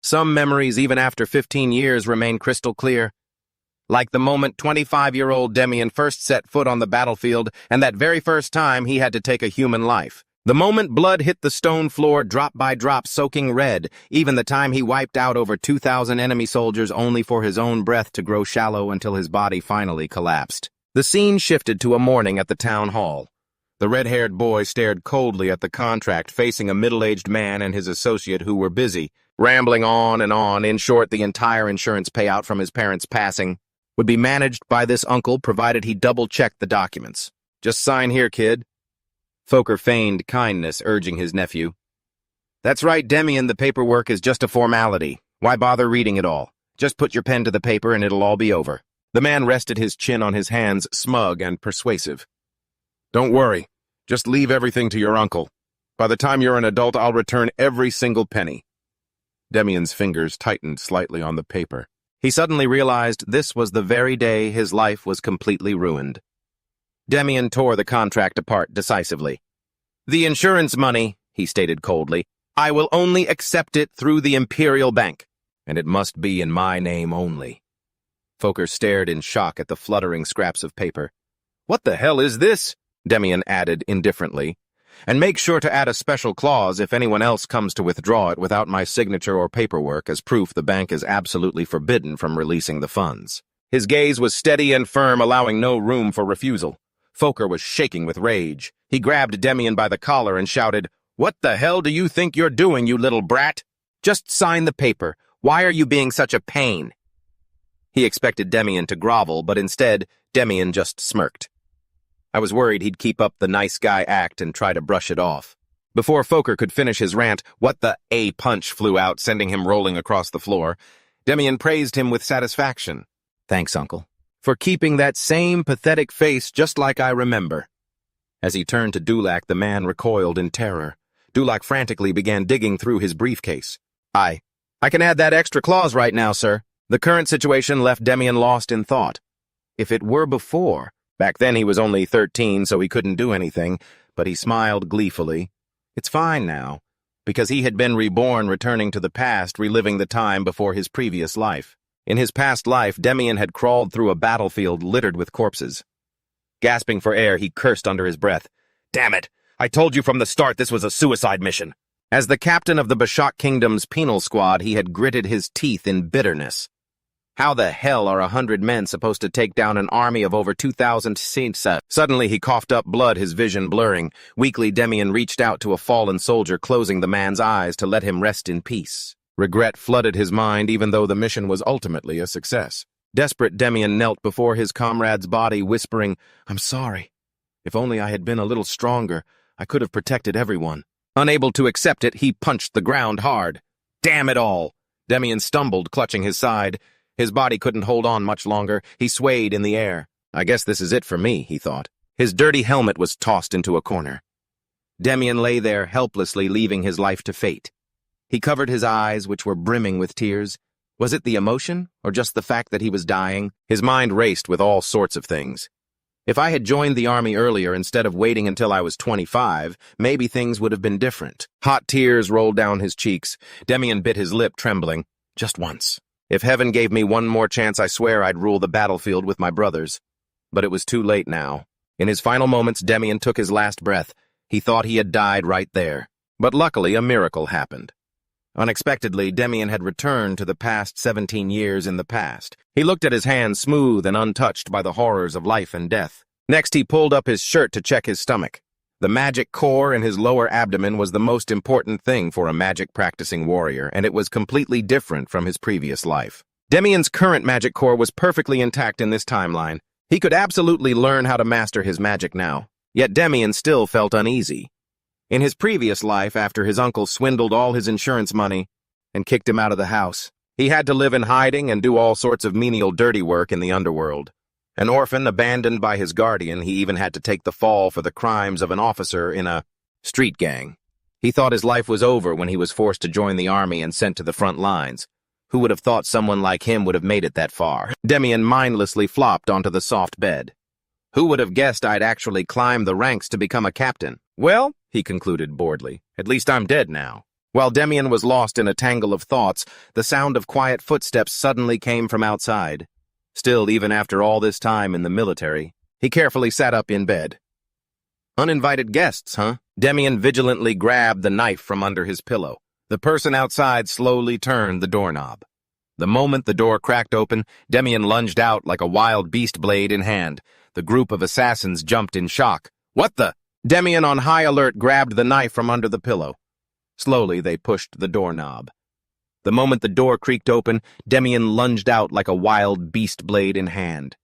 Some memories, even after 15 years, remain crystal clear. Like the moment 25-year-old Demian first set foot on the battlefield, and that very first time he had to take a human life. The moment blood hit the stone floor drop by drop soaking red, even the time he wiped out over 2,000 enemy soldiers only for his own breath to grow shallow until his body finally collapsed. The scene shifted to a morning at the town hall. The red-haired boy stared coldly at the contract facing a middle-aged man and his associate who were busy, rambling on and on. In short, the entire insurance payout from his parents' passing would be managed by this uncle provided he double-checked the documents. "Just sign here, kid." Foker feigned kindness, urging his nephew. "That's right, Demian, the paperwork is just a formality. Why bother reading it all? Just put your pen to the paper and it'll all be over." The man rested his chin on his hands, smug and persuasive. "Don't worry. Just leave everything to your uncle. By the time you're an adult, I'll return every single penny." Demian's fingers tightened slightly on the paper. He suddenly realized this was the very day his life was completely ruined. Demian tore the contract apart decisively. "The insurance money," he stated coldly, "I will only accept it through the Imperial Bank, and it must be in my name only." Foker stared in shock at the fluttering scraps of paper. "What the hell is this?" Demian added indifferently. "And make sure to add a special clause if anyone else comes to withdraw it without my signature or paperwork as proof the bank is absolutely forbidden from releasing the funds." His gaze was steady and firm, allowing no room for refusal. Foker was shaking with rage. He grabbed Demian by the collar and shouted, "What the hell do you think you're doing, you little brat? Just sign the paper. Why are you being such a pain?" He expected Demian to grovel, but instead, Demian just smirked. I was worried he'd keep up the nice guy act and try to brush it off. Before Foker could finish his rant, what the A punch flew out, sending him rolling across the floor. Demian praised him with satisfaction. "Thanks, Uncle, for keeping that same pathetic face just like I remember." As he turned to Dulac, the man recoiled in terror. Dulac frantically began digging through his briefcase. I can add that extra clause right now, sir." The current situation left Demian lost in thought. If it were before, back then he was only 13, so he couldn't do anything, but he smiled gleefully. It's fine now, because he had been reborn, returning to the past, reliving the time before his previous life. In his past life, Demian had crawled through a battlefield littered with corpses. Gasping for air, he cursed under his breath. "Damn it! I told you from the start this was a suicide mission." As the captain of the Bashak Kingdom's penal squad, he had gritted his teeth in bitterness. How the hell are 100 men supposed to take down an army of over 2,000 saints? Suddenly he coughed up blood, his vision blurring. Weakly, Demian reached out to a fallen soldier, closing the man's eyes to let him rest in peace. Regret flooded his mind, even though the mission was ultimately a success. Desperate, Demian knelt before his comrade's body, whispering, "I'm sorry. If only I had been a little stronger, I could have protected everyone." Unable to accept it, he punched the ground hard. "Damn it all!" Demian stumbled, clutching his side. His body couldn't hold on much longer. He swayed in the air. "I guess this is it for me," he thought. His dirty helmet was tossed into a corner. Demian lay there helplessly, leaving his life to fate. He covered his eyes, which were brimming with tears. Was it the emotion, or just the fact that he was dying? His mind raced with all sorts of things. If I had joined the army earlier instead of waiting until I was 25, maybe things would have been different. Hot tears rolled down his cheeks. Demian bit his lip, trembling. Just once. If heaven gave me one more chance, I swear I'd rule the battlefield with my brothers. But it was too late now. In his final moments, Demian took his last breath. He thought he had died right there. But luckily, a miracle happened. Unexpectedly, Demian had returned to the past 17 years in the past. He looked at his hands, smooth and untouched by the horrors of life and death. Next, he pulled up his shirt to check his stomach. The magic core in his lower abdomen was the most important thing for a magic-practicing warrior, and it was completely different from his previous life. Demian's current magic core was perfectly intact in this timeline. He could absolutely learn how to master his magic now. Yet Demian still felt uneasy. In his previous life, after his uncle swindled all his insurance money and kicked him out of the house, he had to live in hiding and do all sorts of menial dirty work in the underworld. An orphan abandoned by his guardian, he even had to take the fall for the crimes of an officer in a street gang. He thought his life was over when he was forced to join the army and sent to the front lines. Who would have thought someone like him would have made it that far? Demian mindlessly flopped onto the soft bed. Who would have guessed I'd actually climb the ranks to become a captain? Well, he concluded boredly, at least I'm dead now. While Demian was lost in a tangle of thoughts, the sound of quiet footsteps suddenly came from outside. Still, even after all this time in the military, he carefully sat up in bed. Uninvited guests, huh? Demian vigilantly grabbed the knife from under his pillow. The person outside slowly turned the doorknob. The moment the door cracked open, Demian lunged out like a wild beast, blade in hand. The group of assassins jumped in shock. What the? Demian, on high alert, grabbed the knife from under the pillow. Slowly, they pushed the doorknob. The moment the door creaked open, Demian lunged out like a wild beast, blade in hand.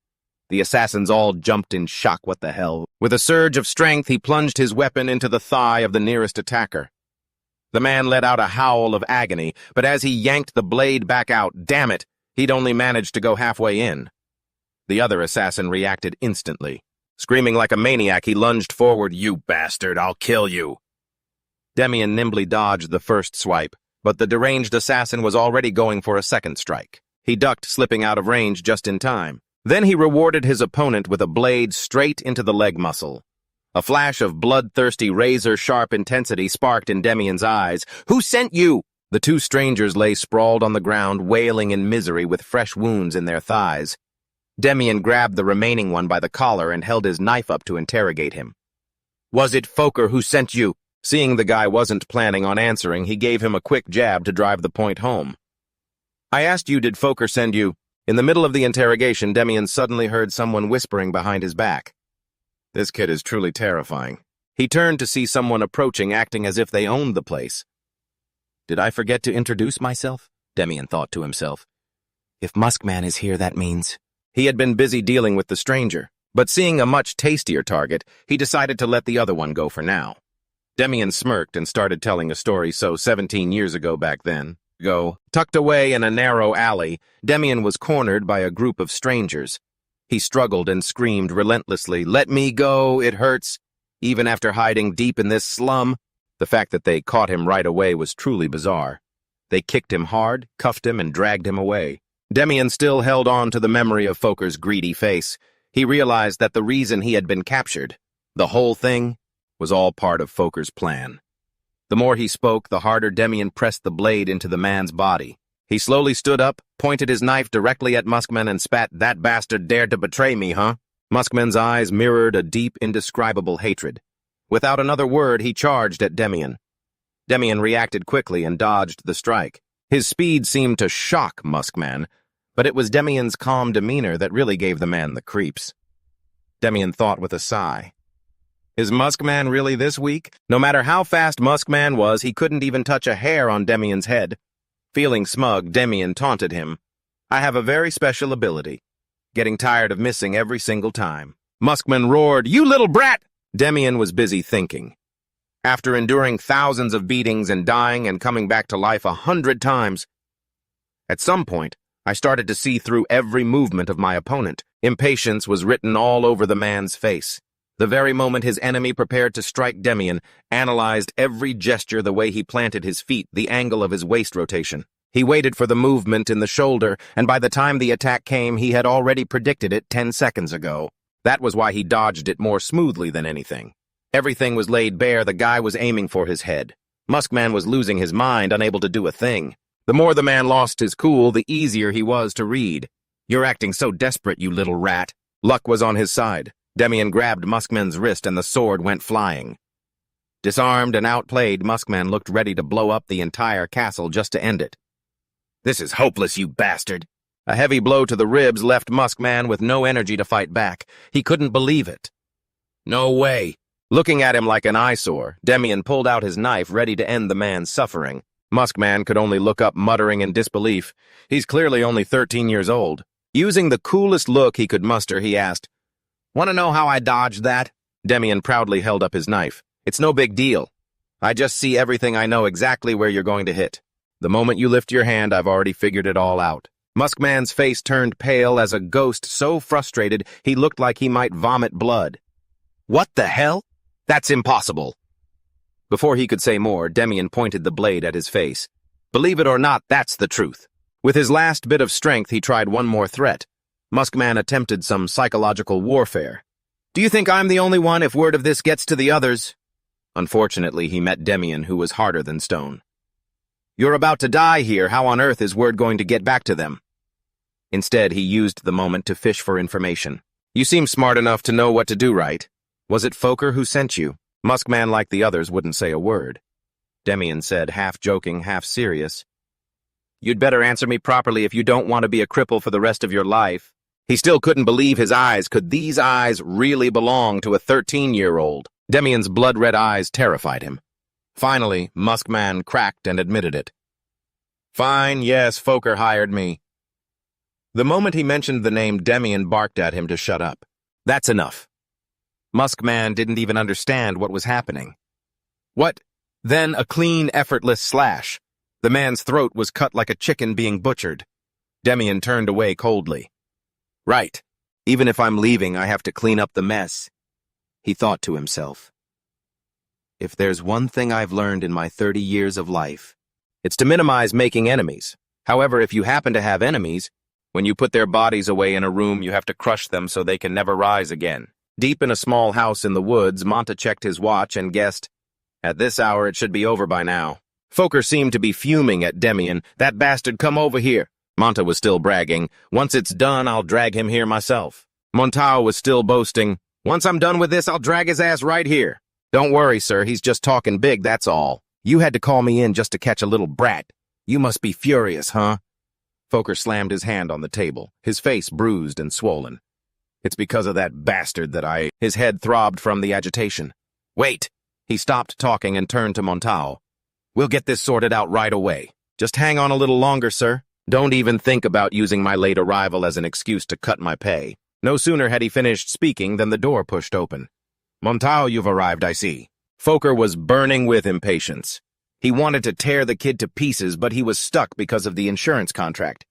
The assassins all jumped in shock. What the hell? With a surge of strength, he plunged his weapon into the thigh of the nearest attacker. The man let out a howl of agony, but as he yanked the blade back out, damn it, he'd only managed to go halfway in. The other assassin reacted instantly. Screaming like a maniac, he lunged forward. "You bastard, I'll kill you." Demian nimbly dodged the first swipe, but the deranged assassin was already going for a second strike. He ducked, slipping out of range just in time. Then he rewarded his opponent with a blade straight into the leg muscle. A flash of bloodthirsty, razor-sharp intensity sparked in Demian's eyes. "Who sent you?" The two strangers lay sprawled on the ground, wailing in misery with fresh wounds in their thighs. Demian grabbed the remaining one by the collar and held his knife up to interrogate him. "Was it Fokker who sent you?" Seeing the guy wasn't planning on answering, he gave him a quick jab to drive the point home. "I asked you, did Fokker send you?" In the middle of the interrogation, Demian suddenly heard someone whispering behind his back. This kid is truly terrifying. He turned to see someone approaching, acting as if they owned the place. "Did I forget to introduce myself?" Demian thought to himself. "If Muskman is here, that means—" He had been busy dealing with the stranger, but seeing a much tastier target, he decided to let the other one go for now. Demian smirked and started telling a story 17 years ago back then. Tucked away in a narrow alley, Demian was cornered by a group of strangers. He struggled and screamed relentlessly, "Let me go, it hurts." Even after hiding deep in this slum, the fact that they caught him right away was truly bizarre. They kicked him hard, cuffed him, and dragged him away. Demian still held on to the memory of Fokker's greedy face. He realized that the reason he had been captured, the whole thing, was all part of Fokker's plan. The more he spoke, the harder Demian pressed the blade into the man's body. He slowly stood up, pointed his knife directly at Muskman and spat, "That bastard dared to betray me, huh?" Muskman's eyes mirrored a deep, indescribable hatred. Without another word, he charged at Demian. Demian reacted quickly and dodged the strike. His speed seemed to shock Muskman, but it was Demian's calm demeanor that really gave the man the creeps. Demian thought with a sigh. Is Muskman really this weak? No matter how fast Muskman was, he couldn't even touch a hair on Demian's head. Feeling smug, Demian taunted him. "I have a very special ability. Getting tired of missing every single time." Muskman roared, "You little brat!" Demian was busy thinking. After enduring thousands of beatings and dying and coming back to life 100 times, at some point, I started to see through every movement of my opponent. Impatience was written all over the man's face. The very moment his enemy prepared to strike, Demian analyzed every gesture, the way he planted his feet, the angle of his waist rotation. He waited for the movement in the shoulder, and by the time the attack came, he had already predicted it 10 seconds ago. That was why he dodged it more smoothly than anything. Everything was laid bare. The guy was aiming for his head. Muskman was losing his mind, unable to do a thing. The more the man lost his cool, the easier he was to read. "You're acting so desperate, you little rat." Luck was on his side. Demian grabbed Muskman's wrist and the sword went flying. Disarmed and outplayed, Muskman looked ready to blow up the entire castle just to end it. "This is hopeless, you bastard." A heavy blow to the ribs left Muskman with no energy to fight back. He couldn't believe it. "No way." Looking at him like an eyesore, Demian pulled out his knife, ready to end the man's suffering. Muskman could only look up, muttering in disbelief. He's clearly only 13 years old. Using the coolest look he could muster, he asked, "Want to know how I dodged that?" Demian proudly held up his knife. "It's no big deal. I just see everything. I know exactly where you're going to hit. The moment you lift your hand, I've already figured it all out." Muskman's face turned pale as a ghost, so frustrated he looked like he might vomit blood. "What the hell? That's impossible." Before he could say more, Demian pointed the blade at his face. "Believe it or not, that's the truth." With his last bit of strength, he tried one more threat. Muskman attempted some psychological warfare. "Do you think I'm the only one if word of this gets to the others?" Unfortunately, he met Demian, who was harder than stone. You're about to die here. How on earth is word going to get back to them? Instead, he used the moment to fish for information. You seem smart enough to know what to do, right? Was it Fokker who sent you? Muskman, like the others, wouldn't say a word. Demian said, half joking, half serious. You'd better answer me properly if you don't want to be a cripple for the rest of your life. He still couldn't believe his eyes. Could these eyes really belong to a 13-year-old? Demian's blood-red eyes terrified him. Finally, Muskman cracked and admitted it. Fine, yes, Fokker hired me. The moment he mentioned the name, Demian barked at him to shut up. That's enough. Muskman didn't even understand what was happening. What? Then a clean, effortless slash. The man's throat was cut like a chicken being butchered. Demian turned away coldly. Right. Even if I'm leaving, I have to clean up the mess. He thought to himself. If there's one thing I've learned in my 30 years of life, it's to minimize making enemies. However, if you happen to have enemies, when you put their bodies away in a room, you have to crush them so they can never rise again. Deep in a small house in the woods, Monta checked his watch and guessed, at this hour it should be over by now. Fokker seemed to be fuming at Demian. That bastard, come over here. Monta was still bragging. Once it's done, I'll drag him here myself. Montao was still boasting. Once I'm done with this, I'll drag his ass right here. Don't worry, sir, he's just talking big, that's all. You had to call me in just to catch a little brat. You must be furious, huh? Fokker slammed his hand on the table, his face bruised and swollen. It's because of that bastard that His head throbbed from the agitation. Wait! He stopped talking and turned to Montao. We'll get this sorted out right away. Just hang on a little longer, sir. Don't even think about using my late arrival as an excuse to cut my pay. No sooner had he finished speaking than the door pushed open. Montao, you've arrived, I see. Fokker was burning with impatience. He wanted to tear the kid to pieces, but he was stuck because of the insurance contract.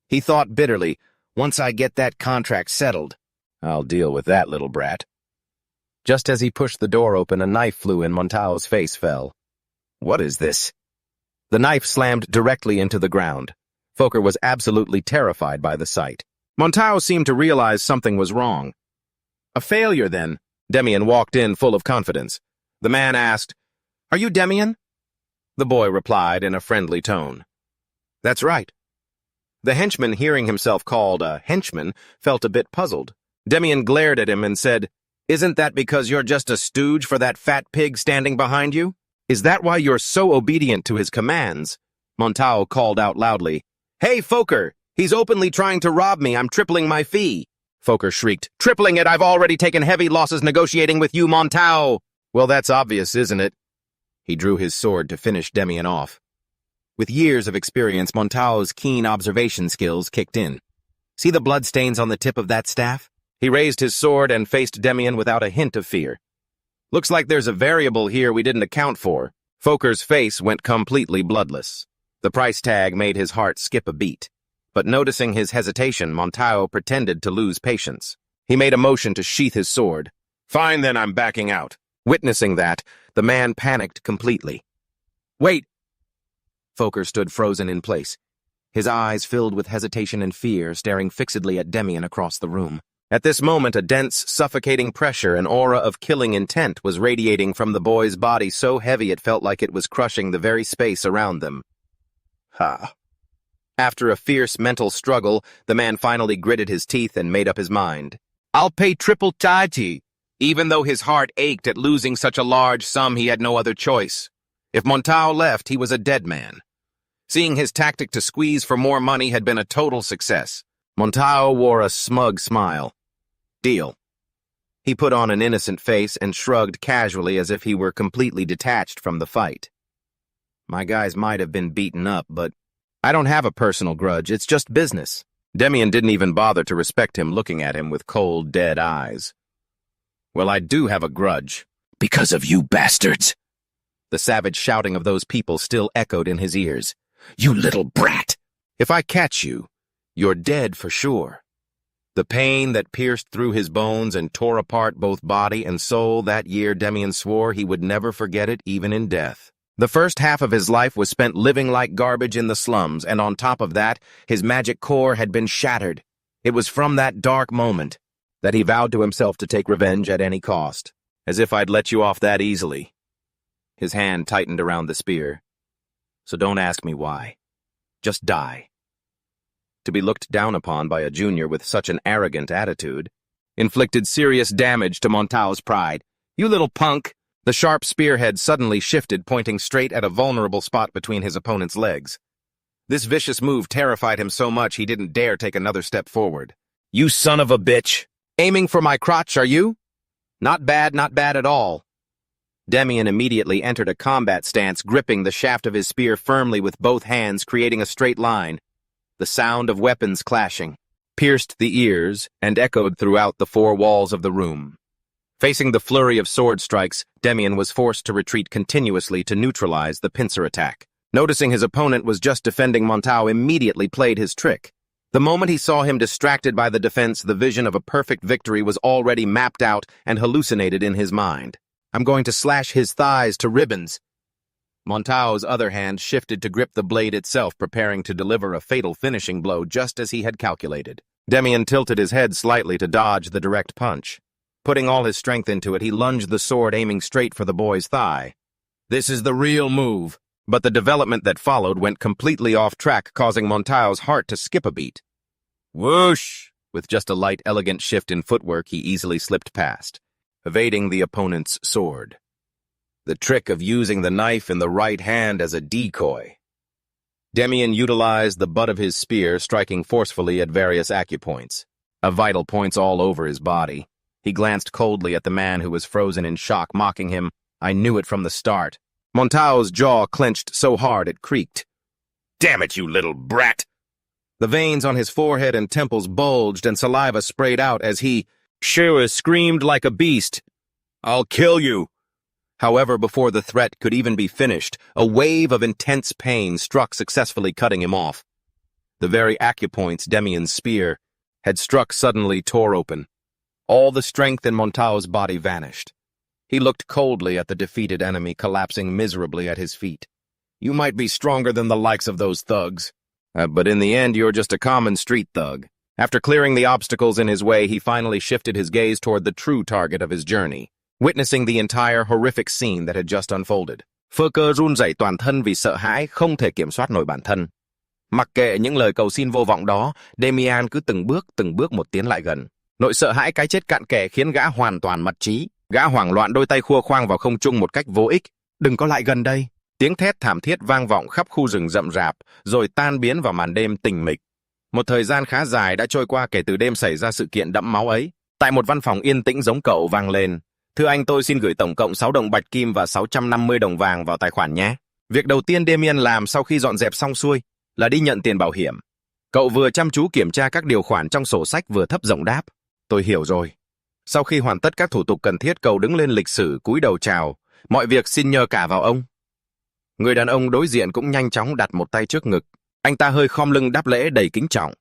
He thought bitterly, once I get that contract settled, I'll deal with that little brat. Just as he pushed the door open, a knife flew and Montao's face fell. What is this? The knife slammed directly into the ground. Fokker was absolutely terrified by the sight. Montao seemed to realize something was wrong. A failure, then. Demian walked in full of confidence. The man asked, Are you Demian? The boy replied in a friendly tone. That's right. The henchman, hearing himself called a henchman, felt a bit puzzled. Demian glared at him and said, Isn't that because you're just a stooge for that fat pig standing behind you? Is that why you're so obedient to his commands? Montao called out loudly, Hey, Fokker! He's openly trying to rob me. I'm tripling my fee. Fokker shrieked, Tripling it? I've already taken heavy losses negotiating with you, Montao! Well, that's obvious, isn't it? He drew his sword to finish Demian off. With years of experience, Montao's keen observation skills kicked in. See the bloodstains on the tip of that staff? He raised his sword and faced Demian without a hint of fear. Looks like there's a variable here we didn't account for. Fokker's face went completely bloodless. The price tag made his heart skip a beat. But noticing his hesitation, Montao pretended to lose patience. He made a motion to sheath his sword. Fine, then, I'm backing out. Witnessing that, the man panicked completely. Wait! Fokker stood frozen in place, his eyes filled with hesitation and fear, staring fixedly at Demian across the room. At this moment, a dense, suffocating pressure, an aura of killing intent, was radiating from the boy's body so heavy it felt like it was crushing the very space around them. Ha! After a fierce mental struggle, the man finally gritted his teeth and made up his mind. I'll pay triple taiji. Even though his heart ached at losing such a large sum, he had no other choice. If Montao left, he was a dead man. Seeing his tactic to squeeze for more money had been a total success. Montao wore a smug smile. Deal. He put on an innocent face and shrugged casually as if he were completely detached from the fight. My guys might have been beaten up, but I don't have a personal grudge, it's just business. Demian didn't even bother to respect him, looking at him with cold, dead eyes. Well, I do have a grudge. Because of you bastards! The savage shouting of those people still echoed in his ears. You little brat! If I catch you, you're dead for sure. The pain that pierced through his bones and tore apart both body and soul that year, Demian swore he would never forget it even in death. The first half of his life was spent living like garbage in the slums, and on top of that, his magic core had been shattered. It was from that dark moment that he vowed to himself to take revenge at any cost. As if I'd let you off that easily. His hand tightened around the spear. So don't ask me why. Just die. To be looked down upon by a junior with such an arrogant attitude inflicted serious damage to Montao's pride. You little punk! The sharp spearhead suddenly shifted, pointing straight at a vulnerable spot between his opponent's legs. This vicious move terrified him so much he didn't dare take another step forward. You son of a bitch! Aiming for my crotch, are you? Not bad at all. Demian immediately entered a combat stance, gripping the shaft of his spear firmly with both hands, creating a straight line. The sound of weapons clashing pierced the ears and echoed throughout the four walls of the room. Facing the flurry of sword strikes, Demian was forced to retreat continuously to neutralize the pincer attack. Noticing his opponent was just defending, Montao immediately played his trick. The moment he saw him distracted by the defense, the vision of a perfect victory was already mapped out and hallucinated in his mind. I'm going to slash his thighs to ribbons. Montao's other hand shifted to grip the blade itself, preparing to deliver a fatal finishing blow just as he had calculated. Demian tilted his head slightly to dodge the direct punch. Putting all his strength into it, he lunged the sword, aiming straight for the boy's thigh. This is the real move. But the development that followed went completely off track, causing Montao's heart to skip a beat. Whoosh! With just a light, elegant shift in footwork, he easily slipped past, evading the opponent's sword. The trick of using the knife in the right hand as a decoy. Demian utilized the butt of his spear, striking forcefully at various acupoints, vital points all over his body. He glanced coldly at the man who was frozen in shock, mocking him. I knew it from the start. Montao's jaw clenched so hard it creaked. Damn it, you little brat! The veins on his forehead and temples bulged and saliva sprayed out as he screamed like a beast. I'll kill you! However, before the threat could even be finished, a wave of intense pain struck, successfully cutting him off. The very acupoints Demian's spear had struck suddenly tore open. All the strength in Montao's body vanished. He looked coldly at the defeated enemy, collapsing miserably at his feet. You might be stronger than the likes of those thugs, but in the end you're just a common street thug. After clearing the obstacles in his way, he finally shifted his gaze toward the true target of his journey, witnessing the entire horrific scene that had just unfolded. Phơ cơ run rẩy toàn thân vì sợ hãi, không thể kiểm soát nổi bản thân. Mặc kệ những lời cầu xin vô vọng đó, Demian cứ từng bước một tiến lại gần. Nỗi sợ hãi cái chết cạn kẽ khiến gã hoàn toàn mất trí. Gã hoảng loạn, đôi tay khua khoang vào không trung một cách vô ích. Đừng có lại gần đây. Tiếng thét thảm thiết vang vọng khắp khu rừng rậm rạp, rồi tan biến vào màn đêm tĩnh mịch. Một thời gian khá dài đã trôi qua kể từ đêm xảy ra sự kiện đẫm máu ấy. Tại một văn phòng yên tĩnh giống cậu vang lên. Thưa anh, tôi xin gửi tổng cộng 6 đồng bạch kim và 650 đồng vàng vào tài khoản nhé. Việc đầu tiên Demian làm sau khi dọn dẹp xong xuôi là đi nhận tiền bảo hiểm. Cậu vừa chăm chú kiểm tra các điều khoản trong sổ sách vừa thấp giọng đáp. Tôi hiểu rồi. Sau khi hoàn tất các thủ tục cần thiết, cậu đứng lên lịch sử cúi đầu chào. Mọi việc xin nhờ cả vào ông. Người đàn ông đối diện cũng nhanh chóng đặt một tay trước ngực. Anh ta hơi khom lưng đáp lễ đầy kính trọng.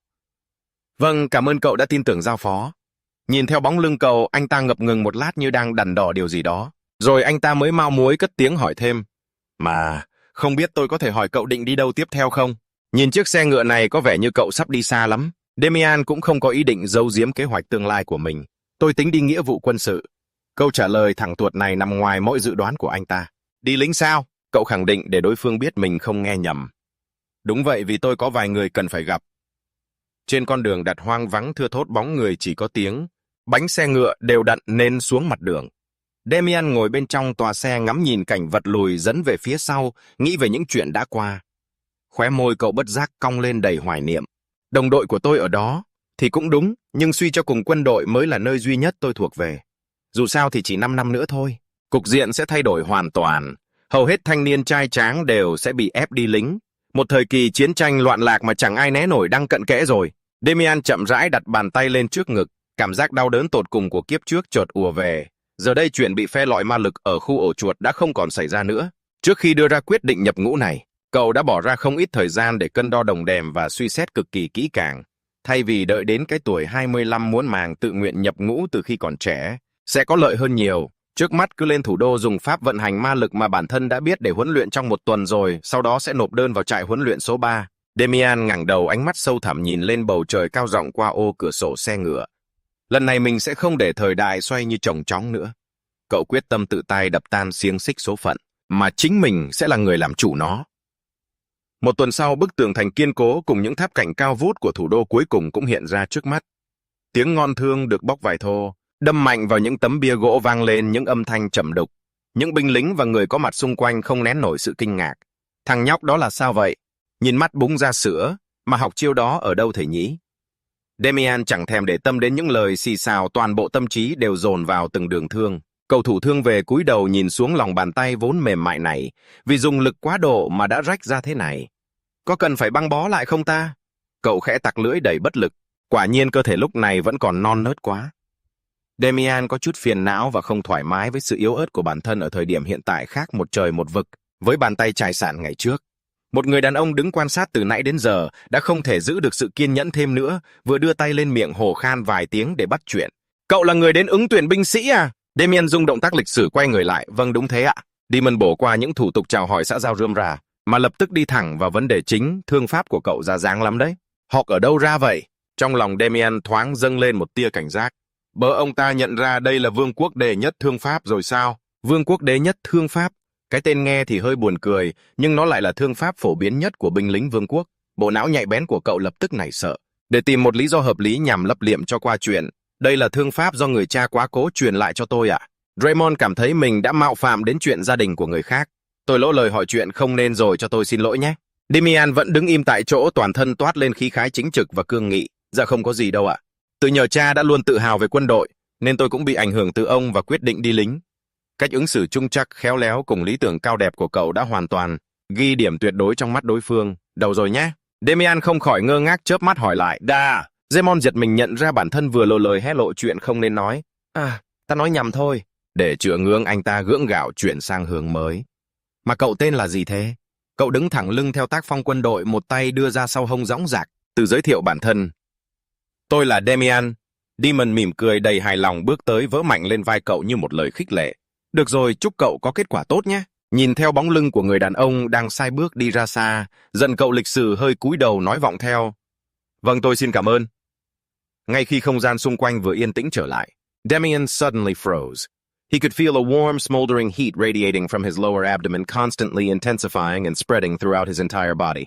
Vâng, cảm ơn cậu đã tin tưởng giao phó. Nhìn theo bóng lưng cậu, anh ta ngập ngừng một lát như đang đắn đo điều gì đó. Rồi anh ta mới mau muối cất tiếng hỏi thêm. Mà, không biết tôi có thể hỏi cậu định đi đâu tiếp theo không? Nhìn chiếc xe ngựa này có vẻ như cậu sắp đi xa lắm. Demian cũng không có ý định giấu giếm kế hoạch tương lai của mình. Tôi tính đi nghĩa vụ quân sự. Câu trả lời thẳng tuột này nằm ngoài mọi dự đoán của anh ta. Đi lính sao? Cậu khẳng định để đối phương biết mình không nghe nhầm. Đúng vậy, vì tôi có vài người cần phải gặp. Trên con đường đặt hoang vắng thưa thốt bóng người chỉ có tiếng. Bánh xe ngựa đều đặn nên xuống mặt đường. Demian ngồi bên trong tòa xe ngắm nhìn cảnh vật lùi dẫn về phía sau, nghĩ về những chuyện đã qua. Khóe môi cậu bất giác cong lên đầy hoài niệm. Đồng đội của tôi ở đó thì cũng đúng, nhưng suy cho cùng quân đội mới là nơi duy nhất tôi thuộc về. Dù sao thì chỉ 5 năm nữa thôi. Cục diện sẽ thay đổi hoàn toàn. Hầu hết thanh niên trai tráng đều sẽ bị ép đi lính. Một thời kỳ chiến tranh loạn lạc mà chẳng ai né nổi đang cận kẽ rồi. Demian chậm rãi đặt bàn tay lên trước ngực. Cảm giác đau đớn tột cùng của kiếp trước chợt ùa về. Giờ đây chuyện bị phe lọi ma lực ở khu ổ chuột đã không còn xảy ra nữa. Trước khi đưa ra quyết định nhập ngũ này, cậu đã bỏ ra không ít thời gian để cân đo đồng đèm và suy xét cực kỳ kỹ càng. Thay vì đợi đến cái tuổi 25 muốn màng tự nguyện nhập ngũ từ khi còn trẻ, sẽ có lợi hơn nhiều. Trước mắt cứ lên thủ đô dùng pháp vận hành ma lực mà bản thân đã biết để huấn luyện trong 1 tuần rồi, sau đó sẽ nộp đơn vào trại huấn luyện số 3. Demian ngẩng đầu, ánh mắt sâu thẳm nhìn lên bầu trời cao rộng qua ô cửa sổ xe ngựa. Lần này mình sẽ không để thời đại xoay như chồng chóng nữa. Cậu quyết tâm tự tay đập tan xiềng xích số phận, mà chính mình sẽ là người làm chủ nó. Một tuần sau, bức tường thành kiên cố cùng những tháp cảnh cao vút của thủ đô cuối cùng cũng hiện ra trước mắt. Tiếng ngon thương được bóc vải thô, đâm mạnh vào những tấm bia gỗ vang lên những âm thanh trầm đục. Những binh lính và người có mặt xung quanh không nén nổi sự kinh ngạc. Thằng nhóc đó là sao vậy? Nhìn mắt búng ra sữa, mà học chiêu đó ở đâu thể nhỉ? Damian chẳng thèm để tâm đến những lời xì xào, toàn bộ tâm trí đều dồn vào từng đường thương. Cầu thủ thương về cúi đầu nhìn xuống lòng bàn tay vốn mềm mại này, vì dùng lực quá độ mà đã rách ra thế này. Có cần phải băng bó lại không ta? Cậu khẽ tặc lưỡi đầy bất lực, quả nhiên cơ thể lúc này vẫn còn non nớt quá. Damian có chút phiền não và không thoải mái với sự yếu ớt của bản thân ở thời điểm hiện tại khác một trời một vực với bàn tay chài sạn ngày trước. Một người đàn ông đứng quan sát từ nãy đến giờ đã không thể giữ được sự kiên nhẫn thêm nữa, vừa đưa tay lên miệng hò khan vài tiếng để bắt chuyện. Cậu là người đến ứng tuyển binh sĩ à? Damian dùng động tác lịch sử quay người lại. Vâng, đúng thế ạ. Demon bỏ qua những thủ tục chào hỏi xã giao rườm rà, mà lập tức đi thẳng vào vấn đề chính. Thương pháp của cậu ra dáng lắm đấy. Học ở đâu ra vậy? Trong lòng Damian thoáng dâng lên một tia cảnh giác. Bớ ông ta nhận ra đây là vương quốc đệ nhất thương pháp rồi sao? Vương quốc đệ nhất thương pháp? Cái tên nghe thì hơi buồn cười, nhưng nó lại là thương pháp phổ biến nhất của binh lính vương quốc. Bộ não nhạy bén của cậu lập tức nảy sợ. Để tìm một lý do hợp lý nhằm lấp liệm cho qua chuyện, đây là thương pháp do người cha quá cố truyền lại cho tôi ạ. Draymond cảm thấy mình đã mạo phạm đến chuyện gia đình của người khác. Tôi lỡ lời hỏi chuyện không nên rồi, cho tôi xin lỗi nhé. Damian vẫn đứng im tại chỗ, toàn thân toát lên khí khái chính trực và cương nghị. Dạ không có gì đâu ạ. Từ nhờ cha đã luôn tự hào về quân đội, nên tôi cũng bị ảnh hưởng từ ông và quyết định đi lính. Cách ứng xử trung chắc, khéo léo cùng lý tưởng cao đẹp của cậu đã hoàn toàn ghi điểm tuyệt đối trong mắt đối phương. Đầu rồi nhé. Damian không khỏi ngơ ngác chớp mắt hỏi lại. Đà! Raymond giật mình nhận ra bản thân vừa lồ lời hé lộ chuyện không nên nói. À, ta nói nhầm thôi. Để chữa ngưỡng, anh ta gượng gạo chuyển sang hướng mới. Mà cậu tên là gì thế? Cậu đứng thẳng lưng theo tác phong quân đội, một tay đưa ra sau hông dõng dạc, tự giới thiệu bản thân. Tôi là Damian. Demon mỉm cười đầy hài lòng bước tới vỡ mạnh lên vai cậu như một lời khích lệ. Được rồi, chúc cậu có kết quả tốt nhé. Nhìn theo bóng lưng của người đàn ông đang sai bước đi ra xa, giận cậu lịch sự hơi cúi đầu nói vọng theo. Vâng, tôi xin cảm ơn. Ngay khi không gian xung quanh vừa yên tĩnh trở lại, Damian suddenly froze. He could feel a warm, smoldering heat radiating from his lower abdomen, constantly intensifying and spreading throughout his entire body.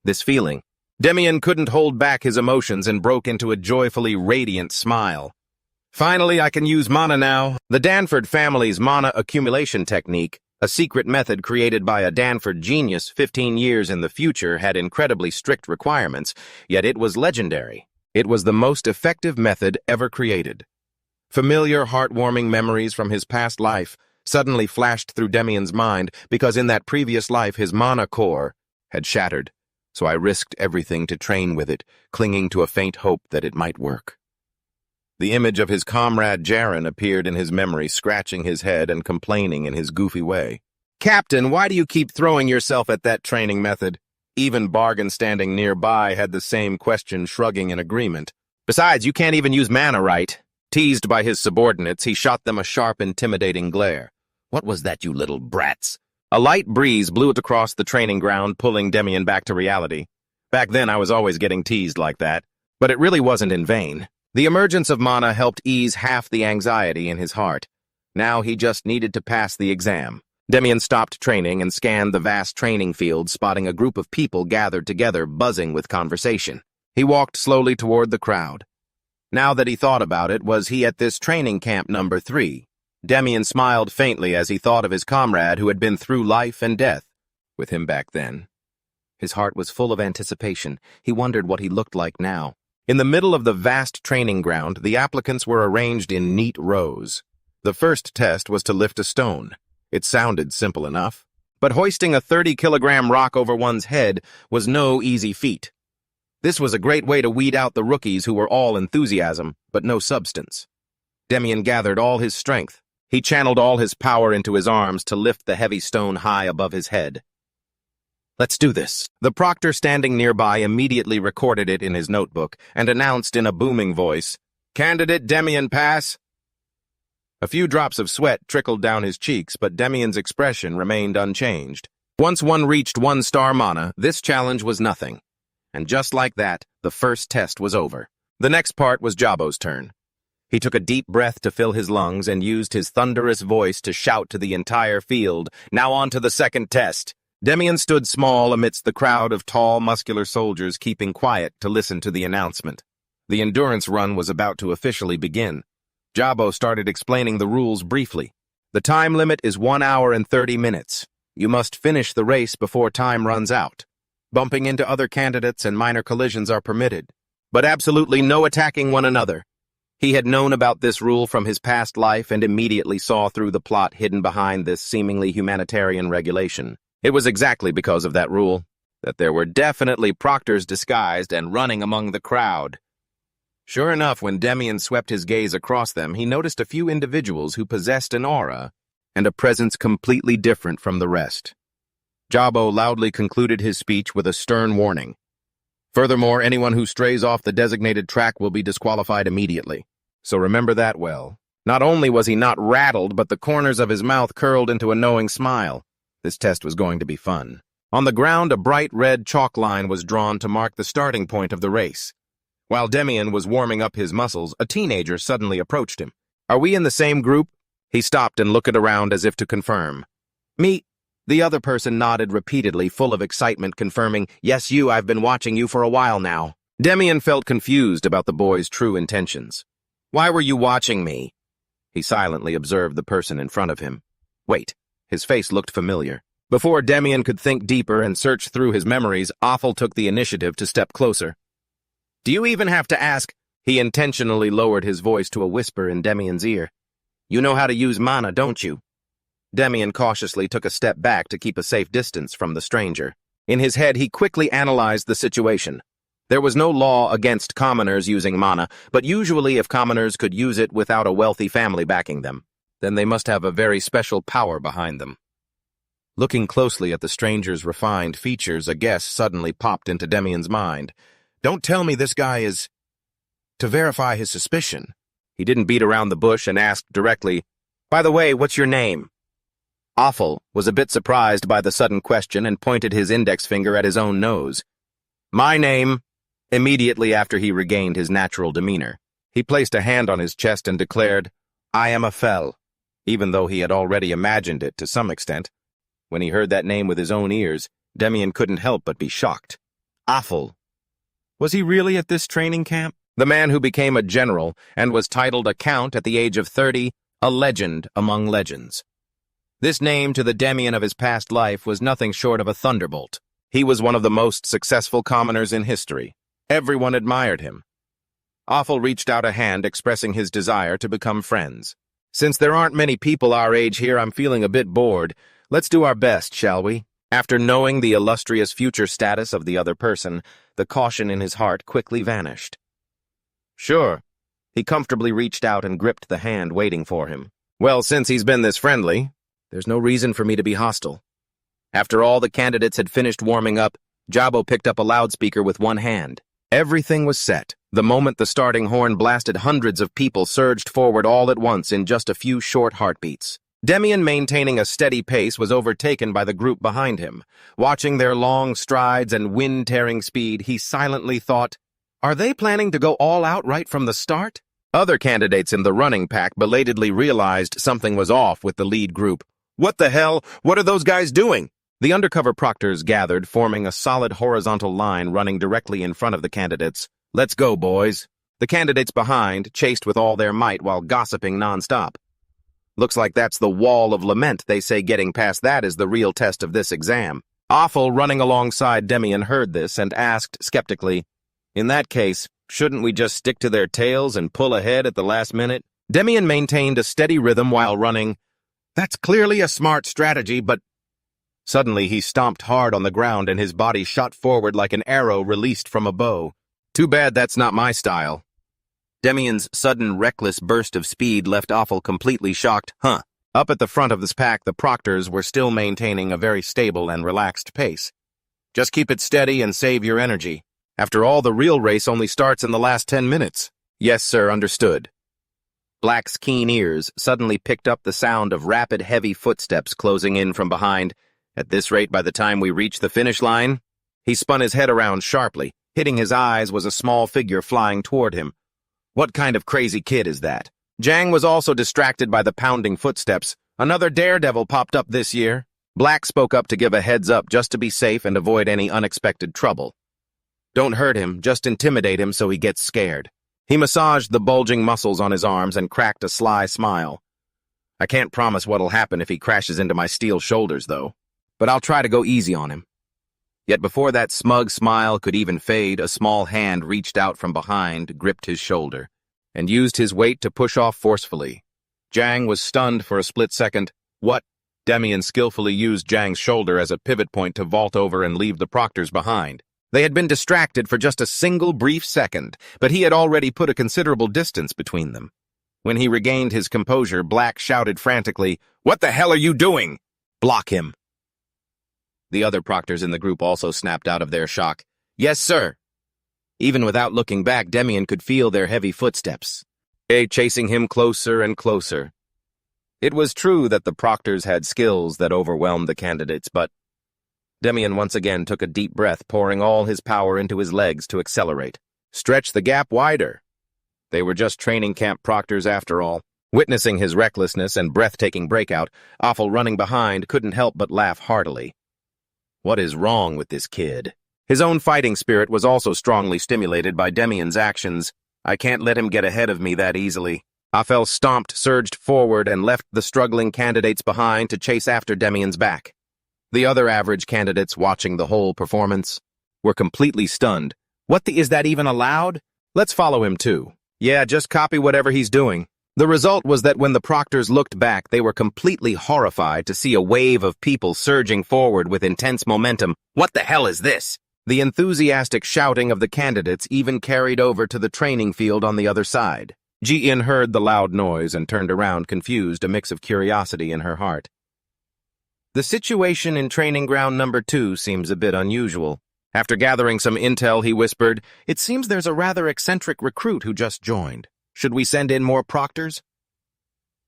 This feeling, Damian couldn't hold back his emotions and broke into a joyfully radiant smile. Finally, I can use mana now. The Danford family's mana accumulation technique, a secret method created by a Danford genius 15 years in the future, had incredibly strict requirements, yet it was legendary. It was the most effective method ever created. Familiar, heartwarming memories from his past life suddenly flashed through Damian's mind because in that previous life his mana core had shattered. So I risked everything to train with it, clinging to a faint hope that it might work. The image of his comrade Jaren appeared in his memory, scratching his head and complaining in his goofy way. Captain, why do you keep throwing yourself at that training method? Even Bargain, standing nearby, had the same question, shrugging in agreement. Besides, you can't even use mana right. Teased by his subordinates, he shot them a sharp, intimidating glare. What was that, you little brats? A light breeze blew it across the training ground, pulling Damian back to reality. Back then, I was always getting teased like that. But it really wasn't in vain. The emergence of mana helped ease half the anxiety in his heart. Now he just needed to pass the exam. Damian stopped training and scanned the vast training field, spotting a group of people gathered together, buzzing with conversation. He walked slowly toward the crowd. Now that he thought about it, was he at this training camp number 3? Damian smiled faintly as he thought of his comrade who had been through life and death with him back then. His heart was full of anticipation. He wondered what he looked like now. In the middle of the vast training ground, the applicants were arranged in neat rows. The first test was to lift a stone. It sounded simple enough, but hoisting a 30-kilogram rock over one's head was no easy feat. This was a great way to weed out the rookies who were all enthusiasm, but no substance. Damian gathered all his strength. He channeled all his power into his arms to lift the heavy stone high above his head. Let's do this. The proctor standing nearby immediately recorded it in his notebook and announced in a booming voice, Candidate Damian pass. A few drops of sweat trickled down his cheeks, but Damian's expression remained unchanged. Once one reached 1-star mana, this challenge was nothing. And just like that, the first test was over. The next part was Jabo's turn. He took a deep breath to fill his lungs and used his thunderous voice to shout to the entire field, now on to the second test. Demian stood small amidst the crowd of tall, muscular soldiers keeping quiet to listen to the announcement. The endurance run was about to officially begin. Jabo started explaining the rules briefly. The time limit is 1 hour and 30 minutes. You must finish the race before time runs out. Bumping into other candidates and minor collisions are permitted, but absolutely no attacking one another. He had known about this rule from his past life and immediately saw through the plot hidden behind this seemingly humanitarian regulation. It was exactly because of that rule that there were definitely proctors disguised and running among the crowd. Sure enough, when Demian swept his gaze across them, he noticed a few individuals who possessed an aura and a presence completely different from the rest. Jabo loudly concluded his speech with a stern warning. Furthermore, anyone who strays off the designated track will be disqualified immediately. So remember that well. Not only was he not rattled, but the corners of his mouth curled into a knowing smile. This test was going to be fun. On the ground, a bright red chalk line was drawn to mark the starting point of the race. While Demian was warming up his muscles, a teenager suddenly approached him. "Are we in the same group?" He stopped and looked around as if to confirm. "Me." The other person nodded repeatedly, full of excitement, confirming, "Yes, you, I've been watching you for a while now." Demian felt confused about the boy's true intentions. "Why were you watching me?" He silently observed the person in front of him. Wait, his face looked familiar. Before Demian could think deeper and search through his memories, Awful took the initiative to step closer. "Do you even have to ask?" He intentionally lowered his voice to a whisper in Demian's ear. "You know how to use mana, don't you?" Demian cautiously took a step back to keep a safe distance from the stranger. In his head, he quickly analyzed the situation. There was no law against commoners using mana, but usually if commoners could use it without a wealthy family backing them, then they must have a very special power behind them. Looking closely at the stranger's refined features, a guess suddenly popped into Demian's mind. "Don't tell me this guy is..." To verify his suspicion, he didn't beat around the bush and asked directly, "By the way, what's your name?" Awful was a bit surprised by the sudden question and pointed his index finger at his own nose. "My name," immediately after he regained his natural demeanor. He placed a hand on his chest and declared, "I am a Fel," even though he had already imagined it to some extent. When he heard that name with his own ears, Demian couldn't help but be shocked. Awful. Was he really at this training camp? The man who became a general and was titled a count at the age of 30, a legend among legends. This name to the Demian of his past life was nothing short of a thunderbolt. He was one of the most successful commoners in history. Everyone admired him. Awful reached out a hand expressing his desire to become friends. "Since there aren't many people our age here, I'm feeling a bit bored. Let's do our best, shall we?" After knowing the illustrious future status of the other person, the caution in his heart quickly vanished. "Sure." He comfortably reached out and gripped the hand waiting for him. "Well, since he's been this friendly, there's no reason for me to be hostile." After all the candidates had finished warming up, Jabo picked up a loudspeaker with one hand. Everything was set. The moment the starting horn blasted, hundreds of people surged forward all at once in just a few short heartbeats. Demian, maintaining a steady pace, was overtaken by the group behind him. Watching their long strides and wind-tearing speed, he silently thought, "Are they planning to go all out right from the start?" Other candidates in the running pack belatedly realized something was off with the lead group. "What the hell? What are those guys doing?" The undercover proctors gathered, forming a solid horizontal line running directly in front of the candidates. "Let's go, boys." The candidates behind chased with all their might while gossiping nonstop. "Looks like that's the wall of lament. They say getting past that is the real test of this exam." Awful, running alongside Demian, heard this and asked skeptically, "In that case, shouldn't we just stick to their tails and pull ahead at the last minute?" Demian maintained a steady rhythm while running. "That's clearly a smart strategy, but..." Suddenly he stomped hard on the ground and his body shot forward like an arrow released from a bow. "Too bad that's not my style." Demian's sudden, reckless burst of speed left Awful completely shocked. Up at the front of this pack, the proctors were still maintaining a very stable and relaxed pace. "Just keep it steady and save your energy. After all, the real race only starts in the last 10 minutes. "Yes, sir, understood." Black's keen ears suddenly picked up the sound of rapid, heavy footsteps closing in from behind. "At this rate, by the time we reach the finish line..." He spun his head around sharply. Hitting his eyes was a small figure flying toward him. What kind of crazy kid is that? Jang was also distracted by the pounding footsteps. Another daredevil popped up this year. Black spoke up to give a heads up just to be safe and avoid any unexpected trouble. Don't hurt him, just intimidate him so he gets scared. He massaged the bulging muscles on his arms and cracked a sly smile. I can't promise what'll happen if he crashes into my steel shoulders, though, but I'll try to go easy on him. Yet before that smug smile could even fade, a small hand reached out from behind, gripped his shoulder, and used his weight to push off forcefully. Jang was stunned for a split second. What? Demian skillfully used Jang's shoulder as a pivot point to vault over and leave the proctors behind. They had been distracted for just a single brief second, but he had already put a considerable distance between them. When he regained his composure, Black shouted frantically, "What the hell are you doing? Block him!" The other proctors in the group also snapped out of their shock. "Yes, sir." Even without looking back, Demian could feel their heavy footsteps, chasing him closer and closer. It was true that the proctors had skills that overwhelmed the candidates, but Demian once again took a deep breath, pouring all his power into his legs to accelerate. Stretch the gap wider. They were just training camp proctors after all. Witnessing his recklessness and breathtaking breakout, Awful running behind couldn't help but laugh heartily. What is wrong with this kid? His own fighting spirit was also strongly stimulated by Demian's actions. I can't let him get ahead of me that easily. Awful stomped, surged forward, and left the struggling candidates behind to chase after Demian's back. The other average candidates watching the whole performance were completely stunned. Is that even allowed? Let's follow him too. Yeah, just copy whatever he's doing. The result was that when the proctors looked back, they were completely horrified to see a wave of people surging forward with intense momentum. What the hell is this? The enthusiastic shouting of the candidates even carried over to the training field on the other side. Ji-in heard the loud noise and turned around confused, a mix of curiosity in her heart. The situation in training ground number 2 seems a bit unusual. After gathering some intel, he whispered, "It seems there's a rather eccentric recruit who just joined. Should we send in more proctors?"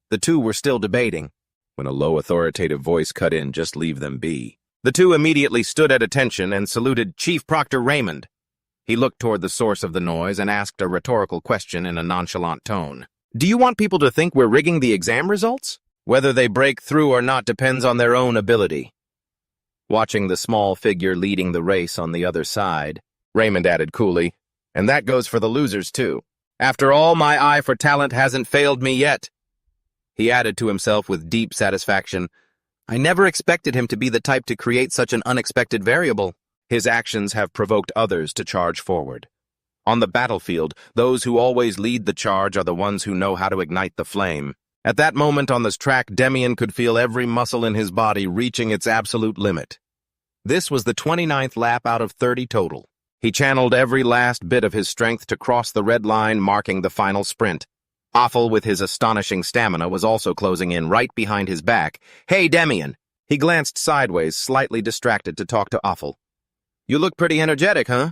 The two were still debating when a low authoritative voice cut in, "Just leave them be." The two immediately stood at attention and saluted Chief Proctor Raymond. He looked toward the source of the noise and asked a rhetorical question in a nonchalant tone. "Do you want people to think we're rigging the exam results? Whether they break through or not depends on their own ability." Watching the small figure leading the race on the other side, Raymond added coolly, "And that goes for the losers too. After all, my eye for talent hasn't failed me yet." He added to himself with deep satisfaction, "I never expected him to be the type to create such an unexpected variable." His actions have provoked others to charge forward. On the battlefield, those who always lead the charge are the ones who know how to ignite the flame. At that moment on this track, Demian could feel every muscle in his body reaching its absolute limit. This was the 29th lap out of 30 total. He channeled every last bit of his strength to cross the red line, marking the final sprint. Awful, with his astonishing stamina, was also closing in right behind his back. "Hey, Demian!" He glanced sideways, slightly distracted, to talk to Awful. "You look pretty energetic, huh?"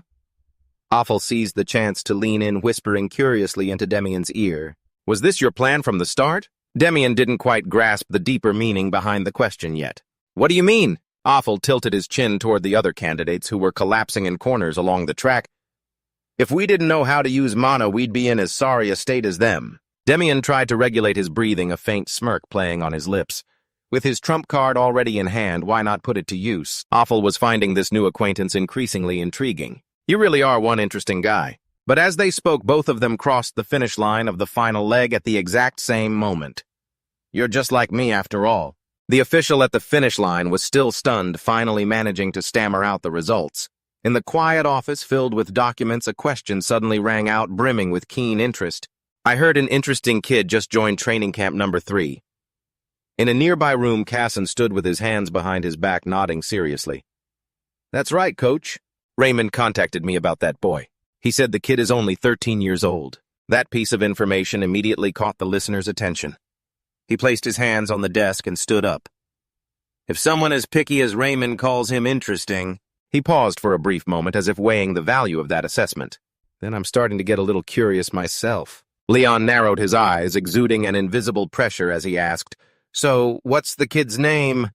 Awful seized the chance to lean in, whispering curiously into Demian's ear. "Was this your plan from the start?" Demian didn't quite grasp the deeper meaning behind the question yet. "What do you mean?" Awful tilted his chin toward the other candidates who were collapsing in corners along the track. "If we didn't know how to use mana, we'd be in as sorry a state as them." Demian tried to regulate his breathing, a faint smirk playing on his lips. With his trump card already in hand, why not put it to use? Awful was finding this new acquaintance increasingly intriguing. "You really are one interesting guy." But as they spoke, both of them crossed the finish line of the final leg at the exact same moment. "You're just like me, after all." The official at the finish line was still stunned, finally managing to stammer out the results. In the quiet office filled with documents, a question suddenly rang out, brimming with keen interest. "I heard an interesting kid just joined training camp number 3. In a nearby room, Casson stood with his hands behind his back, nodding seriously. "That's right, Coach. Raymond contacted me about that boy. He said the kid is only 13 years old." That piece of information immediately caught the listener's attention. He placed his hands on the desk and stood up. "If someone as picky as Raymond calls him interesting..." He paused for a brief moment, as if weighing the value of that assessment. "Then I'm starting to get a little curious myself." Leon narrowed his eyes, exuding an invisible pressure as he asked, "So, what's the kid's name?"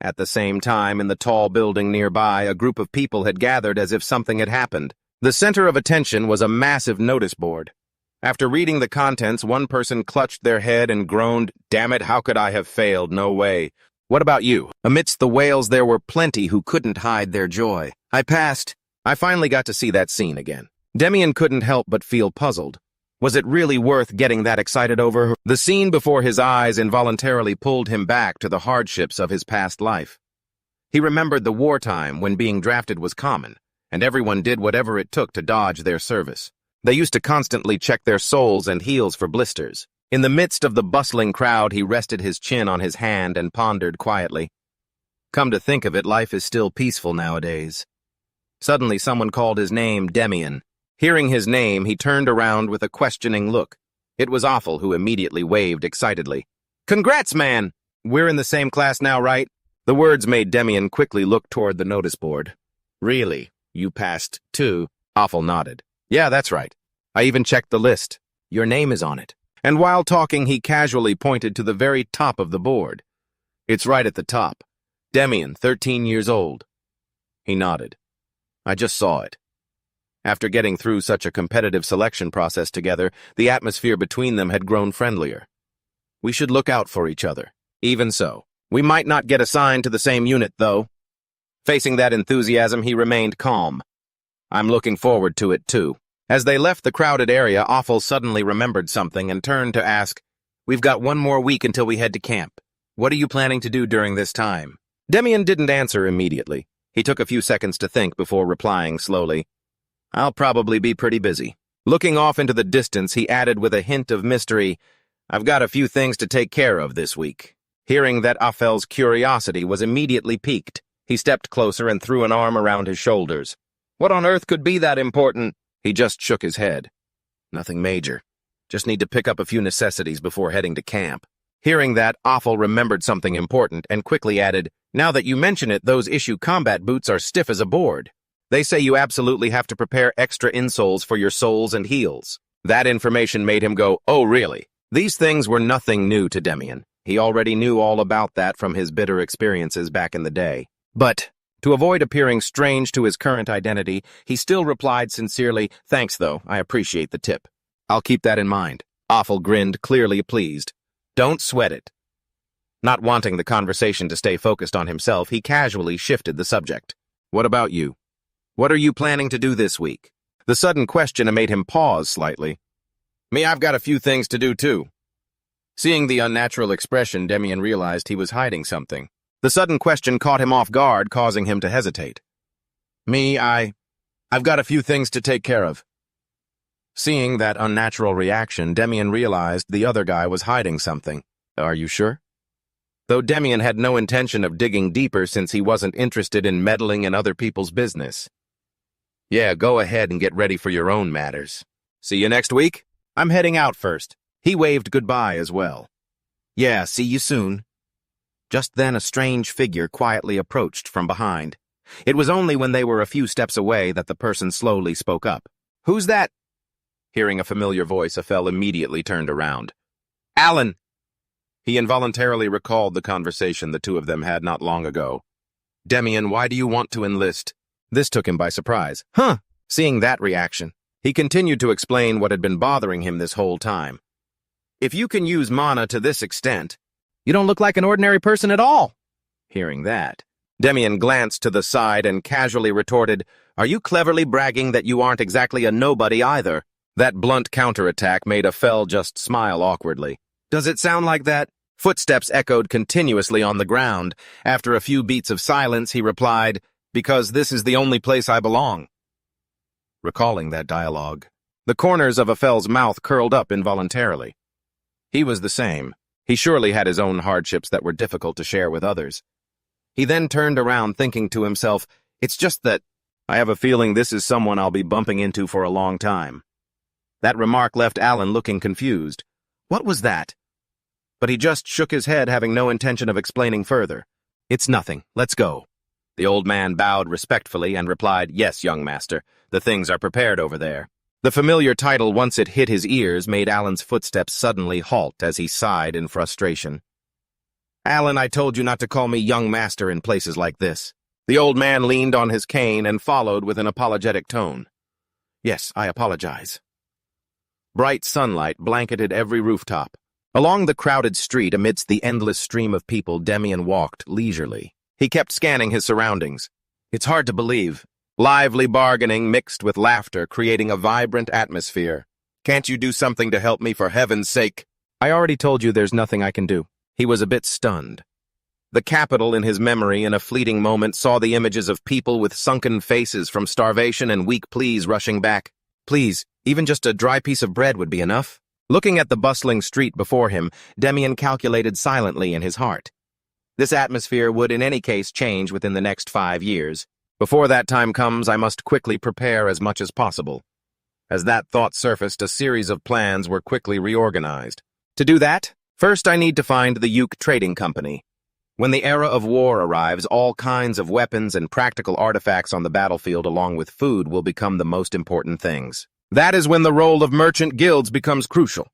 At the same time, in the tall building nearby, a group of people had gathered as if something had happened. The center of attention was a massive notice board. After reading the contents, one person clutched their head and groaned, "Damn it, how could I have failed? No way." What about you? Amidst the wails, there were plenty who couldn't hide their joy. I passed. I finally got to see that scene again. Demian couldn't help but feel puzzled. Was it really worth getting that excited over? The scene before his eyes involuntarily pulled him back to the hardships of his past life. He remembered the wartime when being drafted was common, and everyone did whatever it took to dodge their service. They used to constantly check their soles and heels for blisters. In the midst of the bustling crowd, he rested his chin on his hand and pondered quietly. Come to think of it, life is still peaceful nowadays. Suddenly, someone called his name Demian. Hearing his name, he turned around with a questioning look. It was Awful, who immediately waved excitedly. Congrats, man! We're in the same class now, right? The words made Demian quickly look toward the notice board. Really? You passed, too? Awful nodded. Yeah, that's right. I even checked the list. Your name is on it. And while talking, he casually pointed to the very top of the board. It's right at the top. Demian, 13 years old. He nodded. I just saw it. After getting through such a competitive selection process together, the atmosphere between them had grown friendlier. We should look out for each other. Even so, we might not get assigned to the same unit, though. Facing that enthusiasm, he remained calm. I'm looking forward to it, too. As they left the crowded area, Awful suddenly remembered something and turned to ask, We've got one more week until we head to camp. What are you planning to do during this time? Demian didn't answer immediately. He took a few seconds to think before replying slowly. I'll probably be pretty busy. Looking off into the distance, he added with a hint of mystery, I've got a few things to take care of this week. Hearing that Awful's curiosity was immediately piqued, he stepped closer and threw an arm around his shoulders. What on earth could be that important? He just shook his head. Nothing major. Just need to pick up a few necessities before heading to camp. Hearing that, Awful remembered something important and quickly added, Now that you mention it, those issue combat boots are stiff as a board. They say you absolutely have to prepare extra insoles for your soles and heels. That information made him go, Oh, really? These things were nothing new to Demian. He already knew all about that from his bitter experiences back in the day. But, to avoid appearing strange to his current identity, he still replied sincerely, Thanks, though. I appreciate the tip. I'll keep that in mind. Awful grinned, clearly pleased. Don't sweat it. Not wanting the conversation to stay focused on himself, he casually shifted the subject. What about you? What are you planning to do this week? The sudden question made him pause slightly. Me, I've got a few things to do too. Seeing the unnatural expression, Demian realized he was hiding something. The sudden question caught him off guard, causing him to hesitate. Me, I've got a few things to take care of. Seeing that unnatural reaction, Demian realized the other guy was hiding something. Are you sure? Though Demian had no intention of digging deeper since he wasn't interested in meddling in other people's business. Yeah, go ahead and get ready for your own matters. See you next week? I'm heading out first. He waved goodbye as well. Yeah, see you soon. Just then a strange figure quietly approached from behind. It was only when they were a few steps away that the person slowly spoke up. Who's that? Hearing a familiar voice, Affel immediately turned around. Alan! He involuntarily recalled the conversation the two of them had not long ago. Demian, why do you want to enlist? This took him by surprise. Huh! Seeing that reaction, he continued to explain what had been bothering him this whole time. If you can use mana to this extent, you don't look like an ordinary person at all. Hearing that, Demian glanced to the side and casually retorted, Are you cleverly bragging that you aren't exactly a nobody either? That blunt counterattack made Affel just smile awkwardly. Does it sound like that? Footsteps echoed continuously on the ground. After a few beats of silence, he replied, Because this is the only place I belong. Recalling that dialogue, the corners of Affel's mouth curled up involuntarily. He was the same. He surely had his own hardships that were difficult to share with others. He then turned around thinking to himself, It's just that I have a feeling this is someone I'll be bumping into for a long time. That remark left Alan looking confused. What was that? But he just shook his head, having no intention of explaining further. It's nothing. Let's go. The old man bowed respectfully and replied, Yes, young master. The things are prepared over there. The familiar title, once it hit his ears, made Alan's footsteps suddenly halt as he sighed in frustration. Alan, I told you not to call me young master in places like this. The old man leaned on his cane and followed with an apologetic tone. Yes, I apologize. Bright sunlight blanketed every rooftop. Along the crowded street, amidst the endless stream of people, Demian walked leisurely. He kept scanning his surroundings. It's hard to believe. Lively bargaining mixed with laughter, creating a vibrant atmosphere. Can't you do something to help me, for heaven's sake? I already told you there's nothing I can do. He was a bit stunned. The capital in his memory in a fleeting moment saw the images of people with sunken faces from starvation and weak pleas rushing back. Please, even just a dry piece of bread would be enough. Looking at the bustling street before him, Demian calculated silently in his heart. This atmosphere would in any case change within the next 5 years. Before that time comes, I must quickly prepare as much as possible. As that thought surfaced, a series of plans were quickly reorganized. To do that, first I need to find the Yuk Trading Company. When the era of war arrives, all kinds of weapons and practical artifacts on the battlefield along with food will become the most important things. That is when the role of merchant guilds becomes crucial.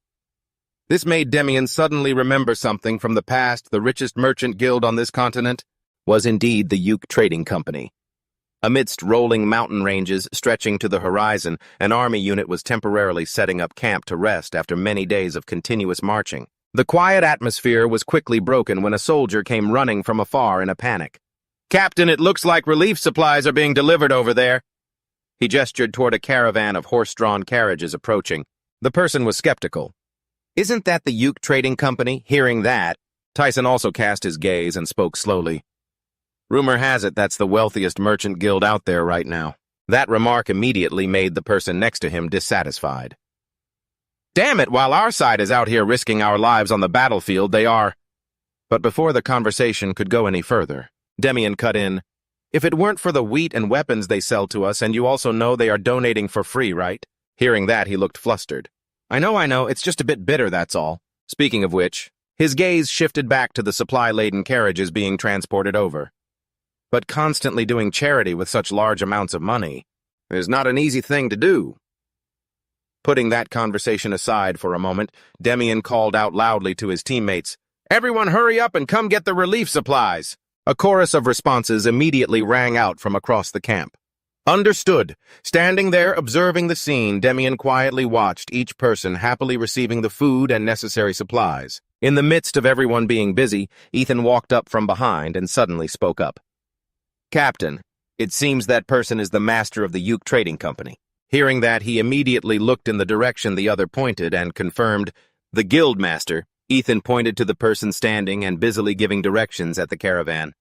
This made Demian suddenly remember something from the past. The richest merchant guild on this continent was indeed the Yuk Trading Company. Amidst rolling mountain ranges stretching to the horizon, an army unit was temporarily setting up camp to rest after many days of continuous marching. The quiet atmosphere was quickly broken when a soldier came running from afar in a panic. "Captain, it looks like relief supplies are being delivered over there." He gestured toward a caravan of horse-drawn carriages approaching. The person was skeptical. "Isn't that the Yuk Trading Company?" Hearing that, Tyson also cast his gaze and spoke slowly. "Rumor has it that's the wealthiest merchant guild out there right now." That remark immediately made the person next to him dissatisfied. "Damn it, while our side is out here risking our lives on the battlefield, they are—" But before the conversation could go any further, Demian cut in. "If it weren't for the wheat and weapons they sell to us, and you also know they are donating for free, right?" Hearing that, he looked flustered. I know, it's just a bit bitter, that's all." Speaking of which, his gaze shifted back to the supply-laden carriages being transported over. But constantly doing charity with such large amounts of money is not an easy thing to do. Putting that conversation aside for a moment, Demian called out loudly to his teammates, "Everyone hurry up and come get the relief supplies!" A chorus of responses immediately rang out from across the camp. Understood. Standing there observing the scene, Demian quietly watched each person happily receiving the food and necessary supplies. In the midst of everyone being busy, Ethan walked up from behind and suddenly spoke up. "Captain, it seems that person is the master of the Yuk Trading Company." Hearing that, he immediately looked in the direction the other pointed and confirmed, "The guild master." Ethan pointed to the person standing and busily giving directions at the caravan.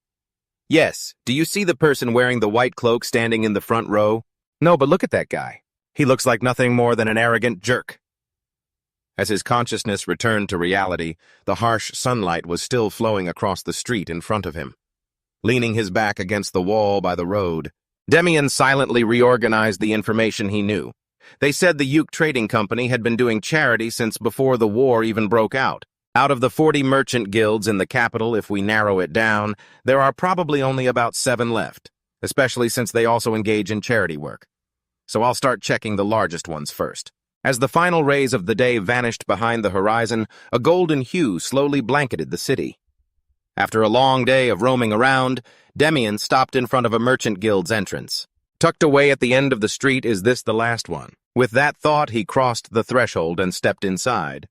"Yes, do you see the person wearing the white cloak standing in the front row?" "No, but look at that guy. He looks like nothing more than an arrogant jerk." As his consciousness returned to reality, the harsh sunlight was still flowing across the street in front of him. Leaning his back against the wall by the road, Demian silently reorganized the information he knew. They said the Yuk Trading Company had been doing charity since before the war even broke out. Out of the 40 merchant guilds in the capital, if we narrow it down, there are probably only about 7 left, especially since they also engage in charity work. So I'll start checking the largest ones first. As the final rays of the day vanished behind the horizon, a golden hue slowly blanketed the city. After a long day of roaming around, Demian stopped in front of a merchant guild's entrance. Tucked away at the end of the street, is this the last one? With that thought, he crossed the threshold and stepped inside.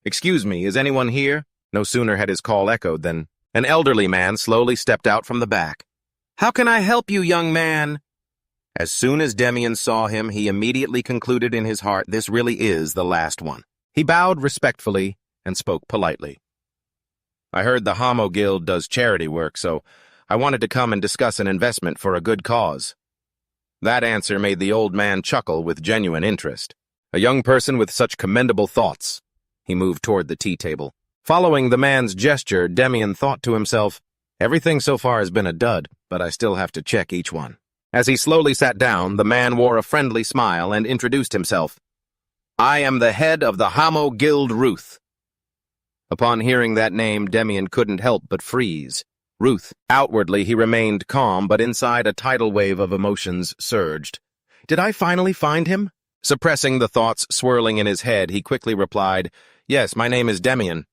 "Excuse me, is anyone here?" No sooner had his call echoed than an elderly man slowly stepped out from the back. "How can I help you, young man?" As soon as Demian saw him, he immediately concluded in his heart, this really is the last one. He bowed respectfully and spoke politely. "I heard the Homo Guild does charity work, so I wanted to come and discuss an investment for a good cause." That answer made the old man chuckle with genuine interest. A young person with such commendable thoughts. He moved toward the tea table. Following the man's gesture, Demian thought to himself, everything so far has been a dud, but I still have to check each one. As he slowly sat down, the man wore a friendly smile and introduced himself. "I am the head of the Homo Guild Ruth." Upon hearing that name, Demian couldn't help but freeze. Ruth. Outwardly, he remained calm, but inside a tidal wave of emotions surged. Did I finally find him? Suppressing the thoughts swirling in his head, he quickly replied, "Yes, my name is Demian."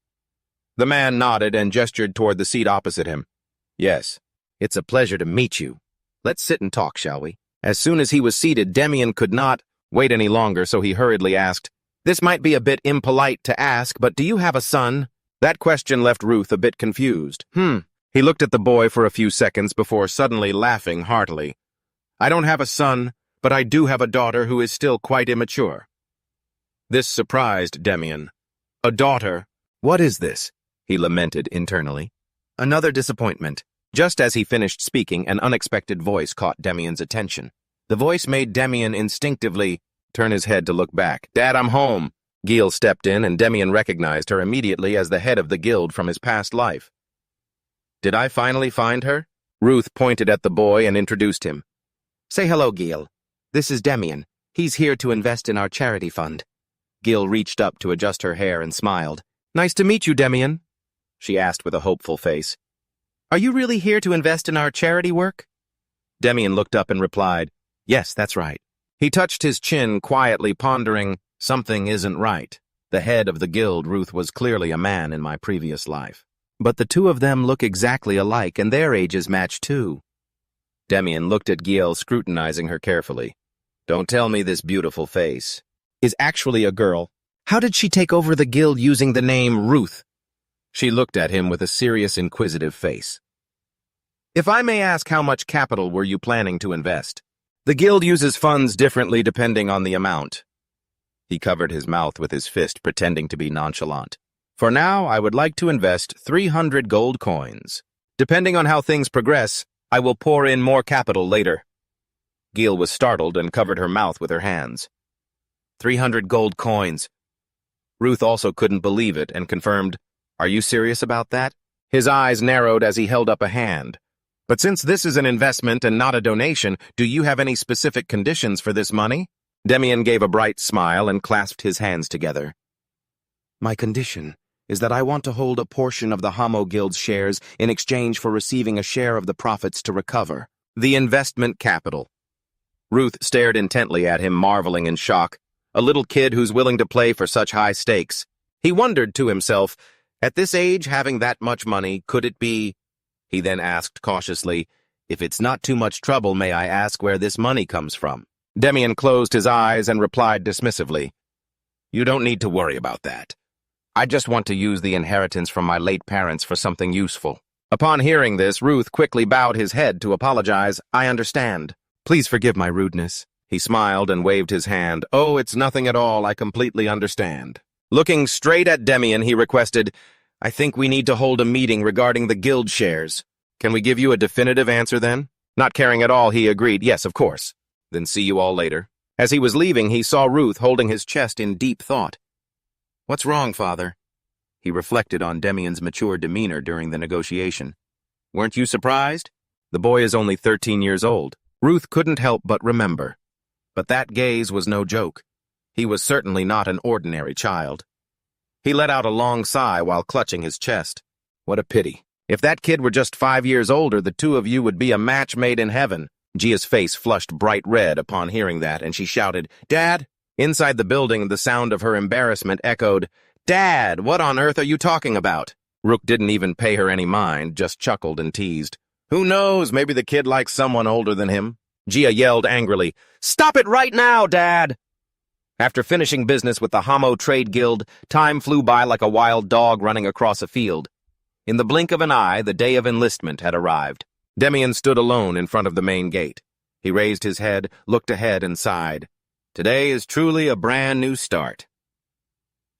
The man nodded and gestured toward the seat opposite him. "Yes, it's a pleasure to meet you. Let's sit and talk, shall we?" As soon as he was seated, Demian could not wait any longer, so he hurriedly asked, This might be a bit impolite to ask, but do you have a son? That question left Ruth a bit confused. He looked at the boy for a few seconds before suddenly laughing heartily. I don't have a son, but I do have a daughter who is still quite immature. This surprised Demian. A daughter? What is this? He lamented internally. Another disappointment. Just as he finished speaking, an unexpected voice caught Demian's attention. The voice made Demian instinctively turn his head to look back. Dad, I'm home. Gil stepped in, and Demian recognized her immediately as the head of the guild from his past life. Did I finally find her? Ruth pointed at the boy and introduced him. Say hello, Gil. This is Demian. He's here to invest in our charity fund. Gil reached up to adjust her hair and smiled. Nice to meet you, Demian, she asked with a hopeful face. Are you really here to invest in our charity work? Demian looked up and replied, Yes, that's right. He touched his chin, quietly pondering, something isn't right. The head of the guild, Ruth, was clearly a man in my previous life. But the two of them look exactly alike, and their ages match too. Demian looked at Gil, scrutinizing her carefully. Don't tell me this beautiful face is actually a girl. How did she take over the guild using the name Ruth? She looked at him with a serious, inquisitive face. If I may ask, how much capital were you planning to invest? The guild uses funds differently depending on the amount. He covered his mouth with his fist, pretending to be nonchalant. For now, I would like to invest 300 gold coins. Depending on how things progress, I will pour in more capital later. Gil was startled and covered her mouth with her hands. 300 gold coins. Ruth also couldn't believe it and confirmed, Are you serious about that? His eyes narrowed as he held up a hand. But since this is an investment and not a donation, do you have any specific conditions for this money? Demian gave a bright smile and clasped his hands together. My condition is that I want to hold a portion of the Hamo Guild's shares in exchange for receiving a share of the profits to recover the investment capital. Ruth stared intently at him, marveling in shock. A little kid who's willing to play for such high stakes. He wondered to himself, at this age, having that much money, could it be? He then asked cautiously, If it's not too much trouble, may I ask where this money comes from? Demian closed his eyes and replied dismissively, You don't need to worry about that. I just want to use the inheritance from my late parents for something useful. Upon hearing this, Ruth quickly bowed his head to apologize. I understand. Please forgive my rudeness. He smiled and waved his hand. Oh, it's nothing at all. I completely understand. Looking straight at Demian, he requested, I think we need to hold a meeting regarding the guild shares. Can we give you a definitive answer then? Not caring at all, he agreed. Yes, of course. Then see you all later. As he was leaving, he saw Ruth holding his chest in deep thought. What's wrong, father? He reflected on Demian's mature demeanor during the negotiation. Weren't you surprised? The boy is only 13 years old. Ruth couldn't help but remember. But that gaze was no joke. He was certainly not an ordinary child. He let out a long sigh while clutching his chest. What a pity. If that kid were just 5 years older, the two of you would be a match made in heaven. Gia's face flushed bright red upon hearing that, and she shouted, Dad! Inside the building, the sound of her embarrassment echoed, Dad, what on earth are you talking about? Rook didn't even pay her any mind, just chuckled and teased. Who knows, maybe the kid likes someone older than him. Gia yelled angrily, Stop it right now, Dad! After finishing business with the Hamo Trade Guild, time flew by like a wild dog running across a field. In the blink of an eye, the day of enlistment had arrived. Demian stood alone in front of the main gate. He raised his head, looked ahead, and sighed. Today is truly a brand new start.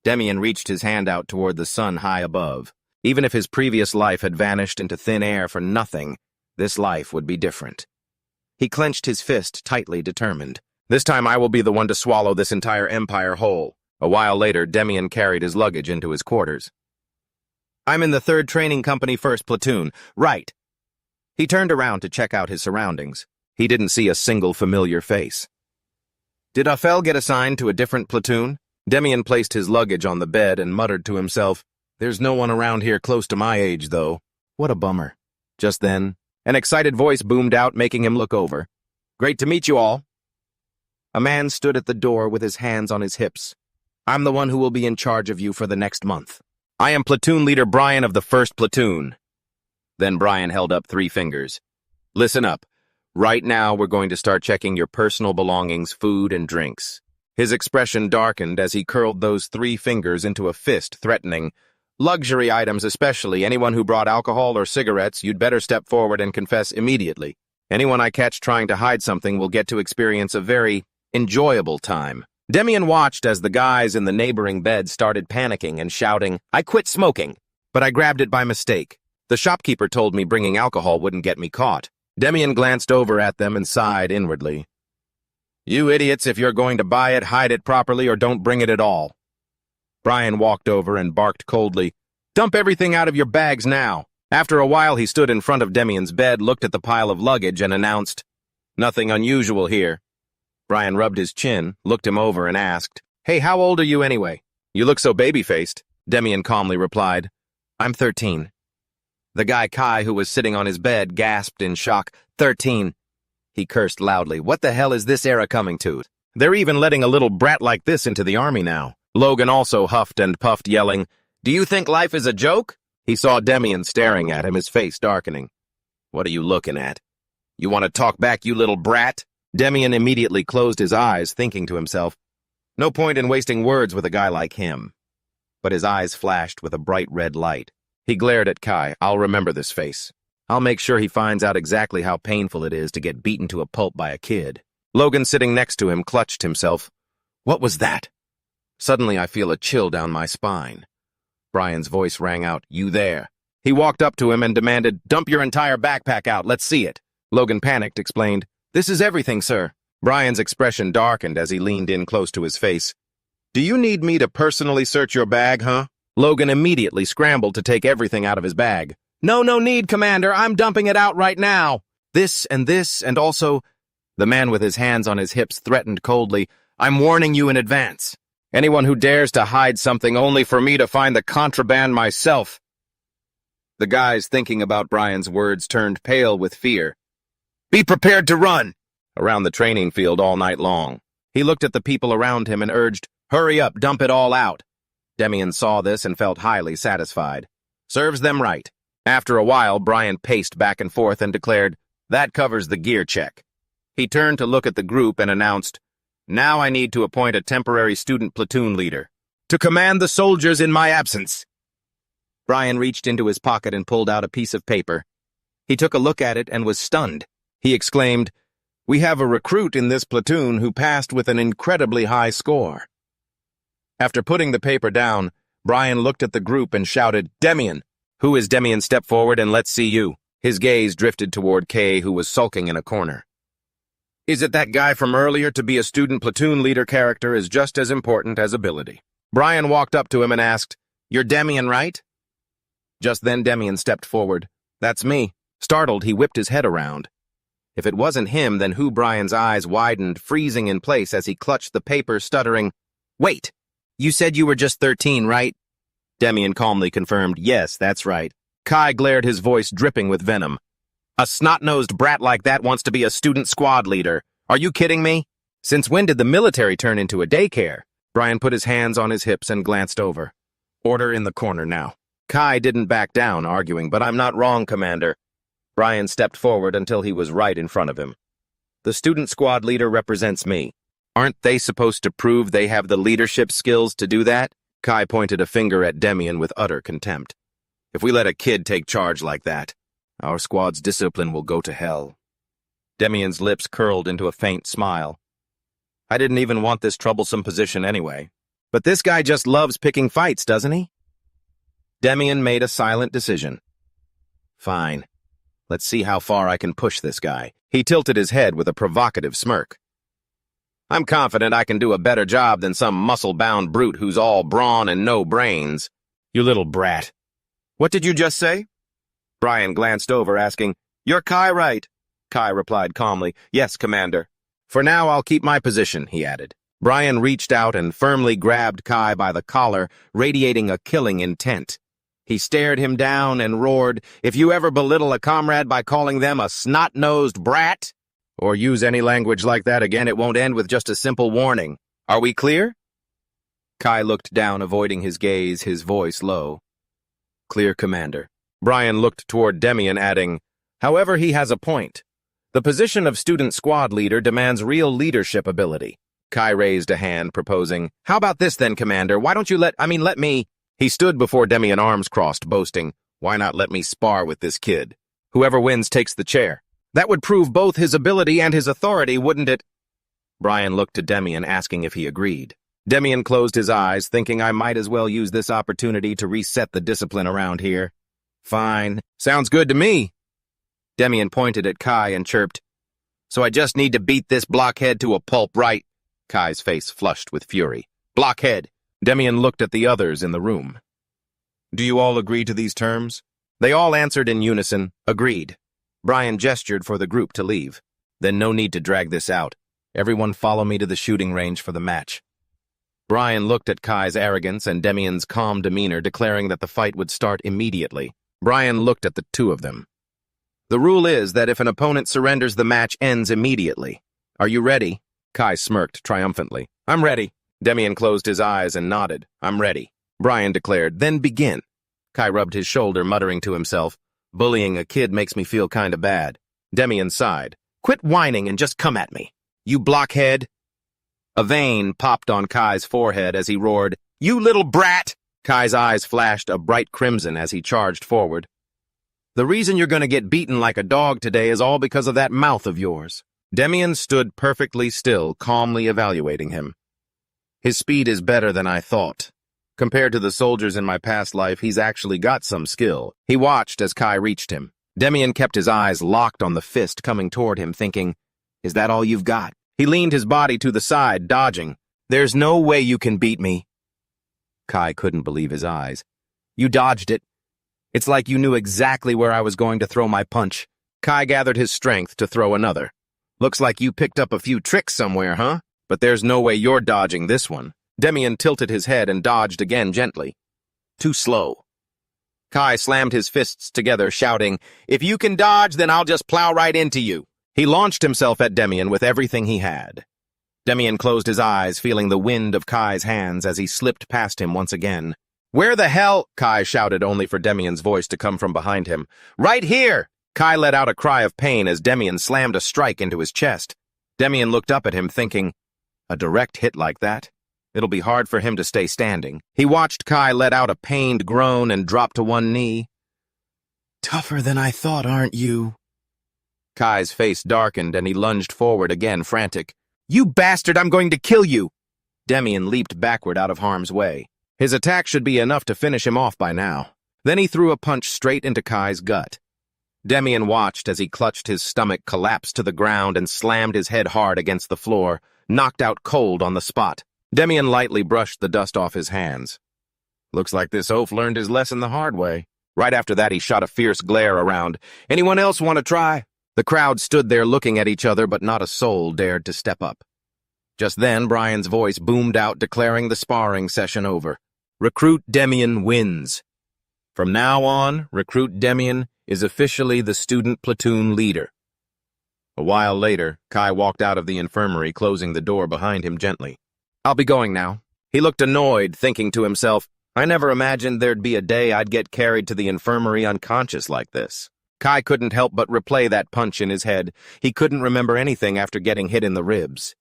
Demian reached his hand out toward the sun high above. Even if his previous life had vanished into thin air for nothing, this life would be different. He clenched his fist tightly, determined. This time I will be the one to swallow this entire empire whole. A while later, Demian carried his luggage into his quarters. I'm in the 3rd Training Company 1st Platoon. Right. He turned around to check out his surroundings. He didn't see a single familiar face. Did Afel get assigned to a different platoon? Demian placed his luggage on the bed and muttered to himself, There's no one around here close to my age, though. What a bummer. Just then, an excited voice boomed out, making him look over. Great to meet you all. A man stood at the door with his hands on his hips. I'm the one who will be in charge of you for the next month. I am Platoon Leader Brian of the 1st Platoon. Then Brian held up 3 fingers. Listen up. Right now, we're going to start checking your personal belongings, food, and drinks. His expression darkened as he curled those 3 fingers into a fist, threatening, "Luxury items especially, anyone who brought alcohol or cigarettes, you'd better step forward and confess immediately. Anyone I catch trying to hide something will get to experience a very enjoyable time." Demian watched as the guys in the neighboring bed started panicking and shouting, "I quit smoking, but I grabbed it by mistake. The shopkeeper told me bringing alcohol wouldn't get me caught." Demian glanced over at them and sighed inwardly. "You idiots, if you're going to buy it, hide it properly or don't bring it at all." Brian walked over and barked coldly, "Dump everything out of your bags now." After a while, he stood in front of Demian's bed, looked at the pile of luggage, and announced, "Nothing unusual here." Brian rubbed his chin, looked him over, and asked, "Hey, how old are you anyway?" "You look so baby-faced," Demian calmly replied. "I'm 13. The guy Kai, who was sitting on his bed, gasped in shock. 13. He cursed loudly. "What the hell is this era coming to? They're even letting a little brat like this into the army now." Logan also huffed and puffed, yelling, "Do you think life is a joke?" He saw Demian staring at him, his face darkening. "What are you looking at? You want to talk back, you little brat?" Demian immediately closed his eyes, thinking to himself, "No point in wasting words with a guy like him." But his eyes flashed with a bright red light. He glared at Kai. "I'll remember this face. I'll make sure he finds out exactly how painful it is to get beaten to a pulp by a kid." Logan, sitting next to him, clutched himself. "What was that?" Suddenly, I feel a chill down my spine. Brian's voice rang out, "You there?" He walked up to him and demanded, "Dump your entire backpack out. Let's see it." Logan, panicked, explained, "This is everything, sir." Brian's expression darkened as he leaned in close to his face. "Do you need me to personally search your bag, huh?" Logan immediately scrambled to take everything out of his bag. "No need, Commander. I'm dumping it out right now. This, and also—" The man with his hands on his hips threatened coldly, "I'm warning you in advance. Anyone who dares to hide something only for me to find the contraband myself." The guys thinking about Brian's words turned pale with fear. "Be prepared to run!" Around the training field all night long. He looked at the people around him and urged, "Hurry up, dump it all out." Demian saw this and felt highly satisfied. Serves them right. After a while, Brian paced back and forth and declared, "That covers the gear check." He turned to look at the group and announced, "Now I need to appoint a temporary student platoon leader to command the soldiers in my absence." Brian reached into his pocket and pulled out a piece of paper. He took a look at it and was stunned. He exclaimed, "We have a recruit in this platoon who passed with an incredibly high score." After putting the paper down, Brian looked at the group and shouted, "Demian!" "Who is Demian? Step forward and let's see you." His gaze drifted toward Kay, who was sulking in a corner. "Is it that guy from earlier? To be a student platoon leader character is just as important as ability." Brian walked up to him and asked, "You're Demian, right?" Just then Demian stepped forward. "That's me." Startled, he whipped his head around. If it wasn't him, then who? Brian's eyes widened, freezing in place as he clutched the paper, stuttering, "Wait, you said you were just 13, right?" Demian calmly confirmed, "Yes, that's right." Kai glared, his voice dripping with venom. "A snot-nosed brat like that wants to be a student squad leader. Are you kidding me? Since when did the military turn into a daycare?" Brian put his hands on his hips and glanced over. "Order in the corner now." Kai didn't back down, arguing, "But I'm not wrong, Commander." Brian stepped forward until he was right in front of him. "The student squad leader represents me. Aren't they supposed to prove they have the leadership skills to do that?" Kai pointed a finger at Demian with utter contempt. "If we let a kid take charge like that, our squad's discipline will go to hell." Demian's lips curled into a faint smile. "I didn't even want this troublesome position anyway. But this guy just loves picking fights, doesn't he?" Demian made a silent decision. "Fine. Let's see how far I can push this guy." He tilted his head with a provocative smirk. "I'm confident I can do a better job than some muscle-bound brute who's all brawn and no brains." "You little brat. What did you just say?" Brian glanced over, asking, "You're Kai, right?" Kai replied calmly, "Yes, Commander." "For now, I'll keep my position," he added. Brian reached out and firmly grabbed Kai by the collar, radiating a killing intent. He stared him down and roared, "If you ever belittle a comrade by calling them a snot-nosed brat, or use any language like that again, it won't end with just a simple warning. Are we clear?" Kai looked down, avoiding his gaze, his voice low. "Clear, Commander." Brian looked toward Demian, adding, "However, he has a point. The position of student squad leader demands real leadership ability. Kai raised a hand, proposing, "How about this then, Commander? Why don't you let me—" He stood before Demian, arms crossed, boasting, "Why not let me spar with this kid? Whoever wins takes the chair. That would prove both his ability and his authority, wouldn't it?" Brian looked to Demian, asking if he agreed. Demian closed his eyes, thinking I might as well use this opportunity to reset the discipline around here. "Fine. Sounds good to me." Demian pointed at Kai and chirped, "So I just need to beat this blockhead to a pulp, right?" Kai's face flushed with fury. "Blockhead." Demian looked at the others in the room. "Do you all agree to these terms?" They all answered in unison, "Agreed." Brian gestured for the group to leave. "Then no need to drag this out. Everyone follow me to the shooting range for the match." Brian looked at Kai's arrogance and Demian's calm demeanor, declaring that the fight would start immediately. Brian looked at the two of them. "The rule is that if an opponent surrenders, the match ends immediately. Are you ready?" Kai smirked triumphantly. "I'm ready." Demian closed his eyes and nodded. "I'm ready." Brian declared, "Then begin." Kai rubbed his shoulder, muttering to himself, "Bullying a kid makes me feel kinda bad." Demian sighed. "Quit whining and just come at me, you blockhead." A vein popped on Kai's forehead as he roared, "You little brat!" Kai's eyes flashed a bright crimson as he charged forward. "The reason you're going to get beaten like a dog today is all because of that mouth of yours." Demian stood perfectly still, calmly evaluating him. "His speed is better than I thought. Compared to the soldiers in my past life, he's actually got some skill." He watched as Kai reached him. Demian kept his eyes locked on the fist coming toward him, thinking, "Is that all you've got?" He leaned his body to the side, dodging. "There's no way you can beat me." Kai couldn't believe his eyes. "You dodged it. It's like you knew exactly where I was going to throw my punch." Kai gathered his strength to throw another. "Looks like you picked up a few tricks somewhere, huh? But there's no way you're dodging this one." Demian tilted his head and dodged again gently. "Too slow." Kai slammed his fists together, shouting, "If you can dodge, then I'll just plow right into you." He launched himself at Demian with everything he had. Demian closed his eyes, feeling the wind of Kai's hands as he slipped past him once again. "Where the hell?" Kai shouted, only for Demian's voice to come from behind him. "Right here!" Kai let out a cry of pain as Demian slammed a strike into his chest. Demian looked up at him, thinking, a direct hit like that? It'll be hard for him to stay standing. He watched Kai let out a pained groan and drop to one knee. "Tougher than I thought, aren't you?" Kai's face darkened and he lunged forward again, frantic. "You bastard, I'm going to kill you!" Demian leaped backward out of harm's way. His attack should be enough to finish him off by now. Then he threw a punch straight into Kai's gut. Demian watched as he clutched his stomach, collapsed to the ground, and slammed his head hard against the floor, knocked out cold on the spot. Demian lightly brushed the dust off his hands. Looks like this oaf learned his lesson the hard way. Right after that, he shot a fierce glare around. "Anyone else want to try?" The crowd stood there looking at each other, but not a soul dared to step up. Just then, Brian's voice boomed out, declaring the sparring session over. Recruit Demian wins. From now on, Recruit Demian is officially the student platoon leader. A while later, Kai walked out of the infirmary, closing the door behind him gently. "I'll be going now." He looked annoyed, thinking to himself, I never imagined there'd be a day I'd get carried to the infirmary unconscious like this. Kai couldn't help but replay that punch in his head. He couldn't remember anything after getting hit in the ribs.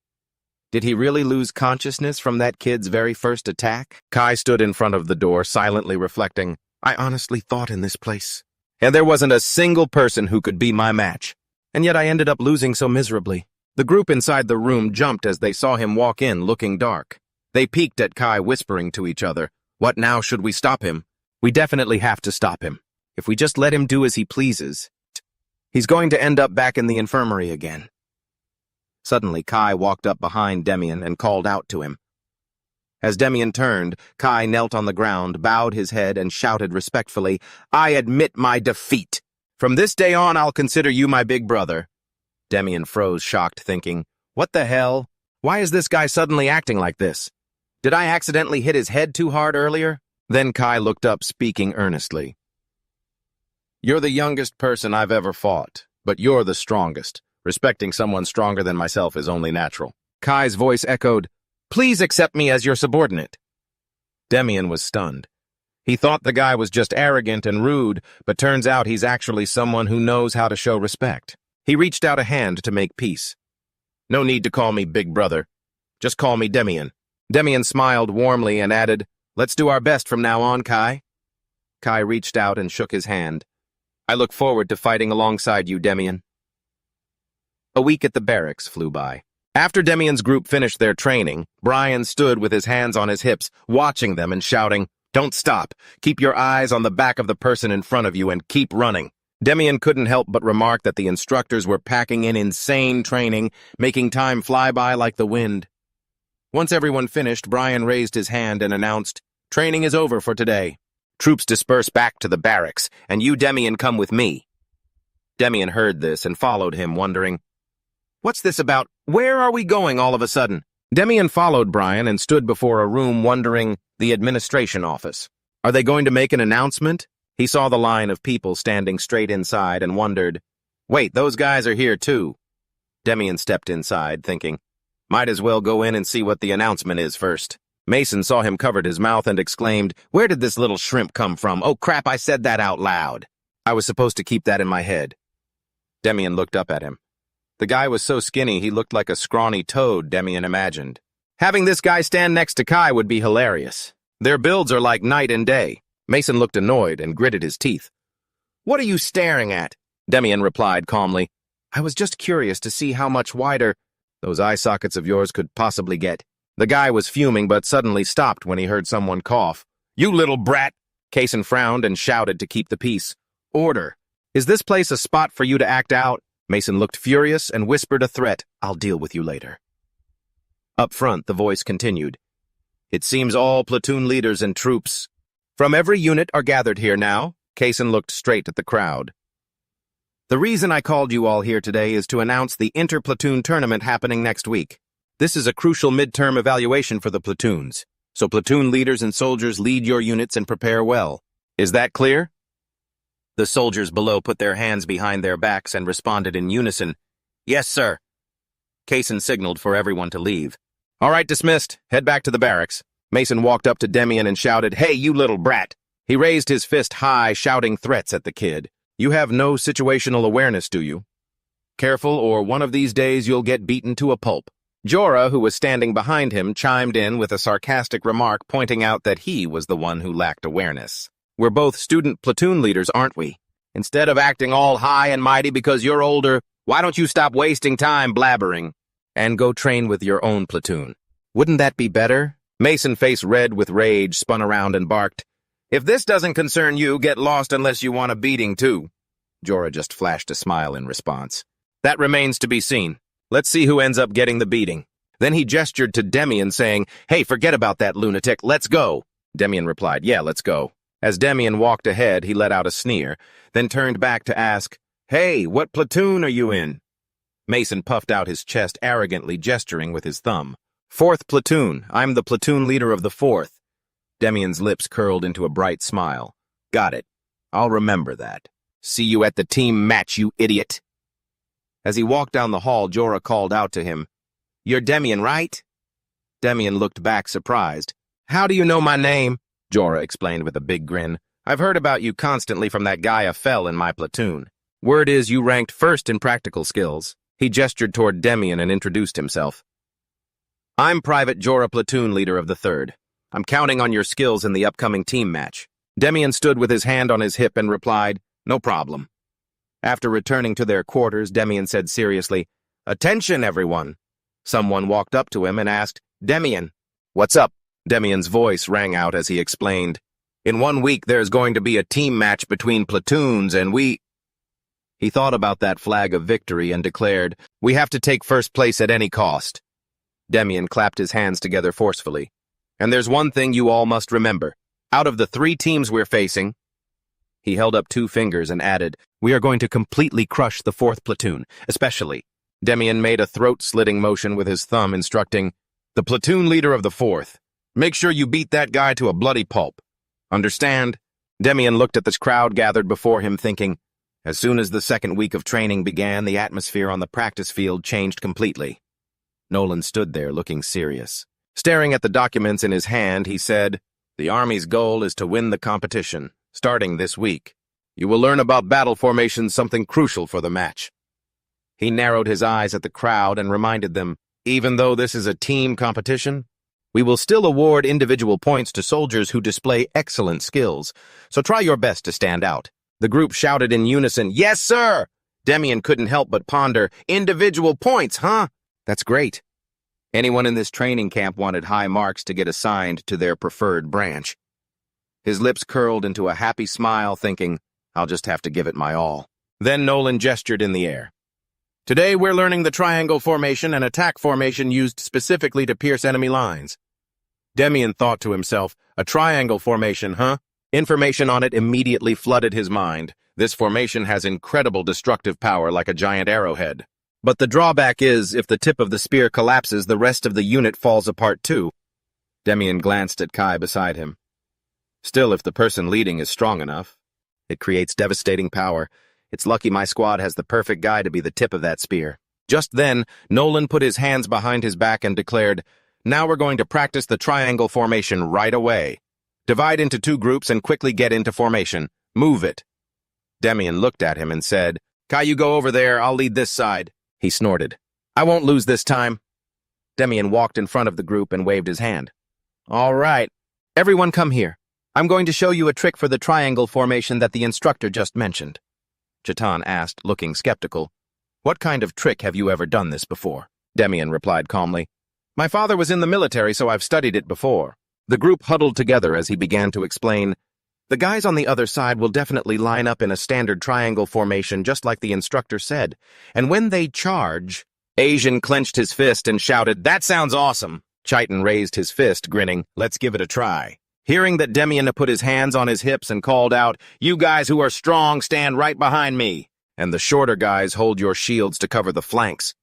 Did he really lose consciousness from that kid's very first attack? Kai stood in front of the door, silently reflecting, I honestly thought in this place. And there wasn't a single person who could be my match. And yet I ended up losing so miserably. The group inside the room jumped as they saw him walk in, looking dark. They peeked at Kai, whispering to each other, What now? Should we stop him? We definitely have to stop him. If we just let him do as he pleases, he's going to end up back in the infirmary again. Suddenly, Kai walked up behind Demian and called out to him. As Demian turned, Kai knelt on the ground, bowed his head, and shouted respectfully, I admit my defeat. From this day on, I'll consider you my big brother. Demian froze, shocked, thinking, What the hell? Why is this guy suddenly acting like this? Did I accidentally hit his head too hard earlier? Then Kai looked up, speaking earnestly. You're the youngest person I've ever fought, but you're the strongest. Respecting someone stronger than myself is only natural. Kai's voice echoed, Please accept me as your subordinate. Demian was stunned. He thought the guy was just arrogant and rude, but turns out he's actually someone who knows how to show respect. He reached out a hand to make peace. No need to call me big brother. Just call me Demian. Demian smiled warmly and added, let's do our best from now on, Kai. Kai reached out and shook his hand. I look forward to fighting alongside you, Demian. A week at the barracks flew by. After Demian's group finished their training, Brian stood with his hands on his hips, watching them and shouting, don't stop. Keep your eyes on the back of the person in front of you and keep running. Demian couldn't help but remark that the instructors were packing in insane training, making time fly by like the wind. Once everyone finished, Brian raised his hand and announced, training is over for today. Troops disperse back to the barracks, and you, Demian, come with me. Demian heard this and followed him, wondering, what's this about? Where are we going all of a sudden? Demian followed Brian and stood before a room wondering, the administration office. Are they going to make an announcement? He saw the line of people standing straight inside and wondered, wait, those guys are here too. Demian stepped inside, thinking, might as well go in and see what the announcement is first. Mason saw him covered his mouth and exclaimed, where did this little shrimp come from? Oh crap, I said that out loud. I was supposed to keep that in my head. Demian looked up at him. The guy was so skinny he looked like a scrawny toad, Demian imagined. Having this guy stand next to Kai would be hilarious. Their builds are like night and day. Mason looked annoyed and gritted his teeth. What are you staring at? Demian replied calmly. I was just curious to see how much wider those eye sockets of yours could possibly get. The guy was fuming but suddenly stopped when he heard someone cough. You little brat! Kaysen frowned and shouted to keep the peace. Order! Is this place a spot for you to act out? Mason looked furious and whispered a threat. I'll deal with you later. Up front, the voice continued. It seems all platoon leaders and troops from every unit are gathered here now. Kaysen looked straight at the crowd. The reason I called you all here today is to announce the inter-platoon tournament happening next week. This is a crucial midterm evaluation for the platoons, so platoon leaders and soldiers lead your units and prepare well. Is that clear? The soldiers below put their hands behind their backs and responded in unison, Yes, sir. Kaysen signaled for everyone to leave. All right, dismissed. Head back to the barracks. Mason walked up to Demian and shouted, Hey, you little brat! He raised his fist high, shouting threats at the kid. You have no situational awareness, do you? Careful, or one of these days you'll get beaten to a pulp. Jorah, who was standing behind him, chimed in with a sarcastic remark pointing out that he was the one who lacked awareness. We're both student platoon leaders, aren't we? Instead of acting all high and mighty because you're older, why don't you stop wasting time blabbering and go train with your own platoon? Wouldn't that be better? Mason, face red with rage, spun around and barked, If this doesn't concern you, get lost unless you want a beating too. Jorah just flashed a smile in response. That remains to be seen. Let's see who ends up getting the beating. Then he gestured to Demian, saying, Hey, forget about that lunatic, let's go. Demian replied, Yeah, let's go. As Demian walked ahead, he let out a sneer, then turned back to ask, Hey, what platoon are you in? Mason puffed out his chest arrogantly, gesturing with his thumb. 4th platoon. I'm the platoon leader of the 4th. Demian's lips curled into a bright smile. Got it. I'll remember that. See you at the team match, you idiot. As he walked down the hall, Jorah called out to him, You're Demian, right? Demian looked back surprised. How do you know my name? Jorah explained with a big grin. I've heard about you constantly from that guy Yahello in my platoon. Word is you ranked first in practical skills. He gestured toward Demian and introduced himself. I'm Private Jorah, platoon leader of the 3rd. I'm counting on your skills in the upcoming team match. Demian stood with his hand on his hip and replied, No problem. After returning to their quarters, Demian said seriously, Attention, everyone. Someone walked up to him and asked, Demian, what's up? Demian's voice rang out as he explained, In 1 week there's going to be a team match between platoons and we... He thought about that flag of victory and declared, We have to take first place at any cost. Demian clapped his hands together forcefully. And there's one thing you all must remember. Out of the 3 teams we're facing... He held up 2 fingers and added, We are going to completely crush the 4th platoon, especially... Demian made a throat-slitting motion with his thumb, instructing, The platoon leader of the 4th. Make sure you beat that guy to a bloody pulp. Understand? Demian looked at the crowd gathered before him, thinking, As soon as the 2nd week of training began, the atmosphere on the practice field changed completely. Nolan stood there looking serious. Staring at the documents in his hand, he said, The Army's goal is to win the competition, starting this week. You will learn about battle formations, something crucial for the match. He narrowed his eyes at the crowd and reminded them, Even though this is a team competition, we will still award individual points to soldiers who display excellent skills, so try your best to stand out. The group shouted in unison, "Yes, sir!" Demian couldn't help but ponder, individual points, huh? That's great. Anyone in this training camp wanted high marks to get assigned to their preferred branch. His lips curled into a happy smile, thinking, I'll just have to give it my all. Then Nolan gestured in the air. Today we're learning the triangle formation and attack formation used specifically to pierce enemy lines. Demian thought to himself, a triangle formation, huh? Information on it immediately flooded his mind. This formation has incredible destructive power like a giant arrowhead. But the drawback is, if the tip of the spear collapses, the rest of the unit falls apart too. Demian glanced at Kai beside him. Still, if the person leading is strong enough, it creates devastating power. It's lucky my squad has the perfect guy to be the tip of that spear. Just then, Nolan put his hands behind his back and declared, now we're going to practice the triangle formation right away. Divide into 2 groups and quickly get into formation. Move it. Demian looked at him and said, Kai, you go over there, I'll lead this side. He snorted. I won't lose this time. Demian walked in front of the group and waved his hand. All right. Everyone come here. I'm going to show you a trick for the triangle formation that the instructor just mentioned. Chatan asked, looking skeptical. What kind of trick have you ever done this before? Demian replied calmly. My father was in the military, so I've studied it before. The group huddled together as he began to explain. The guys on the other side will definitely line up in a standard triangle formation just like the instructor said. And when they charge... Asian clenched his fist and shouted, That sounds awesome! Chiton raised his fist, grinning, Let's give it a try. Hearing that Demian put his hands on his hips and called out, You guys who are strong, stand right behind me. And the shorter guys, hold your shields to cover the flanks.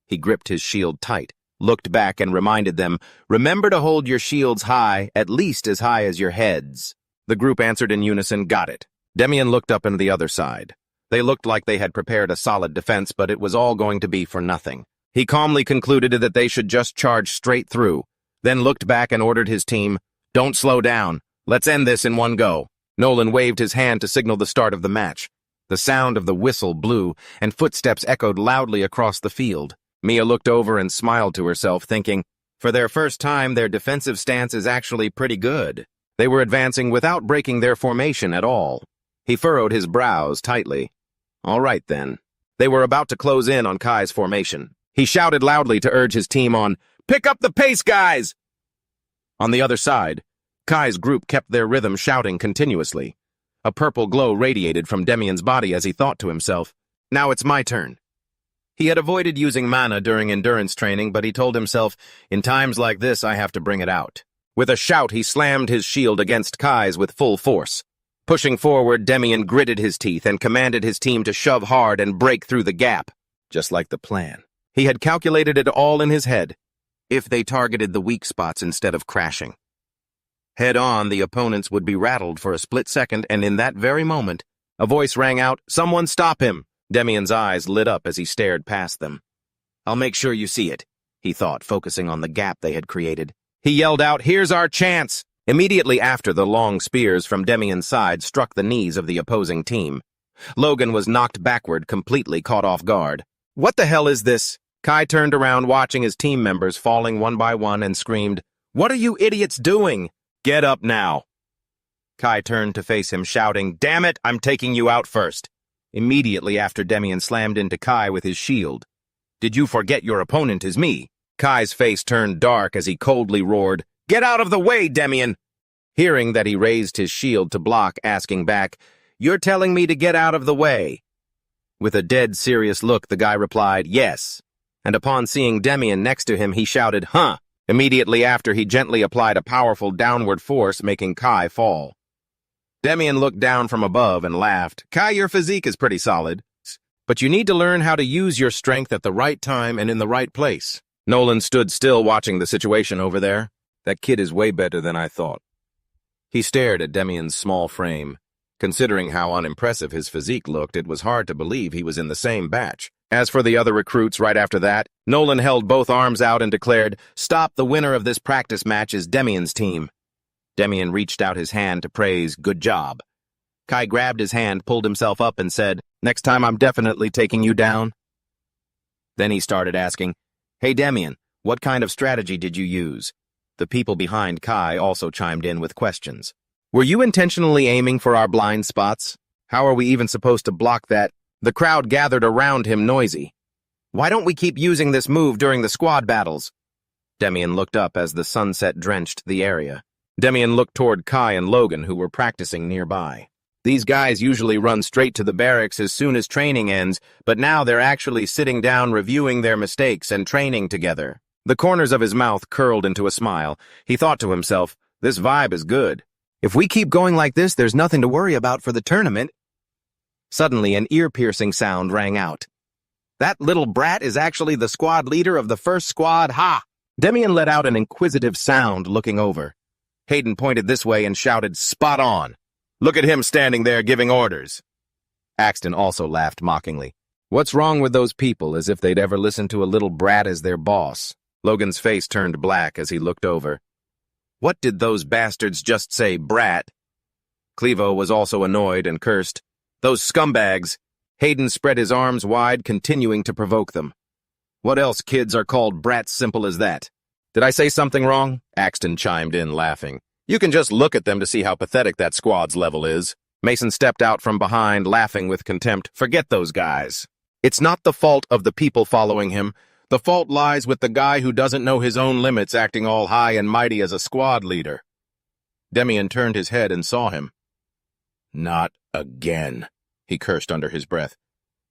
He gripped his shield tight, looked back and reminded them, Remember to hold your shields high, at least as high as your heads. The group answered in unison, Got it. Demian looked up into the other side. They looked like they had prepared a solid defense, but it was all going to be for nothing. He calmly concluded that they should just charge straight through, then looked back and ordered his team, Don't slow down. Let's end this in one go. Nolan waved his hand to signal the start of the match. The sound of the whistle blew, and footsteps echoed loudly across the field. Mia looked over and smiled to herself, thinking, For their first time, their defensive stance is actually pretty good. They were advancing without breaking their formation at all. He furrowed his brows tightly. All right, then. They were about to close in on Kai's formation. He shouted loudly to urge his team on, Pick up the pace, guys! On the other side, Kai's group kept their rhythm shouting continuously. A purple glow radiated from Demian's body as he thought to himself, Now it's my turn. He had avoided using mana during endurance training, but he told himself, In times like this, I have to bring it out. With a shout, he slammed his shield against Kai's with full force. Pushing forward, Demian gritted his teeth and commanded his team to shove hard and break through the gap, just like the plan. He had calculated it all in his head, if they targeted the weak spots instead of crashing. Head-on, the opponents would be rattled for a split second, and in that very moment, a voice rang out, Someone stop him! Demian's eyes lit up as he stared past them. I'll make sure you see it, he thought, focusing on the gap they had created. He yelled out, Here's our chance! Immediately after, the long spears from Demian's side struck the knees of the opposing team. Logan was knocked backward, completely caught off guard. What the hell is this? Kai turned around, watching his team members falling one by one, and screamed, What are you idiots doing? Get up now. Kai turned to face him, shouting, Damn it, I'm taking you out first. Immediately after, Demian slammed into Kai with his shield. Did you forget your opponent is me? Kai's face turned dark as he coldly roared, Get out of the way, Demian! Hearing that, he raised his shield to block, asking back, You're telling me to get out of the way? With a dead serious look, the guy replied, Yes. And upon seeing Demian next to him, he shouted, Huh! Immediately after, he gently applied a powerful downward force, making Kai fall. Demian looked down from above and laughed. Kai, your physique is pretty solid, but you need to learn how to use your strength at the right time and in the right place. Nolan stood still watching the situation over there. That kid is way better than I thought. He stared at Demian's small frame. Considering how unimpressive his physique looked, it was hard to believe he was in the same batch. As for the other recruits right after that, Nolan held both arms out and declared, Stop, the winner of this practice match is Demian's team. Demian reached out his hand to praise, Good job. Kai grabbed his hand, pulled himself up, and said, Next time I'm definitely taking you down. Then he started asking, Hey Demian, What kind of strategy did you use? The people behind Kai also chimed in with questions. Were you intentionally aiming for our blind spots? How are we even supposed to block that? The crowd gathered around him noisy. Why don't we keep using this move during the squad battles? Demian looked up as the sunset drenched the area. Demian looked toward Kai and Logan, who were practicing nearby. These guys usually run straight to the barracks as soon as training ends, but now they're actually sitting down reviewing their mistakes and training together. The corners of his mouth curled into a smile. He thought to himself, this vibe is good. If we keep going like this, there's nothing to worry about for the tournament. Suddenly, an ear-piercing sound rang out. That little brat is actually the squad leader of the first squad, ha! Demian let out an inquisitive sound, looking over. Hayden pointed this way and shouted, spot on. Look at him standing there giving orders. Axton also laughed mockingly. What's wrong with those people, as if they'd ever listen to a little brat as their boss? Logan's face turned black as he looked over. What did those bastards just say, brat? Clevo was also annoyed and cursed. Those scumbags! Hayden spread his arms wide, continuing to provoke them. What else kids are called brats simple as that? Did I say something wrong? Axton chimed in, laughing. You can just look at them to see how pathetic that squad's level is. Mason stepped out from behind, laughing with contempt. Forget those guys. It's not the fault of the people following him. The fault lies with the guy who doesn't know his own limits, acting all high and mighty as a squad leader. Demian turned his head and saw him. Not again, he cursed under his breath.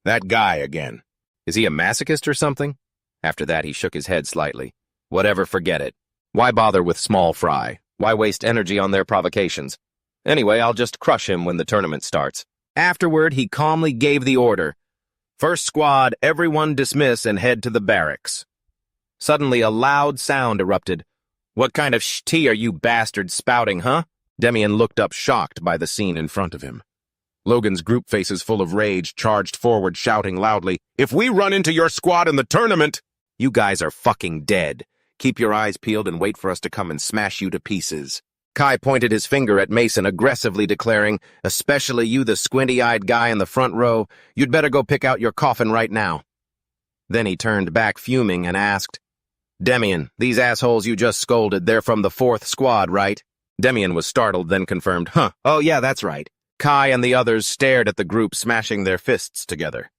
That guy again. Is he a masochist or something? After that, he shook his head slightly. Whatever, forget it. Why bother with small fry? Why waste energy on their provocations? Anyway, I'll just crush him when the tournament starts. Afterward, he calmly gave the order. First squad, everyone dismiss and head to the barracks. Suddenly, a loud sound erupted. What kind of tea are you bastards spouting, huh? Demian looked up shocked by the scene in front of him. Logan's group faces full of rage charged forward, shouting loudly, If we run into your squad in the tournament, you guys are fucking dead. Keep your eyes peeled and wait for us to come and smash you to pieces. Kai pointed his finger at Mason, aggressively declaring, especially you, the squinty-eyed guy in the front row, you'd better go pick out your coffin right now. Then he turned back fuming and asked, Demian, these assholes you just scolded, they're from the 4th squad, right? Demian was startled, then confirmed, oh yeah, that's right. Kai and the others stared at the group, smashing their fists together.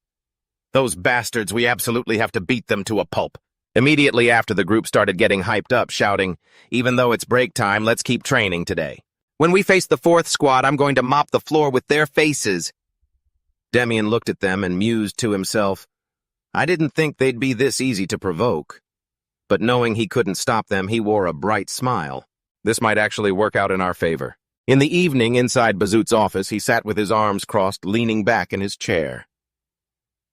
Those bastards, we absolutely have to beat them to a pulp. Immediately after, the group started getting hyped up, shouting, even though it's break time, let's keep training today. When we face the 4th squad, I'm going to mop the floor with their faces. Demian looked at them and mused to himself, I didn't think they'd be this easy to provoke. But knowing he couldn't stop them, he wore a bright smile. This might actually work out in our favor. In the evening, inside Bazoot's office, he sat with his arms crossed, leaning back in his chair.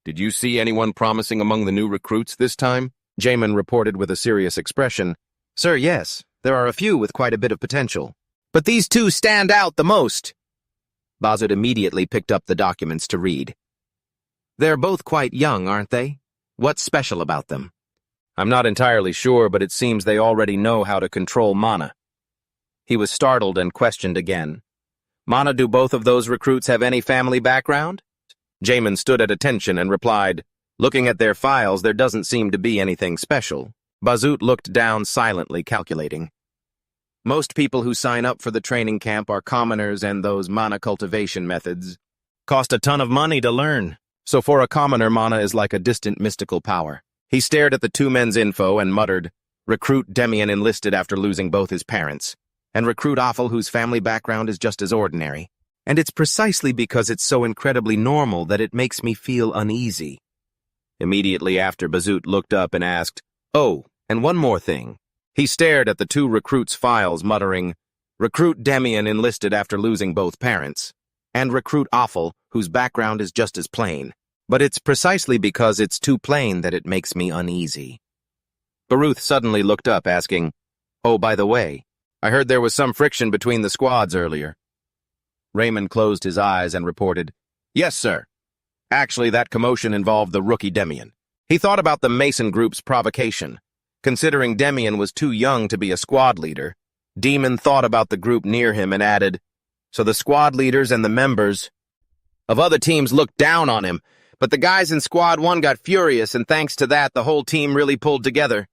Did you see anyone promising among the new recruits this time? Jamin reported with a serious expression. Sir, yes. There are a few with quite a bit of potential. But these two stand out the most. Bazoot immediately picked up the documents to read. They're both quite young, aren't they? What's special about them? I'm not entirely sure, but it seems they already know how to control mana. He was startled and questioned again. Mana, do both of those recruits have any family background? Jamin stood at attention and replied, Looking at their files, there doesn't seem to be anything special. Bazoot looked down silently, calculating. Most people who sign up for the training camp are commoners, and those mana cultivation methods cost a ton of money to learn. So for a commoner, mana is like a distant mystical power. He stared at the two men's info and muttered, Recruit Demian enlisted after losing both his parents, and Recruit Offal whose family background is just as ordinary. And it's precisely because it's so incredibly normal that it makes me feel uneasy. Immediately after, Bazoot looked up and asked, Oh, and one more thing. He stared at the two recruits' files, muttering, Recruit Demian enlisted after losing both parents, and Recruit Offal, whose background is just as plain. But it's precisely because it's too plain that it makes me uneasy. Baruth suddenly looked up, asking, Oh, by the way, I heard there was some friction between the squads earlier. Raymond closed his eyes and reported, Yes, sir. Actually, that commotion involved the rookie Demian. He thought about the Mason group's provocation. Considering Demian was too young to be a squad leader, Demon thought about the group near him and added, So the squad leaders and the members of other teams looked down on him, but the guys in Squad 1 got furious, and thanks to that, the whole team really pulled together.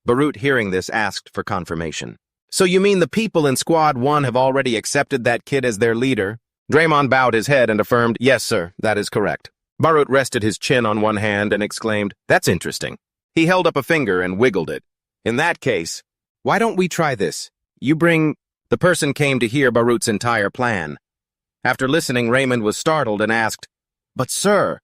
Barut, hearing this, asked for confirmation. So you mean the people in Squad 1 have already accepted that kid as their leader? Draymond bowed his head and affirmed, yes, sir, that is correct. Barut rested his chin on one hand and exclaimed, that's interesting. He held up a finger and wiggled it. In that case, why don't we try this? You bring... The person came to hear Barut's entire plan. After listening, Raymond was startled and asked, but sir,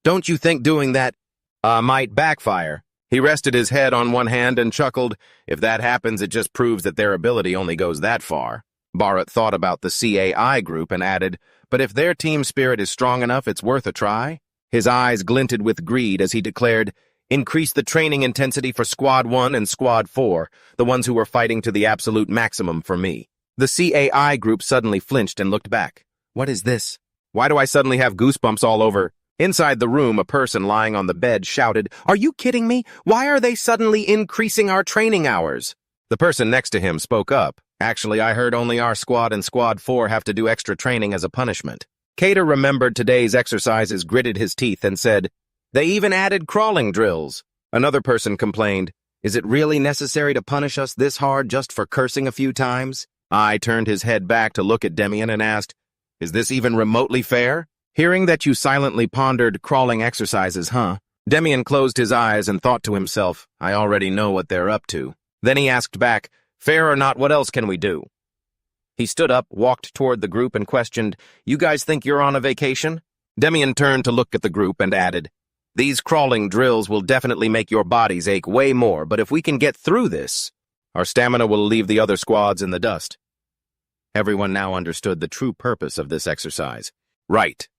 don't you think doing that might backfire? He rested his head on one hand and chuckled. If that happens, it just proves that their ability only goes that far. Barut thought about the CAI group and added, but if their team spirit is strong enough, it's worth a try. His eyes glinted with greed as he declared, increase the training intensity for Squad 1 and Squad 4, the ones who were fighting to the absolute maximum for me. The CAI group suddenly flinched and looked back. What is this? Why do I suddenly have goosebumps all over? Inside the room, a person lying on the bed shouted, are you kidding me? Why are they suddenly increasing our training hours? The person next to him spoke up. Actually, I heard only our squad and Squad 4 have to do extra training as a punishment. Cater remembered today's exercises, gritted his teeth, and said, they even added crawling drills. Another person complained, is it really necessary to punish us this hard just for cursing a few times? I turned his head back to look at Demian and asked, is this even remotely fair? Hearing that you silently pondered crawling exercises, huh? Demian closed his eyes and thought to himself, I already know what they're up to. Then he asked back, fair or not, what else can we do? He stood up, walked toward the group, and questioned, you guys think you're on a vacation? Demian turned to look at the group and added, these crawling drills will definitely make your bodies ache way more, but if we can get through this, our stamina will leave the other squads in the dust. Everyone now understood the true purpose of this exercise. Right.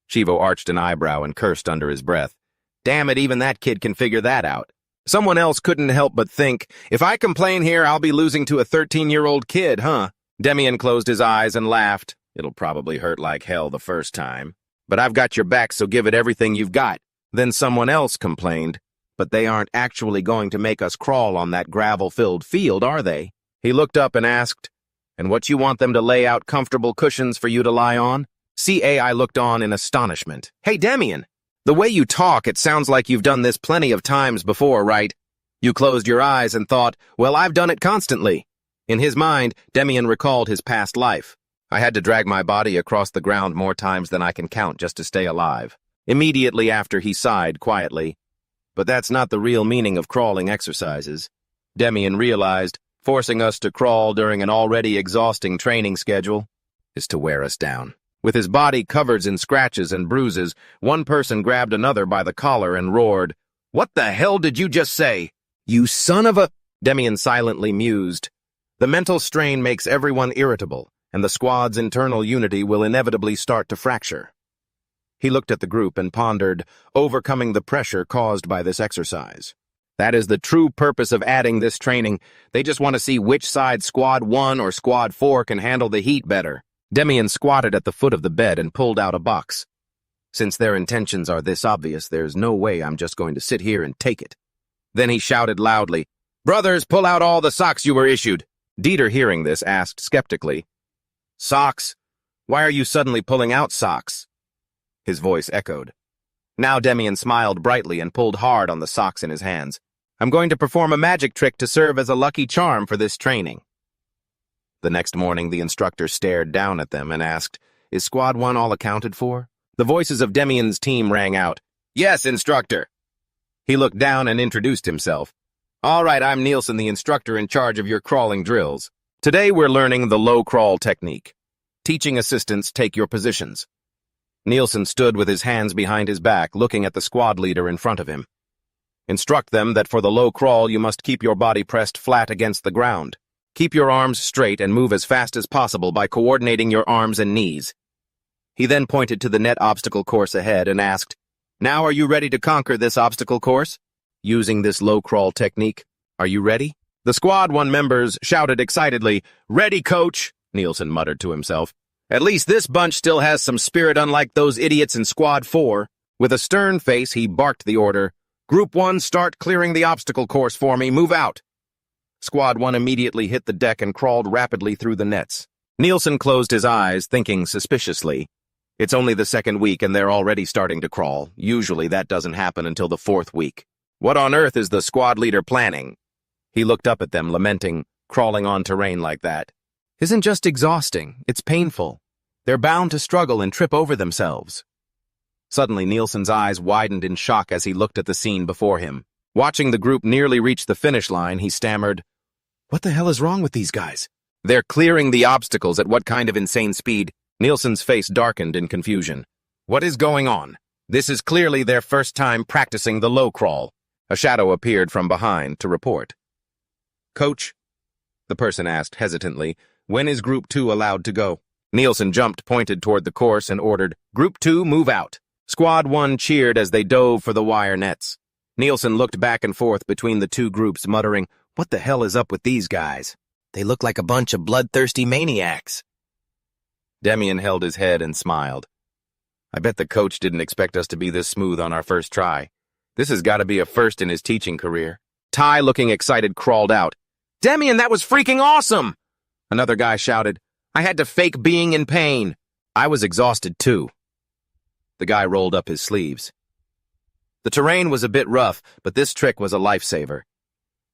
Chivo arched an eyebrow and cursed under his breath. Damn it, even that kid can figure that out. Someone else couldn't help but think, if I complain here, I'll be losing to a 13-year-old kid, huh? Demian closed his eyes and laughed. It'll probably hurt like hell the first time. But I've got your back, so give it everything you've got. Then someone else complained, but they aren't actually going to make us crawl on that gravel-filled field, are they? He looked up and asked, and what you want them to lay out comfortable cushions for you to lie on? CAI looked on in astonishment. Hey, Demian, the way you talk, it sounds like you've done this plenty of times before, right? You closed your eyes and thought, well, I've done it constantly. In his mind, Demian recalled his past life. I had to drag my body across the ground more times than I can count just to stay alive. Immediately after, he sighed quietly. But that's not the real meaning of crawling exercises. Demian realized, forcing us to crawl during an already exhausting training schedule is to wear us down. With his body covered in scratches and bruises, one person grabbed another by the collar and roared, what the hell did you just say? You son of a... Demian silently mused. The mental strain makes everyone irritable, and the squad's internal unity will inevitably start to fracture. He looked at the group and pondered, overcoming the pressure caused by this exercise. That is the true purpose of adding this training. They just want to see which side Squad 1 or Squad 4 can handle the heat better. Demian squatted at the foot of the bed and pulled out a box. Since their intentions are this obvious, there's no way I'm just going to sit here and take it. Then he shouted loudly, brothers, pull out all the socks you were issued. Dieter, hearing this, asked skeptically, socks? Why are you suddenly pulling out socks? His voice echoed. Now Demian smiled brightly and pulled hard on the socks in his hands. I'm going to perform a magic trick to serve as a lucky charm for this training. The next morning, the instructor stared down at them and asked, is Squad 1 all accounted for? The voices of Demian's team rang out. Yes, instructor. He looked down and introduced himself. All right, I'm Nielsen, the instructor in charge of your crawling drills. Today we're learning the low crawl technique. Teaching assistants, take your positions. Nielsen stood with his hands behind his back, looking at the squad leader in front of him. Instruct them that for the low crawl, you must keep your body pressed flat against the ground. Keep your arms straight and move as fast as possible by coordinating your arms and knees. He then pointed to the net obstacle course ahead and asked, now are you ready to conquer this obstacle course? Using this low crawl technique, are you ready? The Squad 1 members shouted excitedly, ready, coach, Nielsen muttered to himself. At least this bunch still has some spirit unlike those idiots in Squad 4. With a stern face, he barked the order, Group 1, start clearing the obstacle course for me, move out. Squad 1 immediately hit the deck and crawled rapidly through the nets. Nielsen closed his eyes, thinking suspiciously, it's only the second week and they're already starting to crawl. Usually that doesn't happen until the fourth week. What on earth is the squad leader planning? He looked up at them, lamenting, crawling on terrain like that. Isn't just exhausting, it's painful. They're bound to struggle and trip over themselves. Suddenly, Nielsen's eyes widened in shock as he looked at the scene before him. Watching the group nearly reach the finish line, he stammered, "What the hell is wrong with these guys? They're clearing the obstacles at what kind of insane speed?" Nielsen's face darkened in confusion. "What is going on? This is clearly their first time practicing the low crawl." A shadow appeared from behind to report. "Coach?" the person asked hesitantly, "when is Group 2 allowed to go?" Nielsen jumped, pointed toward the course, and ordered, "Group 2, move out." Squad 1 cheered as they dove for the wire nets. Nielsen looked back and forth between the two groups, muttering, "What the hell is up with these guys? They look like a bunch of bloodthirsty maniacs." Demian held his head and smiled. "I bet the coach didn't expect us to be this smooth on our first try. This has got to be a first in his teaching career." Ty, looking excited, crawled out. "Demian, that was freaking awesome!" Another guy shouted, "I had to fake being in pain." "I was exhausted too." The guy rolled up his sleeves. The terrain was a bit rough, but this trick was a lifesaver.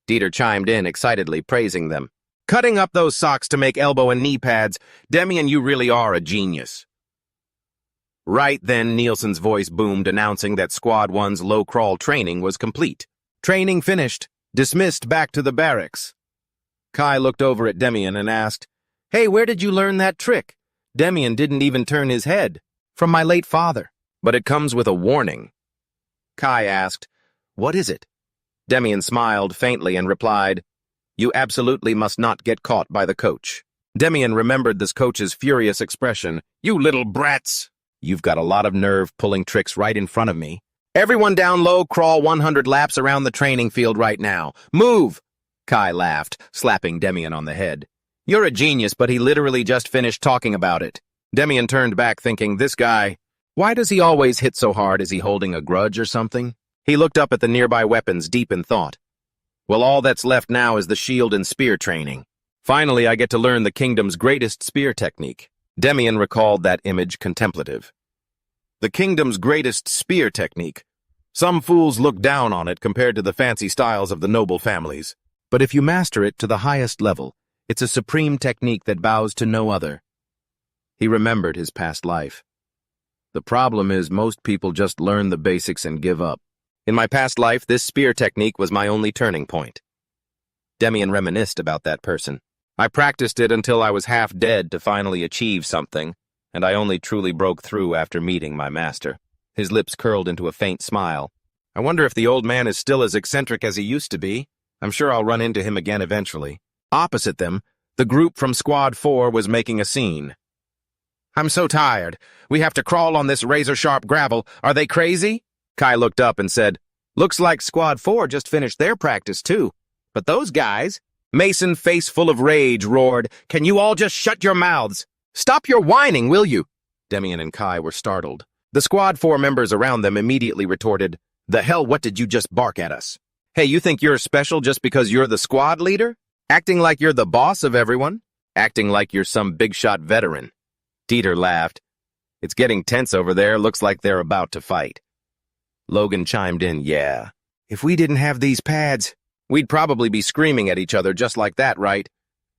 Dieter chimed in excitedly, praising them. "Cutting up those socks to make elbow and knee pads. Demian, you really are a genius." Right then, Nielsen's voice boomed, announcing that Squad 1's low-crawl training was complete. "Training finished. Dismissed back to the barracks." Kai looked over at Demian and asked, "Hey, where did you learn that trick?" Demian didn't even turn his head. "From my late father. But it comes with a warning." Kai asked, "What is it?" Demian smiled faintly and replied, "You absolutely must not get caught by the coach." Demian remembered this coach's furious expression. "You little brats! You've got a lot of nerve pulling tricks right in front of me. Everyone down low, crawl 100 laps around the training field right now. Move!" Kai laughed, slapping Demian on the head. "You're a genius, but he literally just finished talking about it." Demian turned back thinking, this guy, why does he always hit so hard? Is he holding a grudge or something? He looked up at the nearby weapons, deep in thought. Well, all that's left now is the shield and spear training. Finally, I get to learn the kingdom's greatest spear technique. Demian recalled that image contemplative. The kingdom's greatest spear technique. Some fools look down on it compared to the fancy styles of the noble families. But if you master it to the highest level, it's a supreme technique that bows to no other. He remembered his past life. The problem is most people just learn the basics and give up. In my past life, this spear technique was my only turning point. Demian reminisced about that person. I practiced it until I was half dead to finally achieve something, and I only truly broke through after meeting my master. His lips curled into a faint smile. I wonder if the old man is still as eccentric as he used to be. I'm sure I'll run into him again eventually. Opposite them, the group from Squad 4 was making a scene. "I'm so tired. We have to crawl on this razor-sharp gravel. Are they crazy?" Kai looked up and said, "Looks like Squad 4 just finished their practice, too. But those guys..." Mason, face full of rage, roared, "Can you all just shut your mouths? Stop your whining, will you?" Demian and Kai were startled. The Squad 4 members around them immediately retorted, "The hell, what did you just bark at us? Hey, you think you're special just because you're the squad leader? Acting like you're the boss of everyone? Acting like you're some big-shot veteran." Dieter laughed. "It's getting tense over there. Looks like they're about to fight." Logan chimed in, "Yeah. If we didn't have these pads, we'd probably be screaming at each other just like that, right?"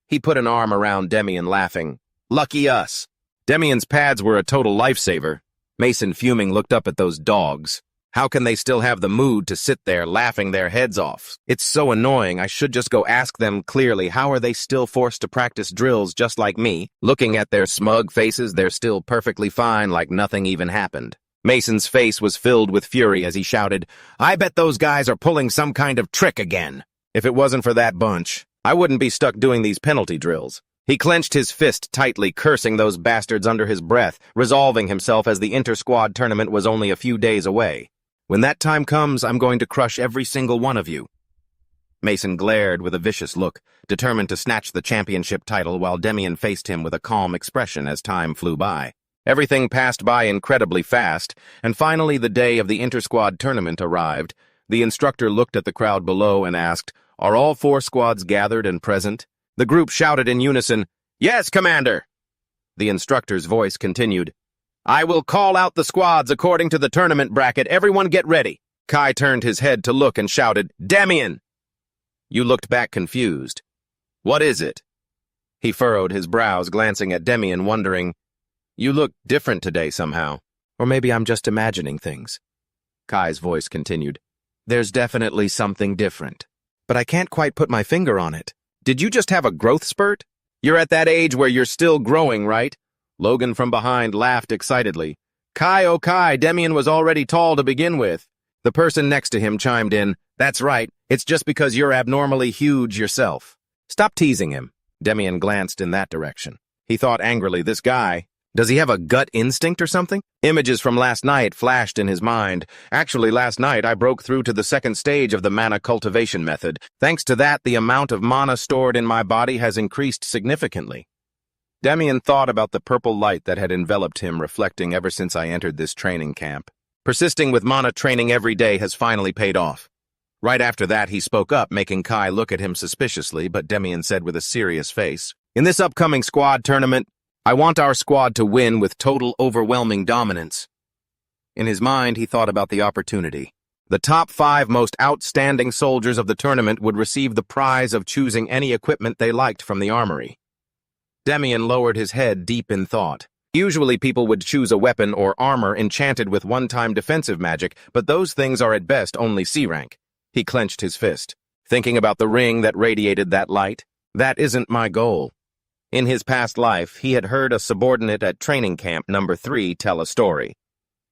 He put an arm around Demian, laughing. "Lucky us." Demian's pads were a total lifesaver. Mason, fuming, looked up at those dogs. How can they still have the mood to sit there laughing their heads off? It's so annoying. I should just go ask them clearly, how are they still forced to practice drills just like me? Looking at their smug faces, they're still perfectly fine, like nothing even happened. Mason's face was filled with fury as he shouted, "I bet those guys are pulling some kind of trick again. If it wasn't for that bunch, I wouldn't be stuck doing these penalty drills." He clenched his fist tightly, cursing those bastards under his breath, resolving himself as the inter-squad tournament was only a few days away. "When that time comes, I'm going to crush every single one of you." Mason glared with a vicious look, determined to snatch the championship title while Demian faced him with a calm expression as time flew by. Everything passed by incredibly fast, and finally the day of the inter-squad tournament arrived. The instructor looked at the crowd below and asked, "Are all 4 squads gathered and present?" The group shouted in unison, "Yes, Commander!" The instructor's voice continued, "I will call out the squads according to the tournament bracket. Everyone get ready." Kai turned his head to look and shouted, "Demian!" You looked back confused. What is it? He furrowed his brows, glancing at Demian, wondering, you look different today somehow. Or maybe I'm just imagining things. Kai's voice continued. There's definitely something different. But I can't quite put my finger on it. Did you just have a growth spurt? You're at that age where you're still growing, right? Logan from behind laughed excitedly. Kai, oh Kai, Demian was already tall to begin with. The person next to him chimed in. That's right, it's just because you're abnormally huge yourself. Stop teasing him. Demian glanced in that direction. He thought angrily, this guy, does he have a gut instinct or something? Images from last night flashed in his mind. Actually, last night I broke through to the second stage of the mana cultivation method. Thanks to that, the amount of mana stored in my body has increased significantly. Demian thought about the purple light that had enveloped him, reflecting ever since I entered this training camp. Persisting with mana training every day has finally paid off. Right after that, he spoke up, making Kai look at him suspiciously, but Demian said with a serious face, in this upcoming squad tournament, I want our squad to win with total overwhelming dominance. In his mind, he thought about the opportunity. The top 5 most outstanding soldiers of the tournament would receive the prize of choosing any equipment they liked from the armory. Demian lowered his head deep in thought. Usually people would choose a weapon or armor enchanted with one-time defensive magic, but those things are at best only C rank. He clenched his fist, thinking about the ring that radiated that light. That isn't my goal. In his past life, he had heard a subordinate at training camp number 3 tell a story.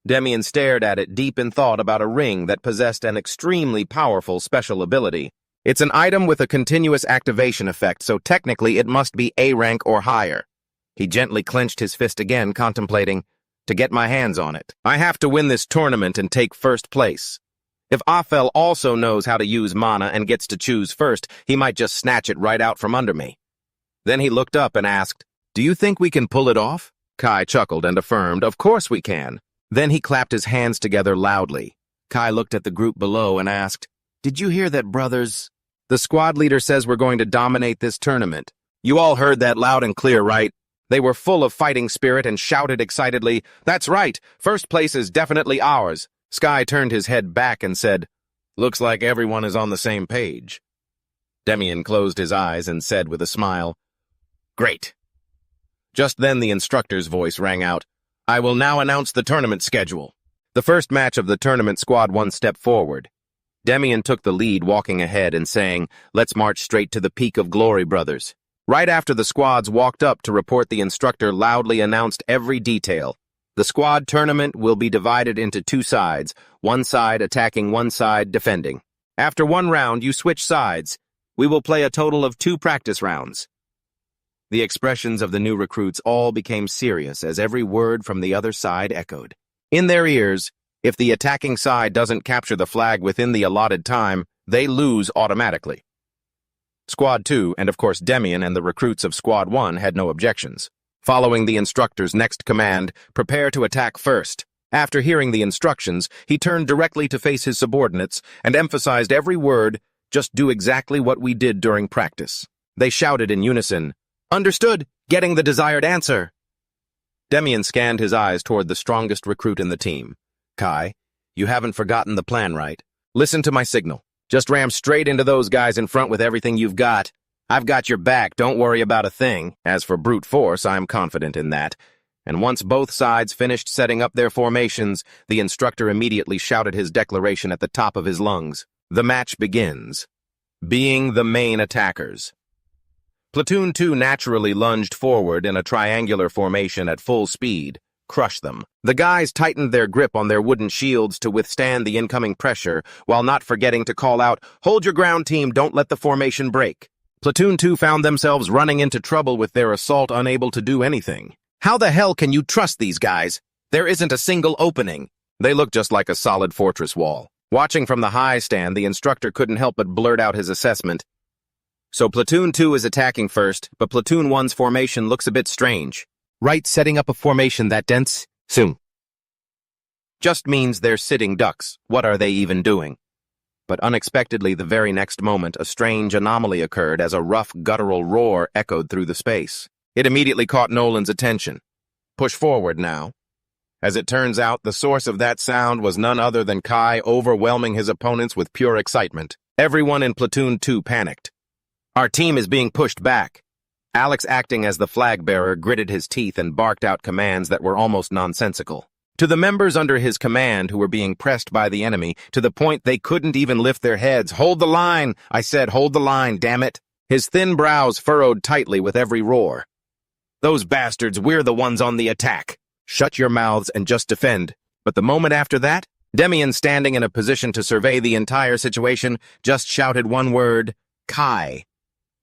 Demian stared at it deep in thought about a ring that possessed an extremely powerful special ability. It's an item with a continuous activation effect, so technically it must be A rank or higher. He gently clenched his fist again, contemplating, to get my hands on it. I have to win this tournament and take first place. If Afel also knows how to use mana and gets to choose first, he might just snatch it right out from under me. Then he looked up and asked, do you think we can pull it off? Kai chuckled and affirmed, of course we can. Then he clapped his hands together loudly. Kai looked at the group below and asked, did you hear that, brothers? The squad leader says we're going to dominate this tournament. You all heard that loud and clear, right? They were full of fighting spirit and shouted excitedly, that's right, first place is definitely ours. Sky turned his head back and said, looks like everyone is on the same page. Demian closed his eyes and said with a smile, great. Just then the instructor's voice rang out, I will now announce the tournament schedule. The first match of the tournament squad 1 stepped forward. Demian took the lead, walking ahead and saying, let's march straight to the peak of glory, brothers. Right after the squads walked up to report, the instructor loudly announced every detail. The squad tournament will be divided into 2 sides, one side attacking, one side defending. After 1 round, you switch sides. We will play a total of 2 practice rounds. The expressions of the new recruits all became serious as every word from the other side echoed. In their ears, if the attacking side doesn't capture the flag within the allotted time, they lose automatically. Squad 2, and of course Demian and the recruits of Squad 1 had no objections. Following the instructor's next command, prepare to attack first. After hearing the instructions, he turned directly to face his subordinates and emphasized every word, just do exactly what we did during practice. They shouted in unison, understood, getting the desired answer. Demian scanned his eyes toward the strongest recruit in the team. Kai, you haven't forgotten the plan, right? Listen to my signal. Just ram straight into those guys in front with everything you've got. I've got your back, don't worry about a thing. As for brute force, I'm confident in that. And once both sides finished setting up their formations, the instructor immediately shouted his declaration at the top of his lungs. The match begins. Being the main attackers. Platoon 2 naturally lunged forward in a triangular formation at full speed. Crush them. The guys tightened their grip on their wooden shields to withstand the incoming pressure, while not forgetting to call out, hold your ground, team, don't let the formation break. Platoon 2 found themselves running into trouble with their assault, unable to do anything. How the hell can you trust these guys? There isn't a single opening. They look just like a solid fortress wall. Watching from the high stand, the instructor couldn't help but blurt out his assessment. So Platoon 2 is attacking first, but Platoon 1's formation looks a bit strange. Right, setting up a formation that dense? Soon. Just means they're sitting ducks. What are they even doing? But unexpectedly, the very next moment, a strange anomaly occurred as a rough, guttural roar echoed through the space. It immediately caught Nolan's attention. Push forward now. As it turns out, the source of that sound was none other than Kai overwhelming his opponents with pure excitement. Everyone in Platoon 2 panicked. Our team is being pushed back. Alex, acting as the flag bearer, gritted his teeth and barked out commands that were almost nonsensical. To the members under his command who were being pressed by the enemy, to the point they couldn't even lift their heads. Hold the line! I said, hold the line, damn it! His thin brows furrowed tightly with every roar. Those bastards, we're the ones on the attack. Shut your mouths and just defend. But the moment after that, Demian, standing in a position to survey the entire situation, just shouted one word, Kai.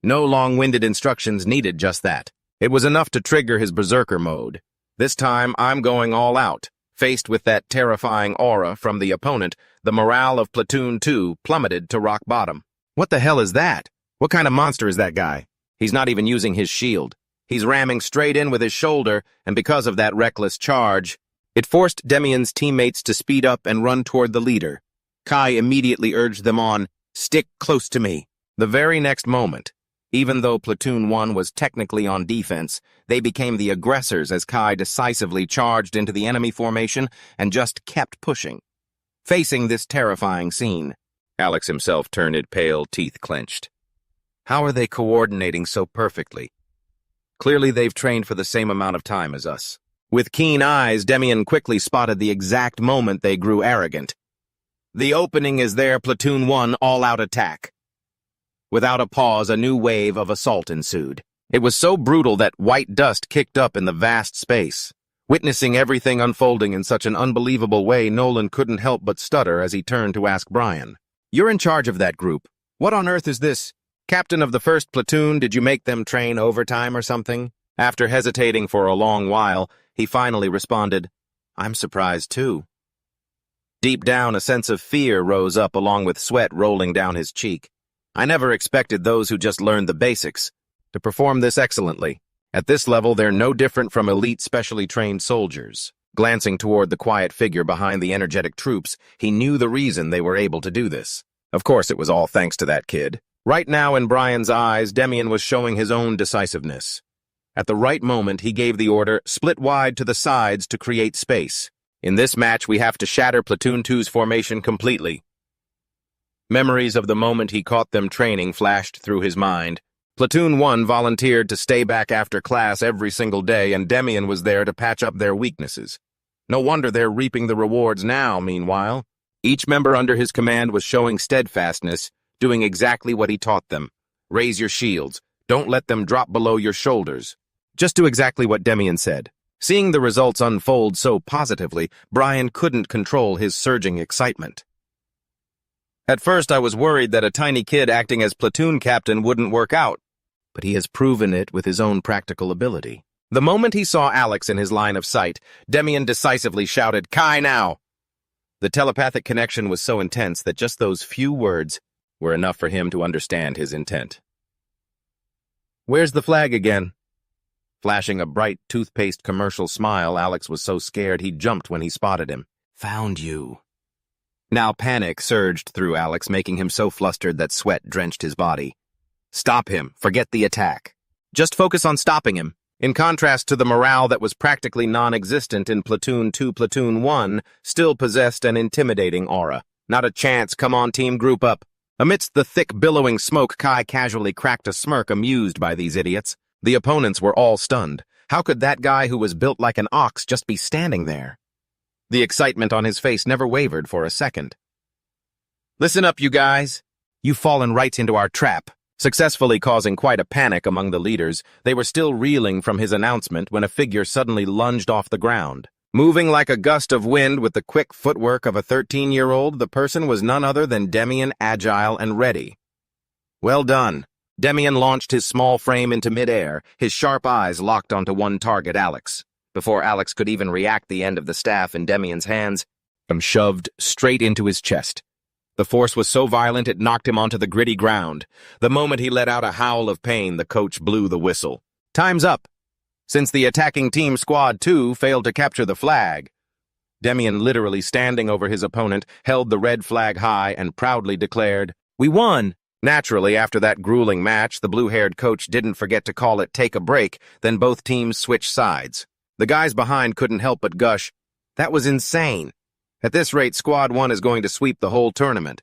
No long-winded instructions needed, just that. It was enough to trigger his berserker mode. This time, I'm going all out. Faced with that terrifying aura from the opponent, the morale of Platoon 2 plummeted to rock bottom. What the hell is that? What kind of monster is that guy? He's not even using his shield. He's ramming straight in with his shoulder, and because of that reckless charge, it forced Demian's teammates to speed up and run toward the leader. Kai immediately urged them on, stick close to me. The very next moment, even though Platoon 1 was technically on defense, they became the aggressors as Kai decisively charged into the enemy formation and just kept pushing. Facing this terrifying scene, Alex himself turned pale, teeth clenched. How are they coordinating so perfectly? Clearly they've trained for the same amount of time as us. With keen eyes, Demian quickly spotted the exact moment they grew arrogant. The opening is their Platoon 1 all-out attack. Without a pause, a new wave of assault ensued. It was so brutal that white dust kicked up in the vast space. Witnessing everything unfolding in such an unbelievable way, Nolan couldn't help but stutter as he turned to ask Brian. You're in charge of that group. What on earth is this? Captain of the 1st Platoon, did you make them train overtime or something? After hesitating for a long while, he finally responded, I'm surprised too. Deep down, a sense of fear rose up along with sweat rolling down his cheek. I never expected those who just learned the basics to perform this excellently. At this level, they're no different from elite specially trained soldiers. Glancing toward the quiet figure behind the energetic troops, he knew the reason they were able to do this. Of course, it was all thanks to that kid. Right now, in Brian's eyes, Demian was showing his own decisiveness. At the right moment, he gave the order, split wide to the sides to create space. In this match, we have to shatter Platoon 2's formation completely. Memories of the moment he caught them training flashed through his mind. Platoon 1 volunteered to stay back after class every single day, and Demian was there to patch up their weaknesses. No wonder they're reaping the rewards now, meanwhile. Each member under his command was showing steadfastness, doing exactly what he taught them. Raise your shields. Don't let them drop below your shoulders. Just do exactly what Demian said. Seeing the results unfold so positively, Brian couldn't control his surging excitement. At first, I was worried that a tiny kid acting as platoon captain wouldn't work out, but he has proven it with his own practical ability. The moment he saw Alex in his line of sight, Demian decisively shouted, Kai now! The telepathic connection was so intense that just those few words were enough for him to understand his intent. Where's the flag again? Flashing a bright toothpaste commercial smile, Alex was so scared he jumped when he spotted him. Found you. Now panic surged through Alex, making him so flustered that sweat drenched his body. Stop him. Forget the attack. Just focus on stopping him. In contrast to the morale that was practically non-existent in Platoon 2, Platoon 1 still possessed an intimidating aura. Not a chance. Come on, team, group up. Amidst the thick, billowing smoke, Kai casually cracked a smirk, amused by these idiots. The opponents were all stunned. How could that guy who was built like an ox just be standing there? The excitement on his face never wavered for a second. Listen up, you guys. You've fallen right into our trap. Successfully causing quite a panic among the leaders, they were still reeling from his announcement when a figure suddenly lunged off the ground. Moving like a gust of wind with the quick footwork of a 13-year-old, the person was none other than Demian, agile and ready. Well done. Demian launched his small frame into midair, his sharp eyes locked onto one target, Alex. Before Alex could even react, the end of the staff in Demian's hands shoved straight into his chest. The force was so violent it knocked him onto the gritty ground. The moment he let out a howl of pain, the coach blew the whistle. Time's up. Since the attacking team Squad 2 failed to capture the flag, Demian, literally standing over his opponent, held the red flag high and proudly declared, "We won!" Naturally, after that grueling match, the blue-haired coach didn't forget to call it take a break, then both teams switched sides. The guys behind couldn't help but gush, "That was insane. At this rate, Squad 1 is going to sweep the whole tournament."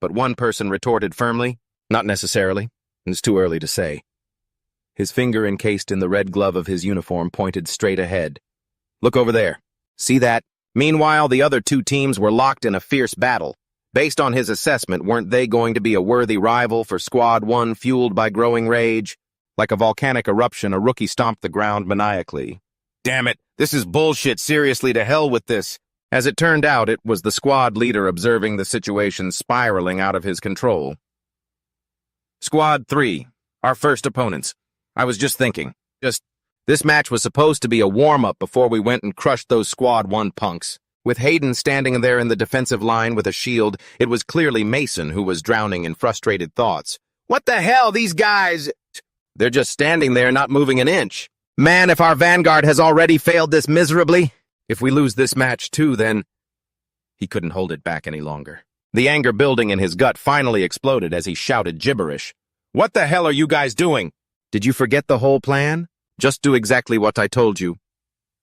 but one person retorted firmly, "Not necessarily. It's too early to say." His finger encased in the red glove of his uniform pointed straight ahead. "Look over there. See that?" Meanwhile, the other two teams were locked in a fierce battle. Based on his assessment, weren't they going to be a worthy rival for Squad 1 fueled by growing rage? Like a volcanic eruption, a rookie stomped the ground maniacally. "Damn it, this is bullshit. Seriously, to hell with this." As it turned out, it was the squad leader observing the situation spiraling out of his control. "Squad 3, our first opponents. I was just thinking. This match was supposed to be a warm-up before we went and crushed those Squad 1 punks. With Hayden standing there in the defensive line with a shield, it was clearly Mason who was drowning in frustrated thoughts. What the hell, these guys? They're just standing there, not moving an inch. Man, if our vanguard has already failed this miserably, if we lose this match too, then... He couldn't hold it back any longer. The anger building in his gut finally exploded as he shouted gibberish. What the hell are you guys doing? Did you forget the whole plan? Just do exactly what I told you.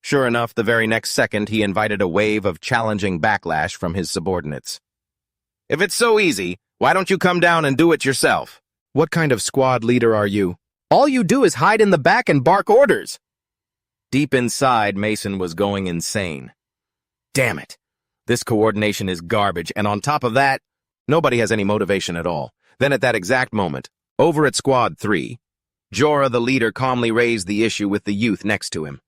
Sure enough, the very next second, he invited a wave of challenging backlash from his subordinates. If it's so easy, why don't you come down and do it yourself? What kind of squad leader are you? All you do is hide in the back and bark orders. Deep inside, Mason was going insane. Damn it. This coordination is garbage, and on top of that, nobody has any motivation at all. Then at that exact moment, over at Squad 3, Jorah, the leader, calmly raised the issue with the youth next to him.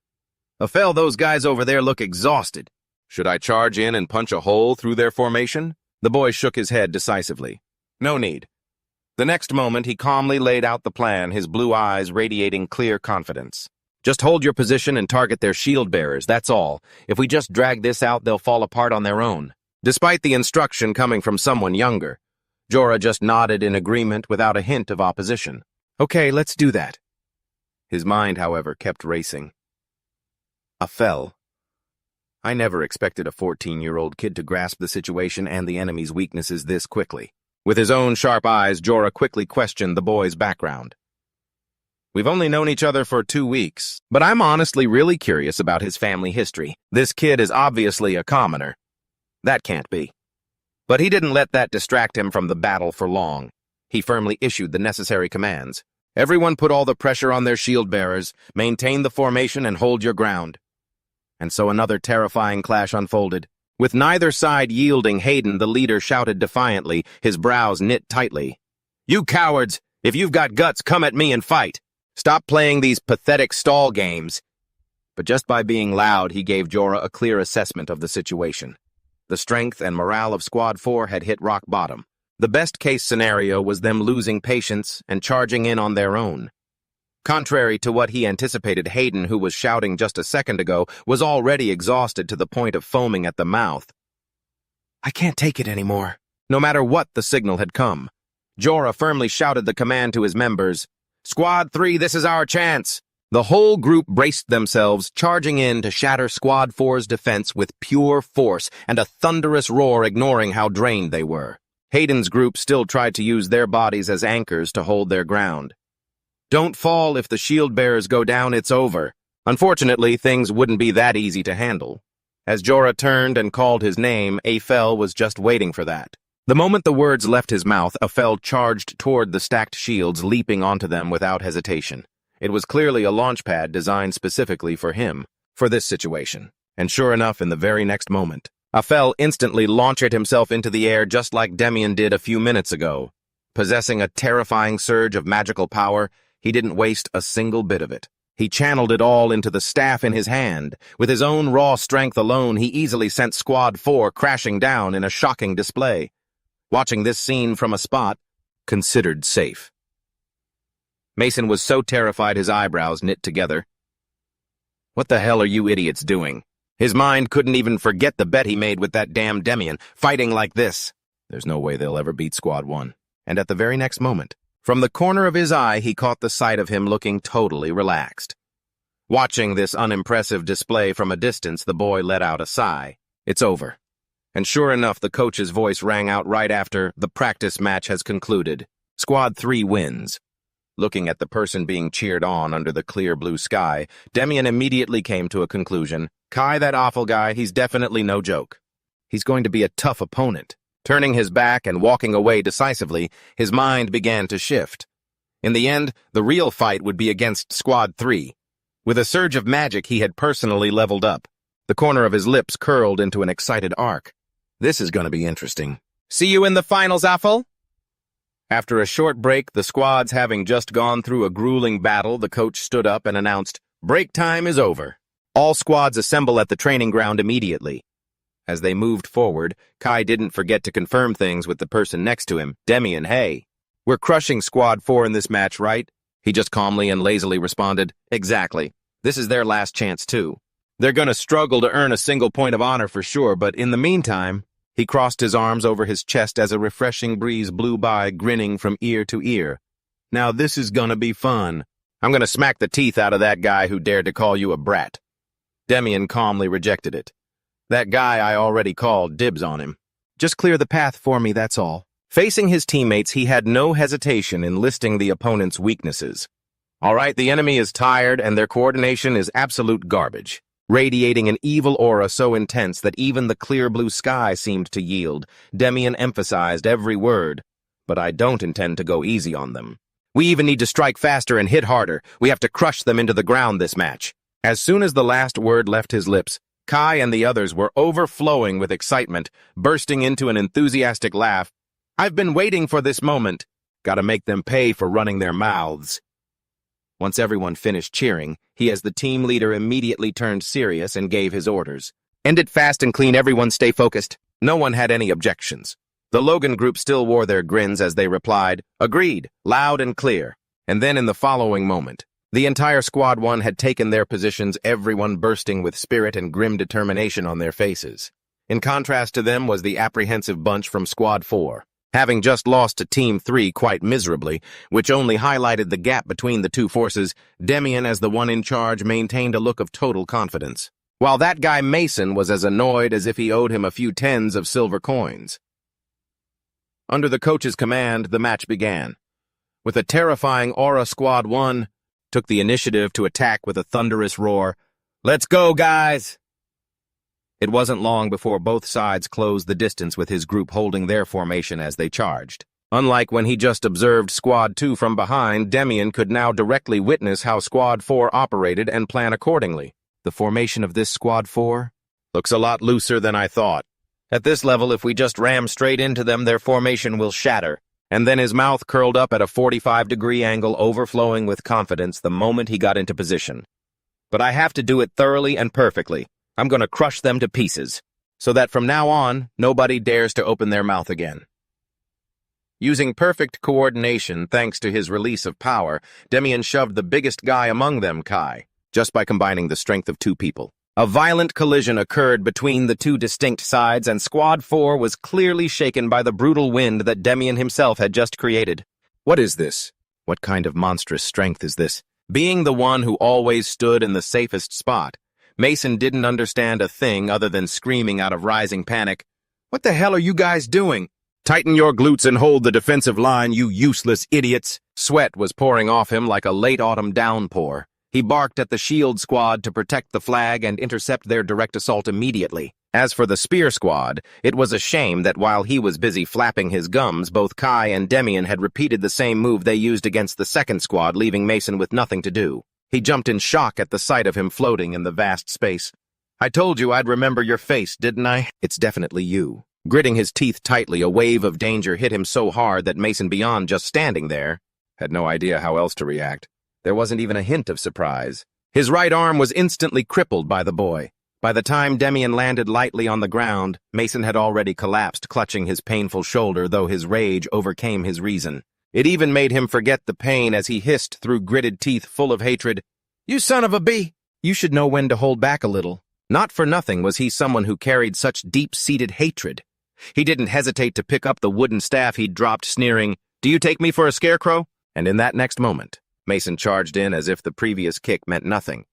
Afel, those guys over there look exhausted. Should I charge in and punch a hole through their formation? The boy shook his head decisively. No need. The next moment, he calmly laid out the plan, his blue eyes radiating clear confidence. Just hold your position and target their shield bearers, that's all. If we just drag this out, they'll fall apart on their own. Despite the instruction coming from someone younger, Jorah just nodded in agreement without a hint of opposition. Okay, let's do that. His mind, however, kept racing. Afel. I never expected a 14-year-old kid to grasp the situation and the enemy's weaknesses this quickly. With his own sharp eyes, Jorah quickly questioned the boy's background. We've only known each other for 2 weeks, but I'm honestly really curious about his family history. This kid is obviously a commoner. That can't be. But he didn't let that distract him from the battle for long. He firmly issued the necessary commands. Everyone put all the pressure on their shield bearers, maintain the formation, and hold your ground. And so another terrifying clash unfolded. With neither side yielding, Hayden, the leader, shouted defiantly, his brows knit tightly. You cowards! If you've got guts, come at me and fight! Stop playing these pathetic stall games. But just by being loud, he gave Jorah a clear assessment of the situation. The strength and morale of Squad 4 had hit rock bottom. The best-case scenario was them losing patience and charging in on their own. Contrary to what he anticipated, Hayden, who was shouting just a second ago, was already exhausted to the point of foaming at the mouth. I can't take it anymore. No matter what the signal had come, Jorah firmly shouted the command to his members. Squad 3, this is our chance. The whole group braced themselves, charging in to shatter Squad 4's defense with pure force and a thunderous roar, ignoring how drained they were. Hayden's group still tried to use their bodies as anchors to hold their ground. Don't fall. If the shield bearers go down, it's over. Unfortunately, things wouldn't be that easy to handle. As Jorah turned and called his name, Afel was just waiting for that. The moment the words left his mouth, Afel charged toward the stacked shields, leaping onto them without hesitation. It was clearly a launch pad designed specifically for him, for this situation. And sure enough, in the very next moment, Afel instantly launched himself into the air just like Demian did a few minutes ago. Possessing a terrifying surge of magical power, he didn't waste a single bit of it. He channeled it all into the staff in his hand. With his own raw strength alone, he easily sent Squad 4 crashing down in a shocking display. Watching this scene from a spot considered safe. Mason was so terrified his eyebrows knit together. What the hell are you idiots doing? His mind couldn't even forget the bet he made with that damn Demian, fighting like this. There's no way they'll ever beat Squad 1. And at the very next moment, from the corner of his eye, he caught the sight of him looking totally relaxed. Watching this unimpressive display from a distance, the boy let out a sigh. It's over. And sure enough, the coach's voice rang out right after, the practice match has concluded. Squad 3 wins. Looking at the person being cheered on under the clear blue sky, Demian immediately came to a conclusion. Kai, that awful guy, he's definitely no joke. He's going to be a tough opponent. Turning his back and walking away decisively, his mind began to shift. In the end, the real fight would be against Squad 3. With a surge of magic, he had personally leveled up. The corner of his lips curled into an excited arc. This is going to be interesting. See you in the finals, Affle? After a short break, the squads having just gone through a grueling battle, the coach stood up and announced, "Break time is over. All squads assemble at the training ground immediately." As they moved forward, Kai didn't forget to confirm things with the person next to him. "Demian, hey. We're crushing Squad 4 in this match, right?" He just calmly and lazily responded, "Exactly. This is their last chance, too. They're gonna struggle to earn a single point of honor for sure, but in the meantime..." He crossed his arms over his chest as a refreshing breeze blew by, grinning from ear to ear. "Now this is gonna be fun. I'm gonna smack the teeth out of that guy who dared to call you a brat." Demian calmly rejected it. "That guy I already called dibs on him. Just clear the path for me, that's all." Facing his teammates, he had no hesitation in listing the opponent's weaknesses. All right, the enemy is tired and their coordination is absolute garbage, radiating an evil aura so intense that even the clear blue sky seemed to yield. Demian emphasized every word, "But I don't intend to go easy on them. We even need to strike faster and hit harder. We have to crush them into the ground this match." As soon as the last word left his lips, Kai and the others were overflowing with excitement, bursting into an enthusiastic laugh. "I've been waiting for this moment. Gotta make them pay for running their mouths." Once everyone finished cheering, he as the team leader immediately turned serious and gave his orders. "End it fast and clean, everyone stay focused." No one had any objections. The Logan group still wore their grins as they replied, "Agreed," loud and clear. And then in the following moment, the entire Squad 1 had taken their positions, everyone bursting with spirit and grim determination on their faces. In contrast to them was the apprehensive bunch from Squad 4. Having just lost to Team 3 quite miserably, which only highlighted the gap between the two forces, Demian, as the one in charge, maintained a look of total confidence, while that guy Mason was as annoyed as if he owed him a few tens of silver coins. Under the coach's command, the match began. With a terrifying aura, Squad 1 took the initiative to attack with a thunderous roar. "Let's go, guys!" It wasn't long before both sides closed the distance, with his group holding their formation as they charged. Unlike when he just observed Squad 2 from behind, Demian could now directly witness how Squad 4 operated and plan accordingly. The formation of this Squad 4 looks a lot looser than I thought. At this level, if we just ram straight into them, their formation will shatter. And then his mouth curled up at a 45-degree angle, overflowing with confidence the moment he got into position. "But I have to do it thoroughly and perfectly. I'm going to crush them to pieces, so that from now on, nobody dares to open their mouth again." Using perfect coordination thanks to his release of power, Demian shoved the biggest guy among them, Kai, just by combining the strength of two people. A violent collision occurred between the two distinct sides, and Squad 4 was clearly shaken by the brutal wind that Demian himself had just created. What is this? What kind of monstrous strength is this? Being the one who always stood in the safest spot, Mason didn't understand a thing other than screaming out of rising panic, "What the hell are you guys doing? Tighten your glutes and hold the defensive line, you useless idiots." Sweat was pouring off him like a late autumn downpour. He barked at the shield squad to protect the flag and intercept their direct assault immediately. As for the spear squad, it was a shame that while he was busy flapping his gums, both Kai and Demian had repeated the same move they used against the second squad, leaving Mason with nothing to do. He jumped in shock at the sight of him floating in the vast space. "I told you I'd remember your face, didn't I?" "It's definitely you." Gritting his teeth tightly, a wave of danger hit him so hard that Mason, beyond just standing there, had no idea how else to react. There wasn't even a hint of surprise. His right arm was instantly crippled by the boy. By the time Demian landed lightly on the ground, Mason had already collapsed, clutching his painful shoulder, though his rage overcame his reason. It even made him forget the pain as he hissed through gritted teeth full of hatred, "You son of a b! You should know when to hold back a little." Not for nothing was he someone who carried such deep-seated hatred. He didn't hesitate to pick up the wooden staff he'd dropped, sneering, "Do you take me for a scarecrow?" And in that next moment, Mason charged in as if the previous kick meant nothing.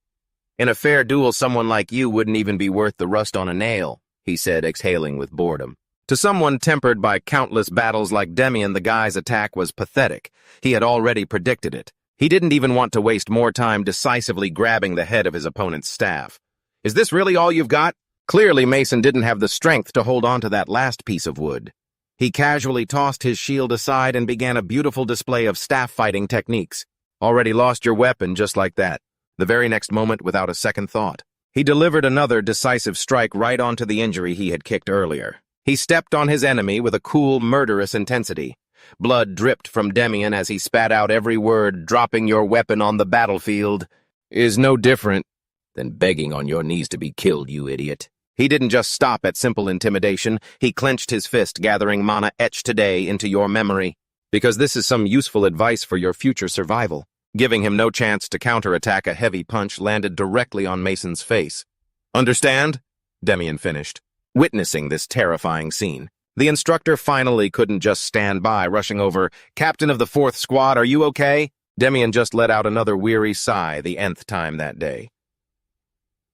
"In a fair duel, someone like you wouldn't even be worth the rust on a nail," he said, exhaling with boredom. To someone tempered by countless battles like Demian, the guy's attack was pathetic. He had already predicted it. He didn't even want to waste more time decisively grabbing the head of his opponent's staff. "Is this really all you've got?" Clearly, Mason didn't have the strength to hold on to that last piece of wood. He casually tossed his shield aside and began a beautiful display of staff fighting techniques. Already lost your weapon just like that. The very next moment, without a second thought, he delivered another decisive strike right onto the injury he had kicked earlier. He stepped on his enemy with a cool, murderous intensity. Blood dripped from Demian as he spat out every word. Dropping your weapon on the battlefield is no different than begging on your knees to be killed, you idiot. He didn't just stop at simple intimidation. He clenched his fist, gathering mana etched today into your memory. Because this is some useful advice for your future survival. Giving him no chance to counterattack, a heavy punch landed directly on Mason's face. Understand? Demian finished, witnessing this terrifying scene. The instructor finally couldn't just stand by, rushing over. Captain of the 4th Squad, are you okay? Demian just let out another weary sigh, the nth time that day.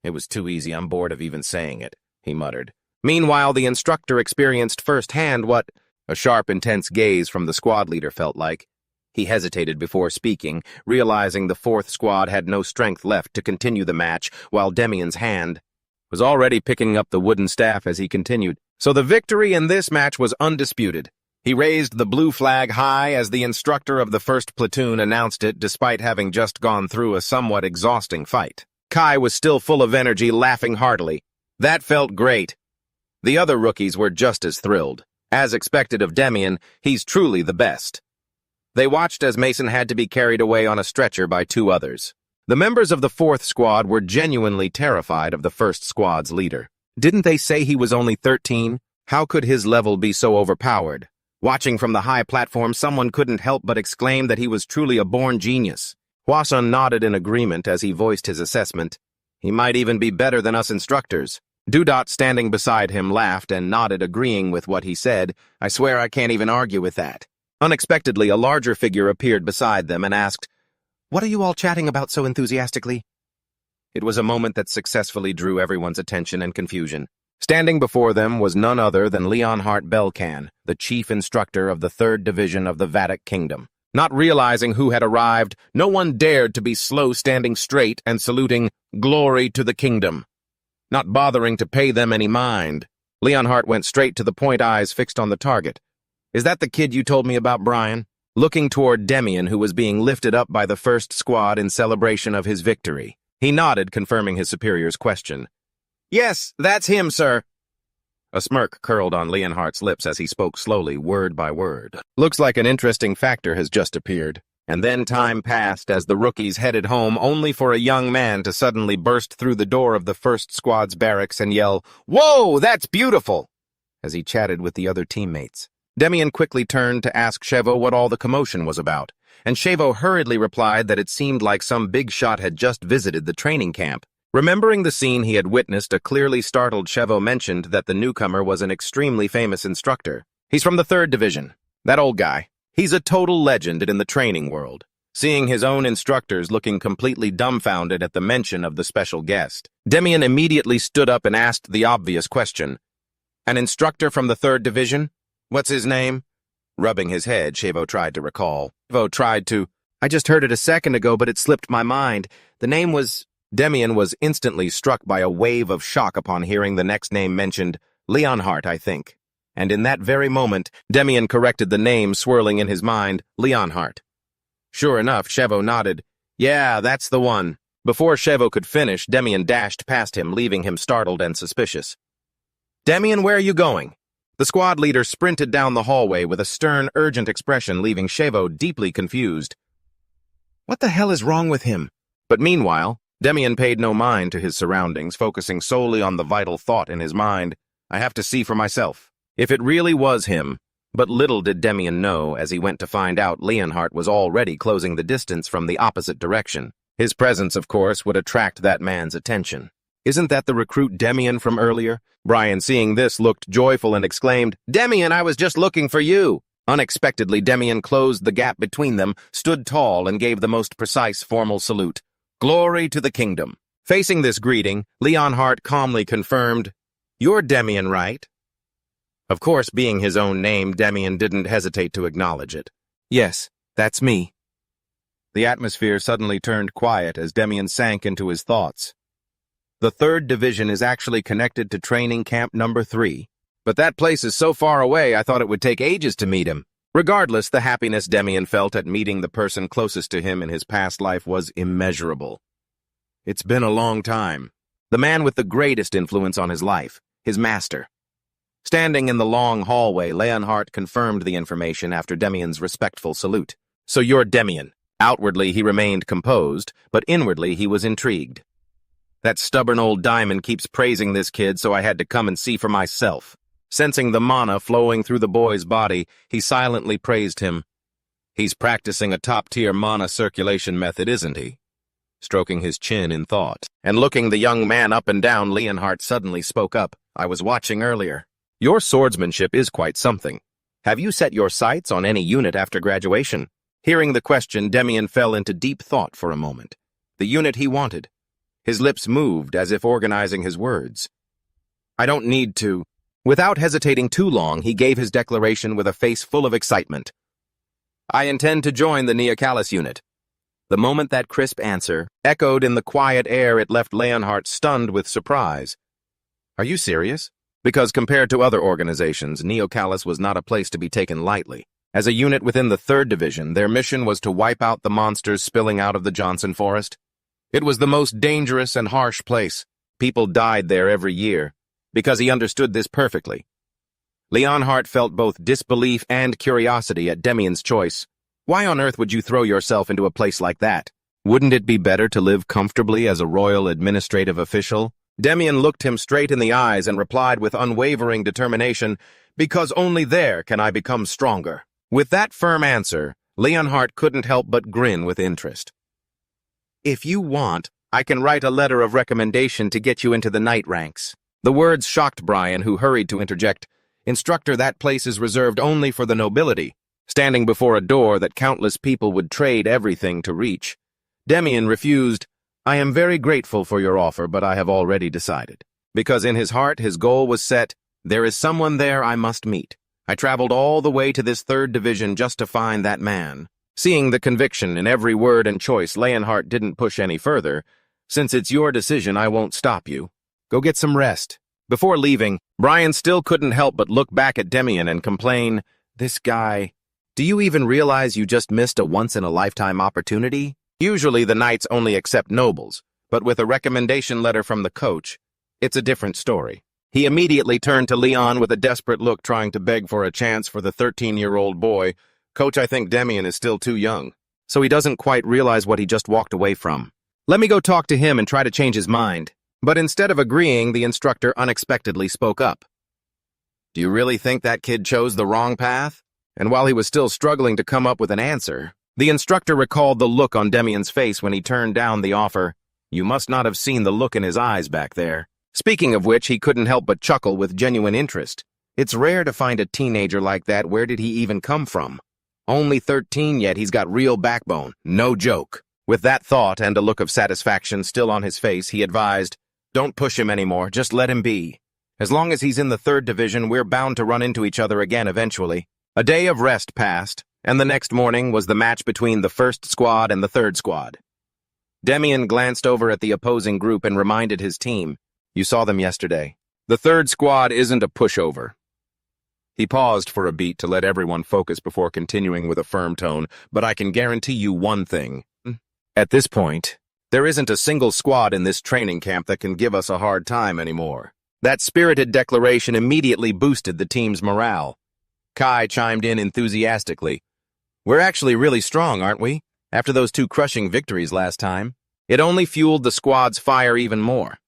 It was too easy, I'm bored of even saying it, he muttered. Meanwhile, the instructor experienced firsthand what a sharp, intense gaze from the squad leader felt like. He hesitated before speaking, realizing the 4th Squad had no strength left to continue the match, while Demian's hand was already picking up the wooden staff as he continued. So the victory in this match was undisputed. He raised the blue flag high as the instructor of the 1st platoon announced it, despite having just gone through a somewhat exhausting fight. Kai was still full of energy, laughing heartily. That felt great. The other rookies were just as thrilled. As expected of Demian, he's truly the best. They watched as Mason had to be carried away on a stretcher by 2 others. The members of the 4th Squad were genuinely terrified of the 1st Squad's leader. Didn't they say he was only 13? How could his level be so overpowered? Watching from the high platform, someone couldn't help but exclaim that he was truly a born genius. Hwasun nodded in agreement as he voiced his assessment. He might even be better than us instructors. Dudot, standing beside him, laughed and nodded, agreeing with what he said. I swear I can't even argue with that. Unexpectedly, a larger figure appeared beside them and asked, "What are you all chatting about so enthusiastically?" It was a moment that successfully drew everyone's attention and confusion. Standing before them was none other than Leonhart Belcan, the chief instructor of the 3rd Division of the Vedic Kingdom. Not realizing who had arrived, no one dared to be slow standing straight and saluting, "Glory to the kingdom." Not bothering to pay them any mind, Leonhart went straight to the point, eyes fixed on the target. Is that the kid you told me about, Brian? Looking toward Demian, who was being lifted up by the 1st Squad in celebration of his victory. He nodded, confirming his superior's question. Yes, that's him, sir. A smirk curled on Leonhart's lips as he spoke slowly, word by word. Looks like an interesting factor has just appeared. And then time passed as the rookies headed home, only for a young man to suddenly burst through the door of the 1st Squad's barracks and yell, "Whoa, that's beautiful!" as he chatted with the other teammates. Demian quickly turned to ask Shevo what all the commotion was about, and Shevo hurriedly replied that it seemed like some big shot had just visited the training camp. Remembering the scene he had witnessed, a clearly startled Shevo mentioned that the newcomer was an extremely famous instructor. He's from the 3rd Division. That old guy. He's a total legend in the training world. Seeing his own instructors looking completely dumbfounded at the mention of the special guest, Demian immediately stood up and asked the obvious question. An instructor from the 3rd Division? What's his name? Rubbing his head, Shevo tried to recall. I just heard it a second ago, but it slipped my mind. The name was... Demian was instantly struck by a wave of shock upon hearing the next name mentioned. Leonhart, I think. And in that very moment, Demian corrected the name swirling in his mind, Leonhart. Sure enough, Shevo nodded. Yeah, that's the one. Before Shevo could finish, Demian dashed past him, leaving him startled and suspicious. Demian, where are you going? The squad leader sprinted down the hallway with a stern, urgent expression, leaving Shevo deeply confused. What the hell is wrong with him? But meanwhile, Demian paid no mind to his surroundings, focusing solely on the vital thought in his mind. I have to see for myself. If it really was him. But little did Demian know, as he went to find out, Leonhart was already closing the distance from the opposite direction. His presence, of course, would attract that man's attention. Isn't that the recruit Demian from earlier? Brian, seeing this, looked joyful and exclaimed, Demian, I was just looking for you. Unexpectedly, Demian closed the gap between them, stood tall, and gave the most precise formal salute. Glory to the kingdom. Facing this greeting, Leonhart calmly confirmed, You're Demian, right? Of course, being his own name, Demian didn't hesitate to acknowledge it. Yes, that's me. The atmosphere suddenly turned quiet as Demian sank into his thoughts. The 3rd Division is actually connected to training camp number 3. But that place is so far away, I thought it would take ages to meet him. Regardless, the happiness Demian felt at meeting the person closest to him in his past life was immeasurable. It's been a long time. The man with the greatest influence on his life, his master. Standing in the long hallway, Leonhardt confirmed the information after Demian's respectful salute. So you're Demian. Outwardly, he remained composed, but inwardly he was intrigued. That stubborn old diamond keeps praising this kid, so I had to come and see for myself. Sensing the mana flowing through the boy's body, he silently praised him. He's practicing a top-tier mana circulation method, isn't he? Stroking his chin in thought. And looking the young man up and down, Leonhardt suddenly spoke up. I was watching earlier. Your swordsmanship is quite something. Have you set your sights on any unit after graduation? Hearing the question, Demian fell into deep thought for a moment. The unit he wanted. His lips moved as if organizing his words. I don't need to. Without hesitating too long, he gave his declaration with a face full of excitement. I intend to join the Neocalis unit. The moment that crisp answer echoed in the quiet air, it left Leonhardt stunned with surprise. Are you serious? Because compared to other organizations, Neocalis was not a place to be taken lightly. As a unit within the 3rd Division, their mission was to wipe out the monsters spilling out of the Johnson Forest. It was the most dangerous and harsh place. People died there every year. Because he understood this perfectly. Leonhardt felt both disbelief and curiosity at Demian's choice. Why on earth would you throw yourself into a place like that? Wouldn't it be better to live comfortably as a royal administrative official? Demian looked him straight in the eyes and replied with unwavering determination, because only there can I become stronger. With that firm answer, Leonhardt couldn't help but grin with interest. If you want, I can write a letter of recommendation to get you into the knight ranks. The words shocked Brian, who hurried to interject. Instructor, that place is reserved only for the nobility, standing before a door that countless people would trade everything to reach. Demian refused. I am very grateful for your offer, but I have already decided. Because in his heart, his goal was set. There is someone there I must meet. I traveled all the way to this 3rd Division just to find that man. Seeing the conviction in every word and choice, Leonhardt didn't push any further. Since it's your decision, I won't stop you. Go get some rest. Before leaving, Brian still couldn't help but look back at Demian and complain, this guy, do you even realize you just missed a once-in-a-lifetime opportunity? Usually the knights only accept nobles, but with a recommendation letter from the coach, it's a different story. He immediately turned to Leon with a desperate look, trying to beg for a chance for the 13-year-old boy. Coach, I think Demian is still too young, so he doesn't quite realize what he just walked away from. Let me go talk to him and try to change his mind. But instead of agreeing, the instructor unexpectedly spoke up. Do you really think that kid chose the wrong path? And while he was still struggling to come up with an answer, the instructor recalled the look on Demian's face when he turned down the offer. You must not have seen the look in his eyes back there. Speaking of which, he couldn't help but chuckle with genuine interest. It's rare to find a teenager like that. Where did he even come from? Only 13, yet he's got real backbone. No joke. With that thought and a look of satisfaction still on his face, he advised, don't push him anymore, just let him be. As long as he's in the 3rd Division, we're bound to run into each other again eventually. A day of rest passed, and the next morning was the match between the 1st squad and the 3rd squad. Demian glanced over at the opposing group and reminded his team, you saw them yesterday. The 3rd squad isn't a pushover. He paused for a beat to let everyone focus before continuing with a firm tone, but I can guarantee you one thing. At this point, there isn't a single squad in this training camp that can give us a hard time anymore. That spirited declaration immediately boosted the team's morale. Kai chimed in enthusiastically. We're actually really strong, aren't we? After those 2 crushing victories last time. It only fueled the squad's fire even more.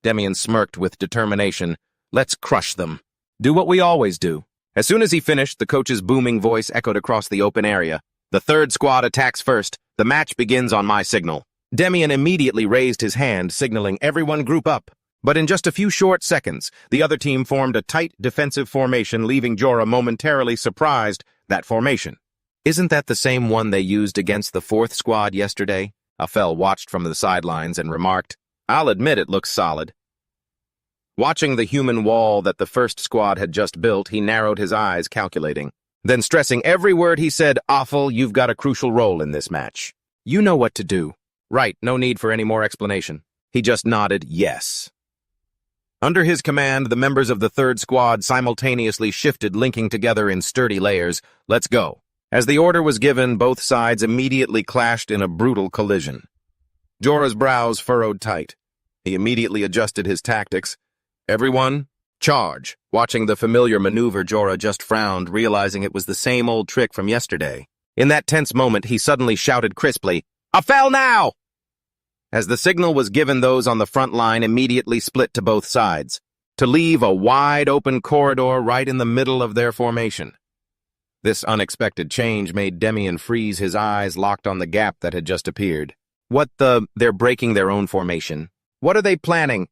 Demian smirked with determination. Let's crush them. Do what we always do. As soon as he finished, the coach's booming voice echoed across the open area. The 3rd squad attacks first. The match begins on my signal. Demian immediately raised his hand, signaling everyone group up. But in just a few short seconds, the other team formed a tight defensive formation, leaving Jorah momentarily surprised. That formation. Isn't that the same one they used against the 4th squad yesterday? Afel watched from the sidelines and remarked, I'll admit it looks solid. Watching the human wall that the 1st squad had just built, he narrowed his eyes, calculating. Then stressing every word he said, Awful, you've got a crucial role in this match. You know what to do. Right, no need for any more explanation. He just nodded, yes. Under his command, the members of the third squad simultaneously shifted, linking together in sturdy layers. Let's go. As the order was given, both sides immediately clashed in a brutal collision. Jorah's brows furrowed tight. He immediately adjusted his tactics. Everyone, charge. Watching the familiar maneuver, Jorah just frowned, realizing it was the same old trick from yesterday. In that tense moment, he suddenly shouted crisply, "Afel now!" As the signal was given, those on the front line immediately split to both sides, to leave a wide-open corridor right in the middle of their formation. This unexpected change made Demian freeze, his eyes locked on the gap that had just appeared. They're breaking their own formation. What are they planning?